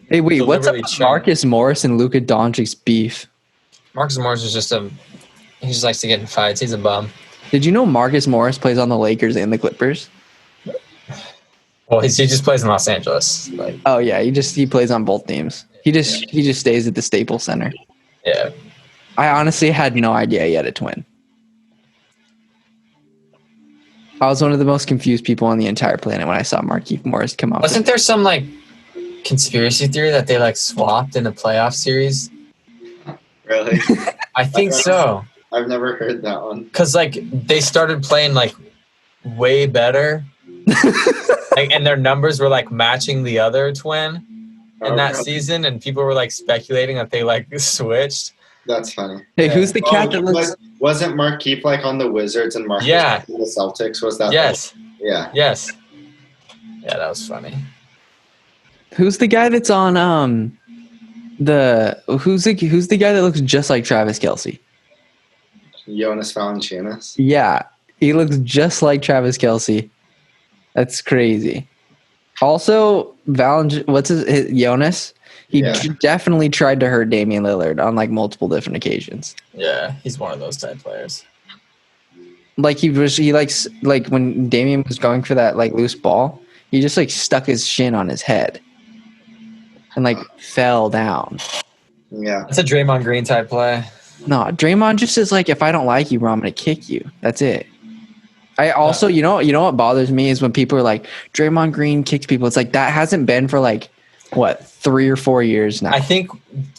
Hey, wait, what's up with Marcus Morris and Luka Doncic's beef? Marcus Morris is he just likes to get in fights. He's a bum. Did you know Marcus Morris plays on the Lakers and the Clippers? Well, he just plays in Los Angeles. Oh yeah, he plays on both teams. He just stays at the Staples Center. Yeah. I honestly had no idea he had a twin. I was one of the most confused people on the entire planet when I saw Markieff Morris come up. Wasn't there some like conspiracy theory that they like swapped in the playoff series? Really? I think so. I've never heard that one. Because like they started playing like way better. Like, and their numbers were like matching the other twin in that season, and people were like speculating that they like switched. That's funny. Hey, who's the cat that looks? Wasn't Markieff like on the Wizards and Markieff on the Celtics? Was that? Yes. Yeah. Yes. Yeah, that was funny. Who's the guy that's on who's the guy that looks just like Travis Kelce? Jonas Valanciunas. Yeah, he looks just like Travis Kelce. That's crazy. Also, Jonas? He definitely tried to hurt Damian Lillard on like multiple different occasions. Yeah, he's one of those type players. Like he likes like when Damian was going for that like loose ball, he just like stuck his shin on his head and like fell down. Yeah, that's a Draymond Green type play. No, Draymond just is like, if I don't like you, bro, I'm gonna kick you. That's it. I also, you know what bothers me is when people are like, Draymond Green kicks people. It's like that hasn't been for like, what, 3 or 4 years now. I think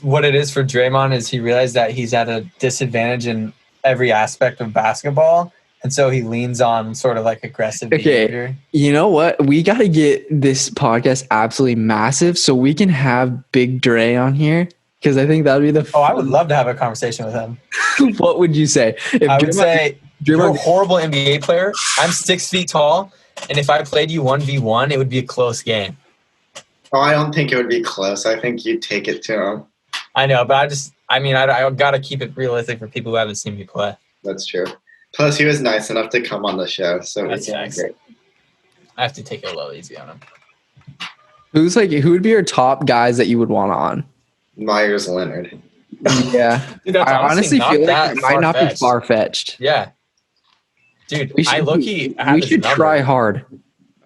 what it is for Draymond is he realized that he's at a disadvantage in every aspect of basketball, and so he leans on sort of like aggressive behavior. You know what? We got to get this podcast absolutely massive so we can have Big Dre on here, because I think that would be the I would love to have a conversation with him. What would you say? I would say, you're a horrible NBA player. I'm 6 feet tall, and if I played you 1v1, it would be a close game. Oh, I don't think it would be close. I think you'd take it to him. I know, but I got to keep it realistic for people who haven't seen me play. That's true. Plus, he was nice enough to come on the show, so that's nice. Great. I have to take it a little easy on him. Who would be your top guys that you would want on? Myers Leonard. Yeah. Dude, that's I honestly feel like it might not be far-fetched. Yeah. Dude, We should try hard.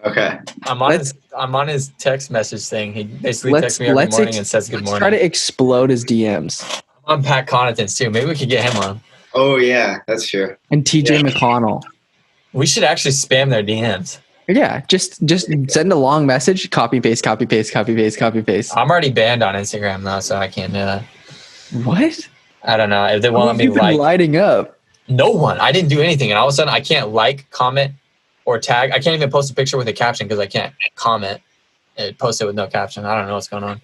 Okay. I'm on his text message thing. He basically texts me every morning and says good morning. Let's try to explode his DMs. I'm on Pat Connaughton's too. Maybe we could get him on. Oh yeah, that's true. And TJ McConnell. We should actually spam their DMs. Yeah, just send a long message, copy paste, copy paste, copy paste, copy paste. I'm already banned on Instagram though, so I can't do that. What? I don't know. If they won't let me like lighting up. No one. I didn't do anything, and all of a sudden I can't like, comment, or tag. I can't even post a picture with a caption because I can't comment and post it with no caption. I don't know what's going on.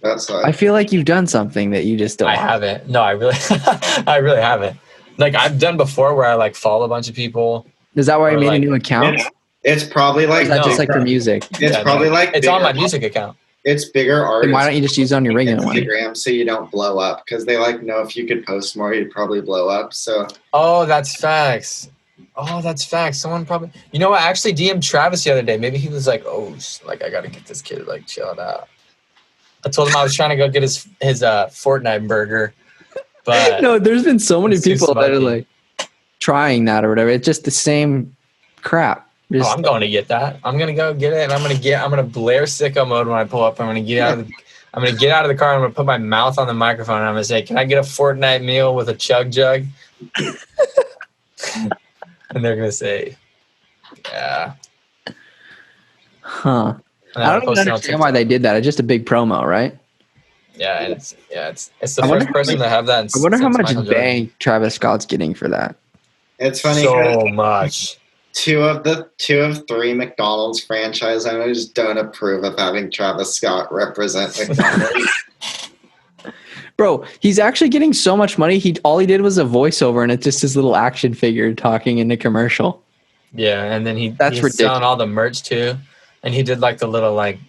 That's I feel like you've done something that you just don't. I haven't. No, I really haven't. Like I've done before where I like follow a bunch of people. Is that why you made a new account? It's probably like just like for music. It's probably like it's on my music account. It's bigger artists. Then why don't you just use it on your regular Instagram one? So you don't blow up because they know if you could post more, you'd probably blow up. So. Oh, that's facts. Someone probably. You know what? I actually DM'd Travis the other day. Maybe he was like, "Oh, like I gotta get this kid like chilled out." I told him I was trying to go get his Fortnite burger. But no, there's been so many people that are like trying that or whatever. It's just the same crap. I'm going to get that. I'm gonna go get it, and I'm gonna blare sicko mode when I pull up. I'm gonna get out of the car. I'm gonna put my mouth on the microphone, and I'm gonna say, "Can I get a Fortnite meal with a chug jug?" And they're gonna say, "Yeah." Huh. I don't even understand why they did that. It's just a big promo, right? Yeah, and it's the first person to have that. I wonder how much bang Travis Scott's getting for that. It's funny. So much. Two of three McDonald's franchise owners don't approve of having Travis Scott represent McDonald's. Bro, he's actually getting so much money. All he did was a voiceover, and it's just his little action figure talking in the commercial. Yeah, and then he's ridiculous. Selling all the merch too, and he did like the little like.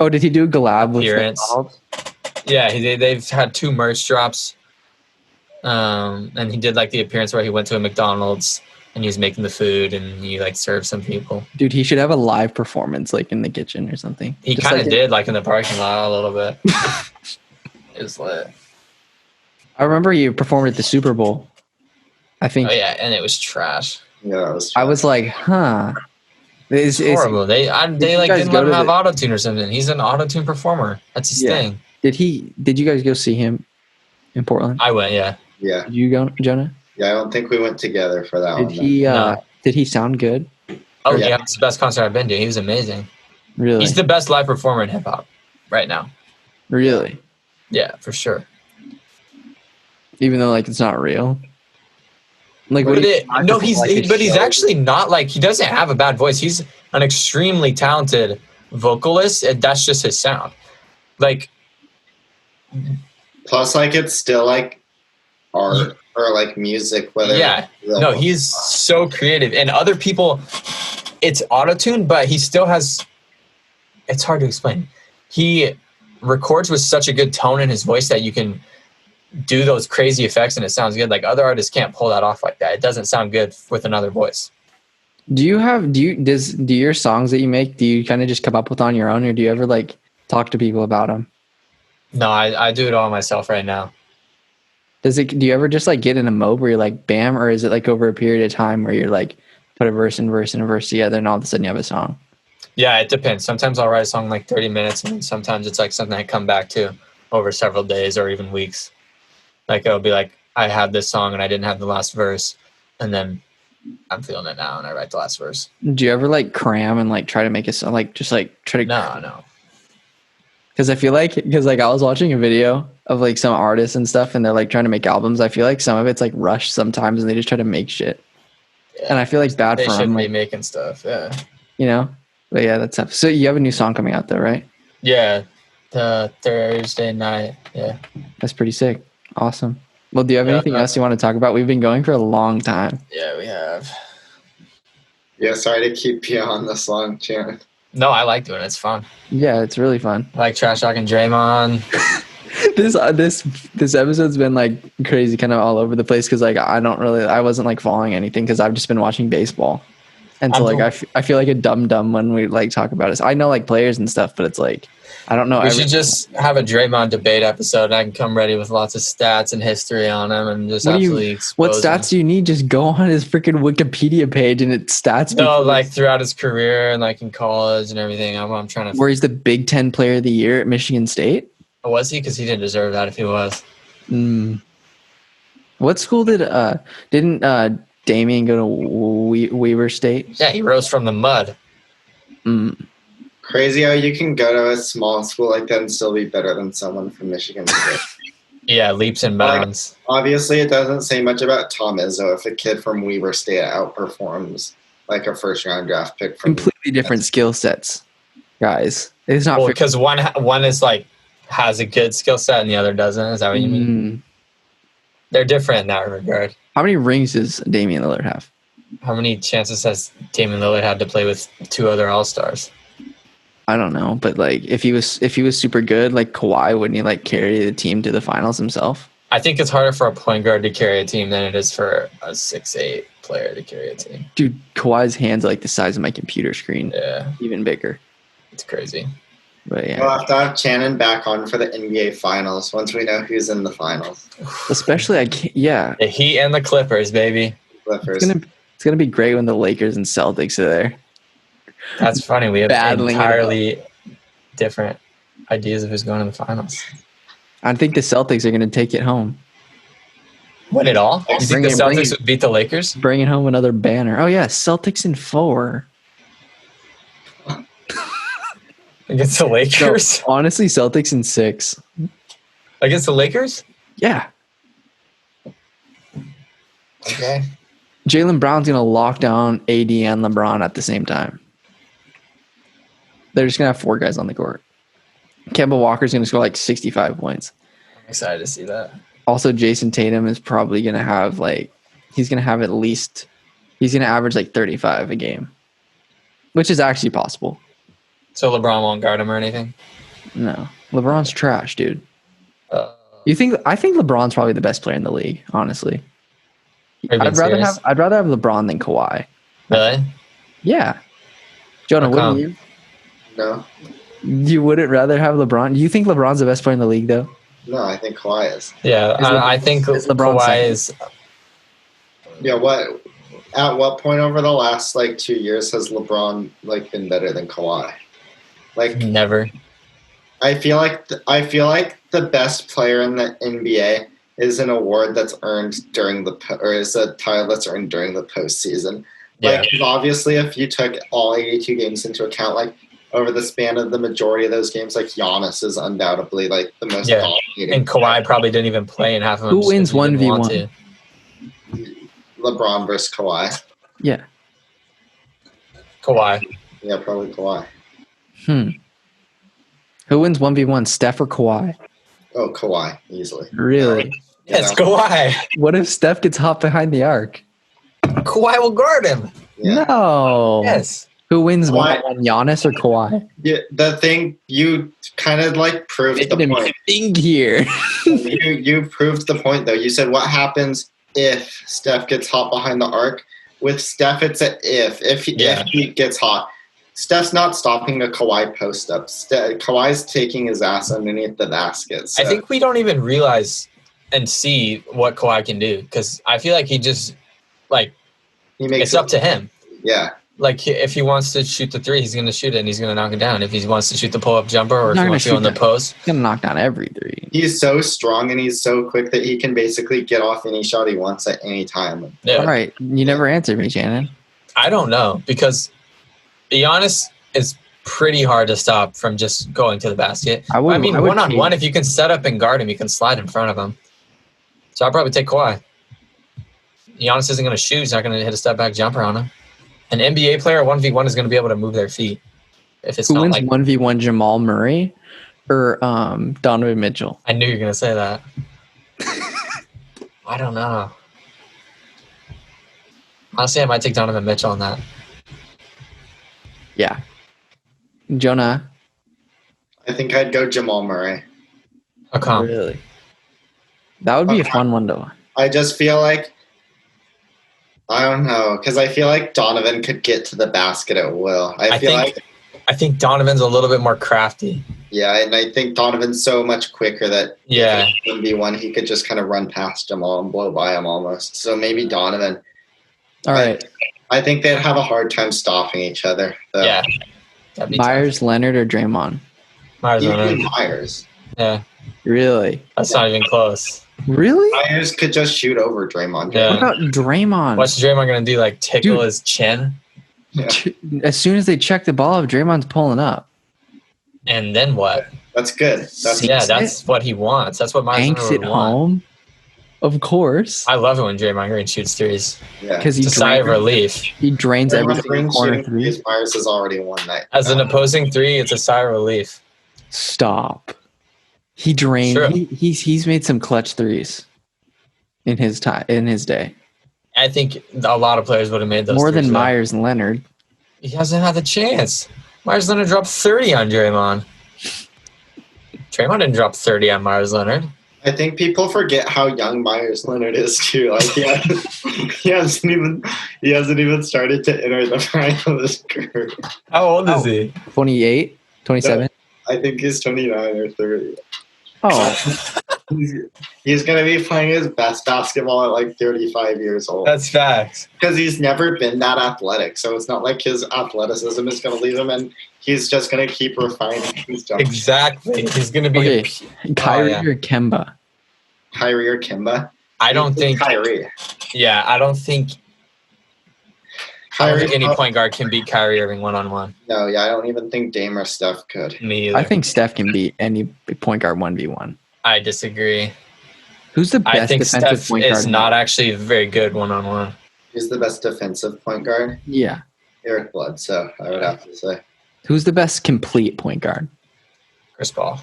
Oh, did he do a collab with McDonald's? Yeah, they've had 2 merch drops, and he did like the appearance where he went to a McDonald's. And he was making the food, and he like served some people. Dude, he should have a live performance, like in the kitchen or something. He kind of did, like in the parking lot, a little bit. It was lit. I remember he performed at the Super Bowl. I think. Oh yeah, and it was trash. Yeah, it was trash. I was like, huh. It's horrible. They like didn't let him have auto-tune or something. He's an auto-tune performer. That's his thing. Did you guys go see him in Portland? I went. Yeah. Yeah. Did you go, Jonah? Yeah, I don't think we went together for that one. Did he sound good? Oh yeah, it's the best concert I've been to. He was amazing. Really? He's the best live performer in hip hop right now. Really? Yeah, for sure. Even though like it's not real. Like he's actually not like he doesn't have a bad voice. He's an extremely talented vocalist, and that's just his sound. Like plus like it's still like art. Or like music, whether he's so creative. And other people, it's auto-tuned, but he still has. It's hard to explain. He records with such a good tone in his voice that you can do those crazy effects and it sounds good. Like other artists can't pull that off like that. It doesn't sound good with another voice. Do your songs that you make? Do you kind of just come up with on your own, or do you ever like talk to people about them? No, I do it all myself right now. Do you ever just like get in a mode where you're like bam, or is it like over a period of time where you're like put a verse and verse and a verse together and all of a sudden you have a song? Yeah, it depends. Sometimes I'll write a song like 30 minutes and sometimes it's like something I come back to over several days or even weeks. Like it'll be like I had this song and I didn't have the last verse and then I'm feeling it now and I write the last verse. Do you ever like cram and like try to make a song, like just like try to? No. Because I feel like I was watching a video of like some artists and stuff, and they're like trying to make albums. I feel like some of it's like rushed sometimes, and they just try to make shit. Yeah, and I feel like bad for them. They shouldn't be making stuff. Yeah. You know, but yeah, that's tough. So you have a new song coming out though, right? Yeah, the Thursday night. Yeah. That's pretty sick. Awesome. Well, do you have anything else you want to talk about? We've been going for a long time. Yeah, we have. Yeah, sorry to keep you on this long, Channon. No, I like doing it. It's fun. Yeah, it's really fun. I like trash talking Draymond. This episode's been like crazy, kind of all over the place because like I wasn't like following anything because I've just been watching baseball. And so like I feel like a dumb when we like talk about it. I know like players and stuff, but it's like I don't know. We should just have a Draymond debate episode, and I can come ready with lots of stats and history on him, and just absolutely expose what stats do you need? Just go on his freaking Wikipedia page, and it stats. No, like throughout his career and like in college and everything. I'm trying to. Where he's the Big Ten Player of the Year at Michigan State. Oh, was he? Because he didn't deserve that if he was. What school didn't Damian go to Weber State? Yeah, he rose from the mud. Crazy how you can go to a small school like that and still be better than someone from Michigan State. Yeah, leaps and bounds. Like, obviously, it doesn't say much about Tom Izzo if a kid from Weber State outperforms like a first-round draft pick. From completely different skill sets, guys. It's not because one is like has a good skill set and the other doesn't. Is that what you mean? They're different in that regard. How many rings does Damian Lillard have? How many chances has Damian Lillard had to play with two other All-Stars? I don't know, but like if he was super good, like Kawhi, wouldn't he like carry the team to the finals himself? I think it's harder for a point guard to carry a team than it is for a 6'8" player to carry a team. Dude, Kawhi's hands are like the size of my computer screen. Yeah, even bigger. It's crazy. But yeah, we'll have to have Channon back on for the NBA Finals once we know who's in the finals. Especially, the Heat and the Clippers, baby. Clippers. It's gonna be great when the Lakers and Celtics are there. That's funny. We have entirely different ideas of who's going to the finals. I think the Celtics are going to take it home. Win it all? You think the Celtics would beat the Lakers? Bringing home another banner. Oh, yeah. Celtics in 4. Against the Lakers? No, honestly, Celtics in 6. Against the Lakers? Yeah. Okay. Jaylen Brown's going to lock down AD and LeBron at the same time. They're just going to have 4 guys on the court. Kemba Walker's going to score like 65 points. I'm excited to see that. Also, Jason Tatum is probably going to have he's going to average like 35 a game, which is actually possible. So LeBron won't guard him or anything? No. LeBron's trash, dude. I think LeBron's probably the best player in the league, honestly. I'd rather have LeBron than Kawhi. Really? Yeah. Jonah, wouldn't you? No. You wouldn't rather have LeBron? Do you think LeBron's the best player in the league, though? No, I think Kawhi is. Yeah, I think Kawhi is. Yeah, at what point over the last 2 years has LeBron been better than Kawhi? Never. I feel like the best player in the NBA is an award that's earned is a title that's earned during the postseason. Yeah. Obviously, if you took all 82 games into account, over the span of the majority of those games, Giannis is undoubtedly the most dominating. And Kawhi probably didn't even play in half of them. Who wins 1v1? LeBron versus Kawhi. Yeah. Kawhi. Yeah, probably Kawhi. Who wins 1v1, Steph or Kawhi? Oh, Kawhi, easily. Really? Yes, Kawhi. What if Steph gets hot behind the arc? Kawhi will guard him. Yeah. No. Yes. Who wins 1v1, Giannis or Kawhi? Yeah, the thing, you kind of proved the point. Think here. you proved the point, though. You said, what happens if Steph gets hot behind the arc? With Steph, it's an if. If he gets hot. Steph's not stopping a Kawhi post-up. Kawhi's taking his ass underneath the basket. So. I think we don't even realize and see what Kawhi can do because I feel like he just, it's up to him. Yeah. If he wants to shoot the 3, he's going to shoot it and he's going to knock it down. If he wants to shoot the pull-up jumper or if he wants to go in the post. He's going to knock down every 3. He's so strong and he's so quick that he can basically get off any shot he wants at any time. Yeah. All right. You never answered me, Channon. I don't know because Giannis is pretty hard to stop from just going to the basket. I mean, one-on-one, if you can set up and guard him, you can slide in front of him. So I'd probably take Kawhi. Giannis isn't going to shoot. He's not going to hit a step-back jumper on him. An NBA player 1v1 is going to be able to move their feet. If it's Who wins 1v1, Jamal Murray or Donovan Mitchell? I knew you were going to say that. I don't know. Honestly, I might take Donovan Mitchell on that. Yeah. Jonah? I think I'd go Jamal Murray. How come? Really? That would be a fun one, though. I just feel like I don't know, because I feel like Donovan could get to the basket at will. I think Donovan's a little bit more crafty. Yeah, and I think Donovan's so much quicker that if he 1v1, he could just kind of run past them all and blow by them almost. So maybe Donovan. All right. I think they'd have a hard time stopping each other. So. Yeah. Myers, Leonard, or Draymond? Myers. Yeah. Really? That's not even close. Really? Myers could just shoot over Draymond. Yeah. What about Draymond? What's Draymond going to do? Like tickle his chin? Yeah. As soon as they check the ball up, Draymond's pulling up. And then what? That's good. That's what he wants. That's what Myers Banks it home. Of course. I love it when Draymond Green shoots threes. Yeah. Because it's a sigh of relief. He drains everything. Corner three. Myers has already won that. As an opposing three, it's a sigh of relief. Stop. He drained. Sure. He's made some clutch threes in his day. I think a lot of players would have made those more than Myers and Leonard. He hasn't had the chance. Myers Leonard dropped 30 on Draymond. Draymond didn't drop 30 on Myers Leonard. I think people forget how young Myers Leonard is too. Like he hasn't even started to enter the prime of his career. How old is he? 28, 27. I think he's 29 or 30. Oh. He's going to be playing his best basketball at like 35 years old. That's facts. Because he's never been that athletic. So it's not like his athleticism is going to leave him, and he's just going to keep refining his jump. Exactly. He's going to be Kyrie or Kemba? Kyrie or Kemba? I don't think Kyrie. Yeah, I don't think any point guard can beat Kyrie Irving one-on-one. No, I don't even think Dame or Steph could. Me either. I think Steph can beat any point guard 1v1. I disagree. Who's the best defensive Steph point guard? is not actually very good one-on-one. Who's the best defensive point guard? Yeah. Eric Bledsoe, I would have to say. Who's the best complete point guard? Chris Paul.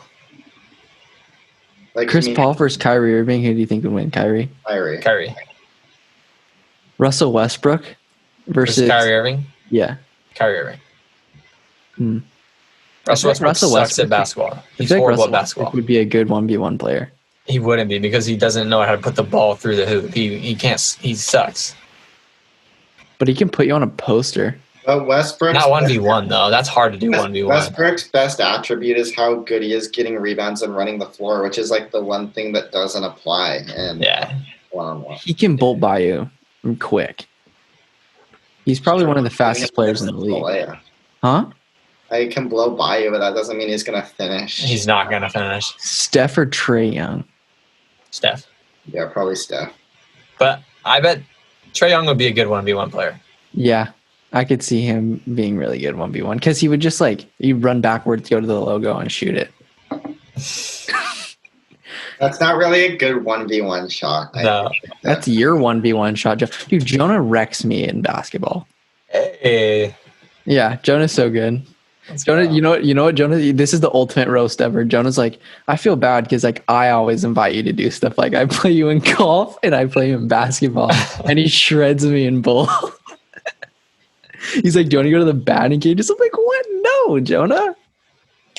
Chris Paul versus Kyrie Irving. Who do you think would win? Kyrie? Kyrie. Russell Westbrook versus Kyrie Irving? Yeah. Kyrie Irving. Russell Westbrook sucks at basketball. He's horrible at basketball. Would be a good 1v1 player. He wouldn't be because he doesn't know how to put the ball through the hoop. He can't. He sucks. But he can put you on a poster. But Westbrook's not 1v1 though. That's hard to do 1v1. Westbrook's best attribute is how good he is getting rebounds and running the floor, which is like the one thing that doesn't apply. And one-on-one, he can bolt by you quick. He's probably one of the fastest players in the league. Huh? I can blow by you, but that doesn't mean he's going to finish. He's not going to finish. Steph or Trae Young? Steph. Yeah, probably Steph. But I bet Trae Young would be a good 1v1 player. Yeah, I could see him being really good 1v1 because he would just he'd run backwards, go to the logo, and shoot it. That's not really a good 1v1 shot. No. That's your 1v1 shot, Joe. Dude, Jonah wrecks me in basketball. Hey. Yeah, Jonah's so good. Jonah, you know what, Jonah? This is the ultimate roast ever. Jonah's like, I feel bad because I always invite you to do stuff. Like I play you in golf and I play you in basketball, and he shreds me in both. He's like, do you want to go to the batting cages? I'm like, what? No, Jonah.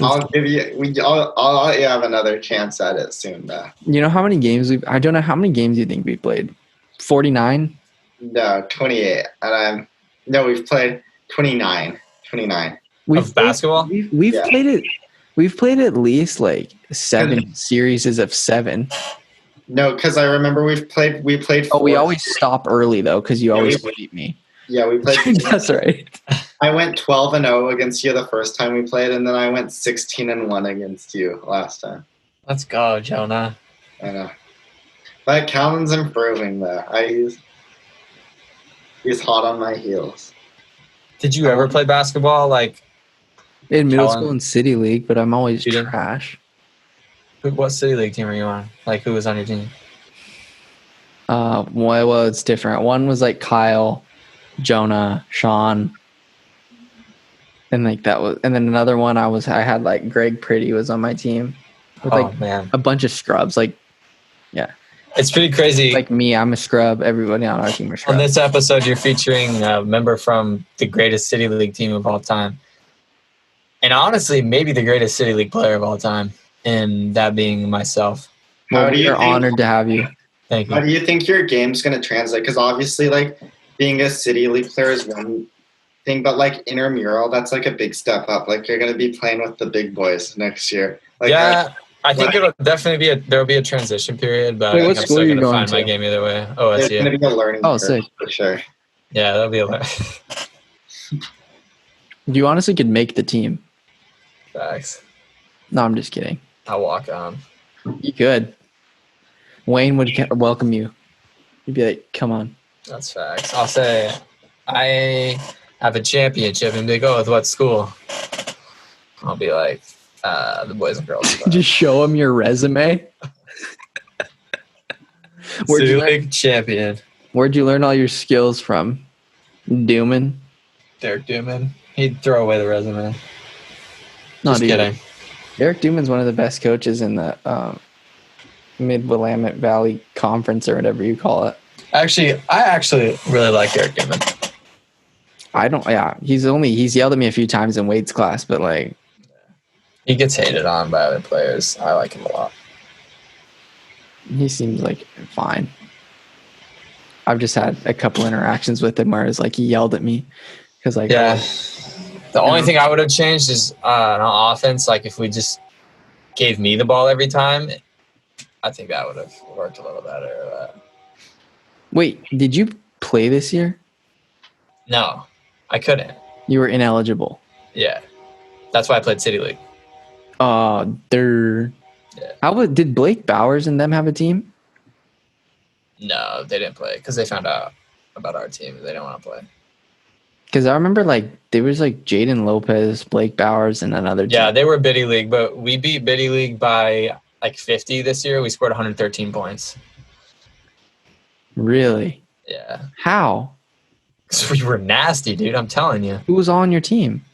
I'll give you. I'll let you have another chance at it soon. Though. You know how many games I don't know how many games you think we played. 49. No, 28. And we've played 29. 29. Of basketball? We've played it. We've played at least 7 series of 7. No, because I remember we played. Oh, we always stop early though, because you always beat me. Yeah, we played. That's right. I went 12-0 against you the first time we played, and then I went 16-1 against you last time. Let's go, Jonah. I know, but Calvin's improving though. He's hot on my heels. Did you ever play basketball in middle school and city league? But I'm always Shooting? trash. What city league team are you on? Who was on your team? Well, it's different. One was Kyle, Jonah, Sean, and that was, and then another one I had Greg Pretty was on my team with man, a bunch of scrubs. Yeah, it's pretty crazy. Me, I'm a scrub. Everybody on our team are scrubs. On this episode, you're featuring a member from the greatest city league team of all time, and honestly, maybe the greatest city league player of all time, and that being myself. We're honored to have you. Thank you. How do you think your game's going to translate? Because obviously, being a City League player is one thing, but like intramural, that's like a big step up. Like you're gonna be playing with the big boys next year. Like, yeah, I think it'll definitely there'll be a transition period, but Wait, I what think I'm school still are you gonna going find my to? game either way. there's OSU. gonna be a learning curve sick. for sure. Yeah, that'll be a lot. You honestly could make the team. Facts. No, I'm just kidding. I'll walk on. You could. Wayne would welcome you. He'd be like, come on. That's facts. I'll say I have a championship and they go with what school? I'll be like, the Boys and Girls Club. Just show him your resume. City League champion. Where'd you learn all your skills from? Dooman? Derek Dooman. He'd throw away the resume. No, Just kidding. Derek Dooman's one of the best coaches in the Mid-Willamette Valley Conference or whatever you call it. I actually really like Derek Dooman. He's yelled at me a few times in Wade's class, but like he gets hated on by other players. I like him a lot. He seems like fine. I've just had a couple interactions with him where it's like he yelled at me because like the only thing I would have changed is on offense. Like if we just gave me the ball every time, I think that would have worked a little better. Wait, did you play this year? No, I couldn't. You were ineligible. Yeah, that's why I played City League. Yeah. Did Blake Bowers and them have a team? No, they didn't play because they found out about our team. They didn't want to play. Because I remember like there was like Jaden Lopez, Blake Bowers, and another team. Yeah, they were Biddy League, but we beat Biddy League by like 50 this year. We scored 113 points. Really? Yeah. How? Because we were nasty, dude. I'm telling you. Who was all on your team?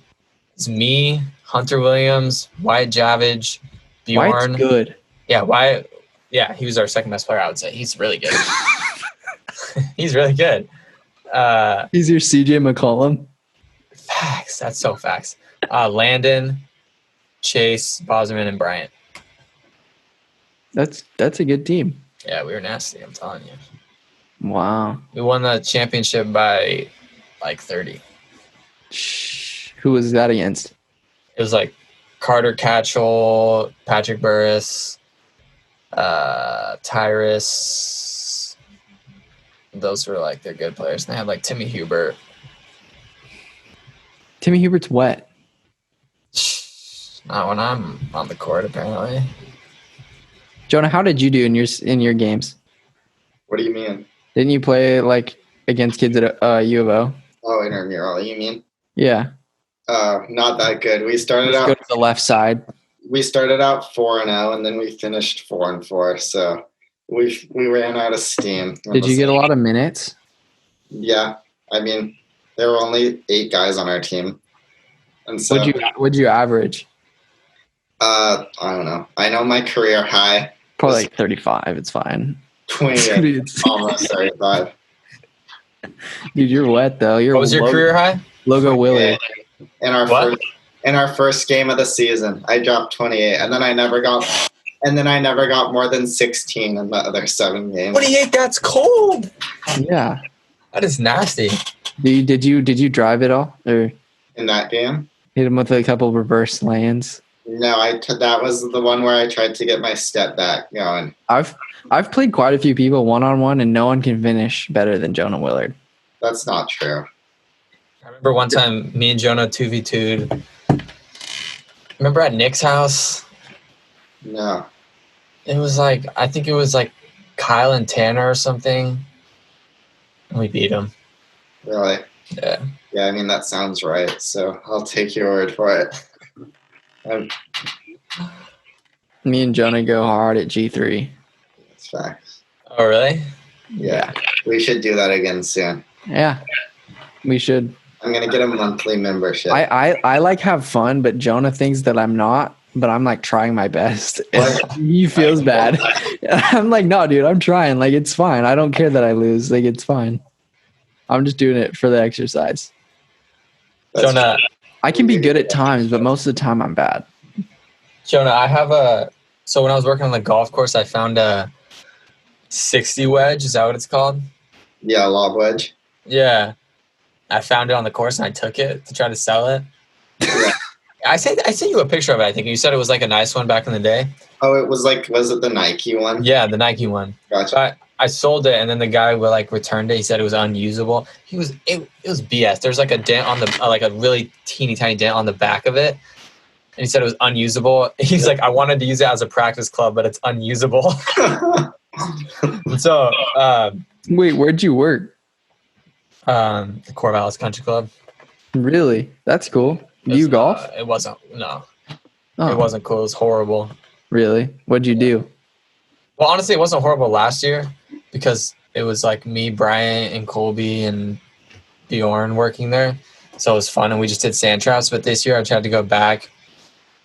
It's me, Hunter Williams, Wyatt Javage, Bjorn. Wyatt's good. Yeah, Wyatt. Yeah, he was our second best player, I would say. He's really good. He's really good. He's your CJ McCollum. Facts. That's so facts. Landon, Chase, Bosman, and Bryant. That's a good team. Yeah, we were nasty, I'm telling you. Wow. We won the championship by like 30. Who was that against? It was like Carter Catchell, Patrick Burris, Tyrus. Those were like their good players. And they had like Timmy Hubert. Timmy Hubert's wet. Not when I'm on the court, apparently. Jonah, how did you do in your games? What do you mean? Didn't you play like against kids at U of O? Oh, intramural, you mean? Yeah. Not that good. We started Let's out go to the left side. We started out 4-0, and then we finished 4-4. So we ran out of steam. Did you get a lot of minutes? Yeah, I mean, there were only 8 guys on our team, and so what'd you average? I don't know. I know my career high. Probably like 35. It's fine. 28, almost 35. Dude, you're wet though. What was your career high? Logo Willard. In our first game of the season, I dropped 28, and then I never got more than 16 in the other 7 games. 28. That's cold. Yeah. That is nasty. Did you drive it all or in that game? Hit him with a couple reverse lands. No, that was the one where I tried to get my step back going. I've played quite a few people one-on-one, and no one can finish better than Jonah Willard. That's not true. I remember one time me and Jonah 2v2'd. Remember at Nick's house? No. It was like, I think it was like Kyle and Tanner or something. And we beat him. Really? Yeah. Yeah, I mean, that sounds right. So I'll take your word for it. Me and Jonah go hard at G3. That's facts. Oh, really? Yeah. We should do that again soon. Yeah, we should. I'm going to get a monthly membership. I like have fun, but Jonah thinks that I'm not, but I'm like trying my best. He feels bad. I'm like, no, dude, I'm trying. Like, it's fine. I don't care that I lose. Like, it's fine. I'm just doing it for the exercise. Jonah, I can be good at times, but most of the time I'm bad. Jonah, so when I was working on the golf course, I found a 60 wedge. Is that what it's called? Yeah, lob wedge. Yeah. I found it on the course and I took it to try to sell it. I sent you a picture of it, I think. You said it was like a nice one back in the day. Oh, it was it the Nike one? Yeah, the Nike one. Gotcha. I sold it, and then the guy returned it. He said it was unusable. It was BS. There's like a dent on the like a really teeny tiny dent on the back of it, and he said it was unusable. He's like, I wanted to use it as a practice club, but it's unusable. So, wait, where'd you work? Corvallis Country Club. Really? That's cool. Do you golf? It wasn't. No, Oh, it wasn't cool. It was horrible. really? What'd you do? Well, honestly, it wasn't horrible last year because it was like me, Brian, and Colby and Bjorn working there. So it was fun, and we just did sand traps. But this year I tried to go back,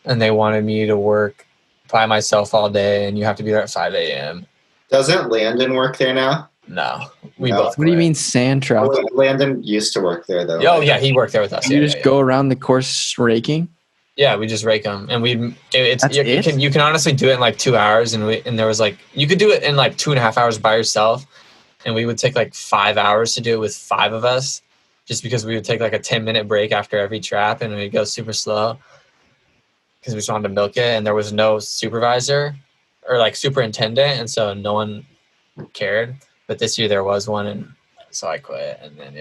and they wanted me to work by myself all day, and you have to be there at 5 a.m. Doesn't Landon work there now? No, we No. both. What do you quit. mean sand trap? Oh, Landon used to work there, though. Oh, yeah, he worked there with us. You Yeah, just yeah, go around the course raking? Yeah, we just rake them, and That's it? you can honestly do it in like 2 hours, and there was you could do it in like 2.5 hours by yourself, and we would take like 5 hours to do it with 5 of us, just because we would take like a 10-minute break after every trap, and we'd go super slow because we just wanted to milk it, and there was no supervisor or like superintendent, and so no one cared. But this year there was one, and so I quit, and then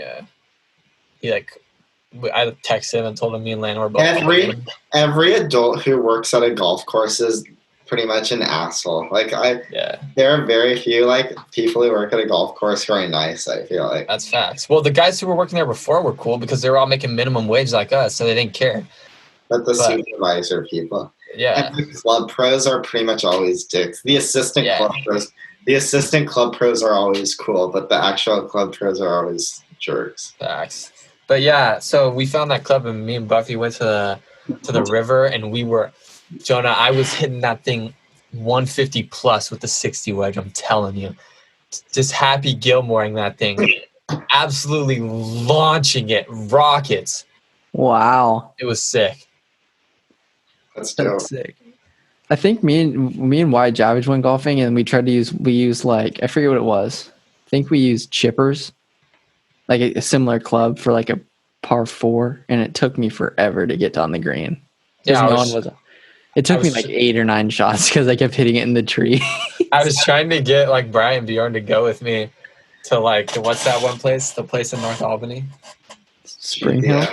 I texted him and told him me and Lana were both. Every adult who works at a golf course is pretty much an asshole. There are very few people who work at a golf course who are nice. I feel like that's facts. Well, the guys who were working there before were cool because they were all making minimum wage like us, so they didn't care. But supervisor people, yeah, and the club pros are pretty much always dicks. The assistant club pros are always cool, but the actual club pros are always jerks. Facts. But yeah, so we found that club, and me and Buffy went to the river, and Jonah, I was hitting that thing 150 plus with the 60 wedge. I'm telling you, just Happy Gilmoreing that thing, absolutely launching it, rockets. Wow, it was sick. That's dope. Sick. I think me and Wyatt Javage went golfing, and we used I forget what it was. I think we used chippers, like a similar club for like a par 4, and it took me forever to get on the green. It took me like 8 or 9 shots because I kept hitting it in the tree. I was trying to get Brian Bjorn to go with me to what's that one place? The place in North Albany? Spring Hill?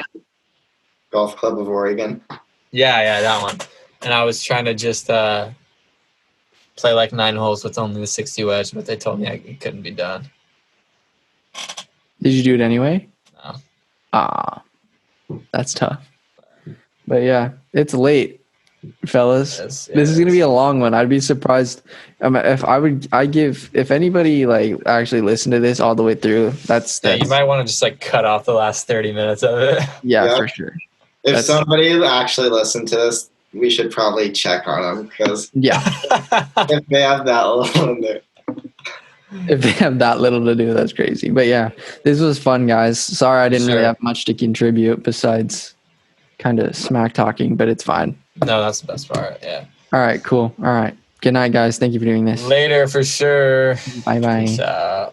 Golf Club of Oregon. Yeah, that one. And I was trying to just play 9 holes with only the 60 wedge, but they told me it couldn't be done. Did you do it anyway? No. That's tough. But yeah, it's late, fellas. This is gonna be a long one. I'd be surprised if anybody actually listened to this all the way through. That's you might want to just cut off the last 30 minutes of it. Yeah, for sure. If somebody actually listened to this, we should probably check on them because if they have that little in there. If they have that little to do, that's crazy. But yeah, this was fun, guys. Sorry I didn't really have much to contribute besides kind of smack talking, but it's fine. No, that's the best part. Yeah. All right, cool. All right. Good night, guys. Thank you for doing this. Later for sure. Bye-bye. Peace out.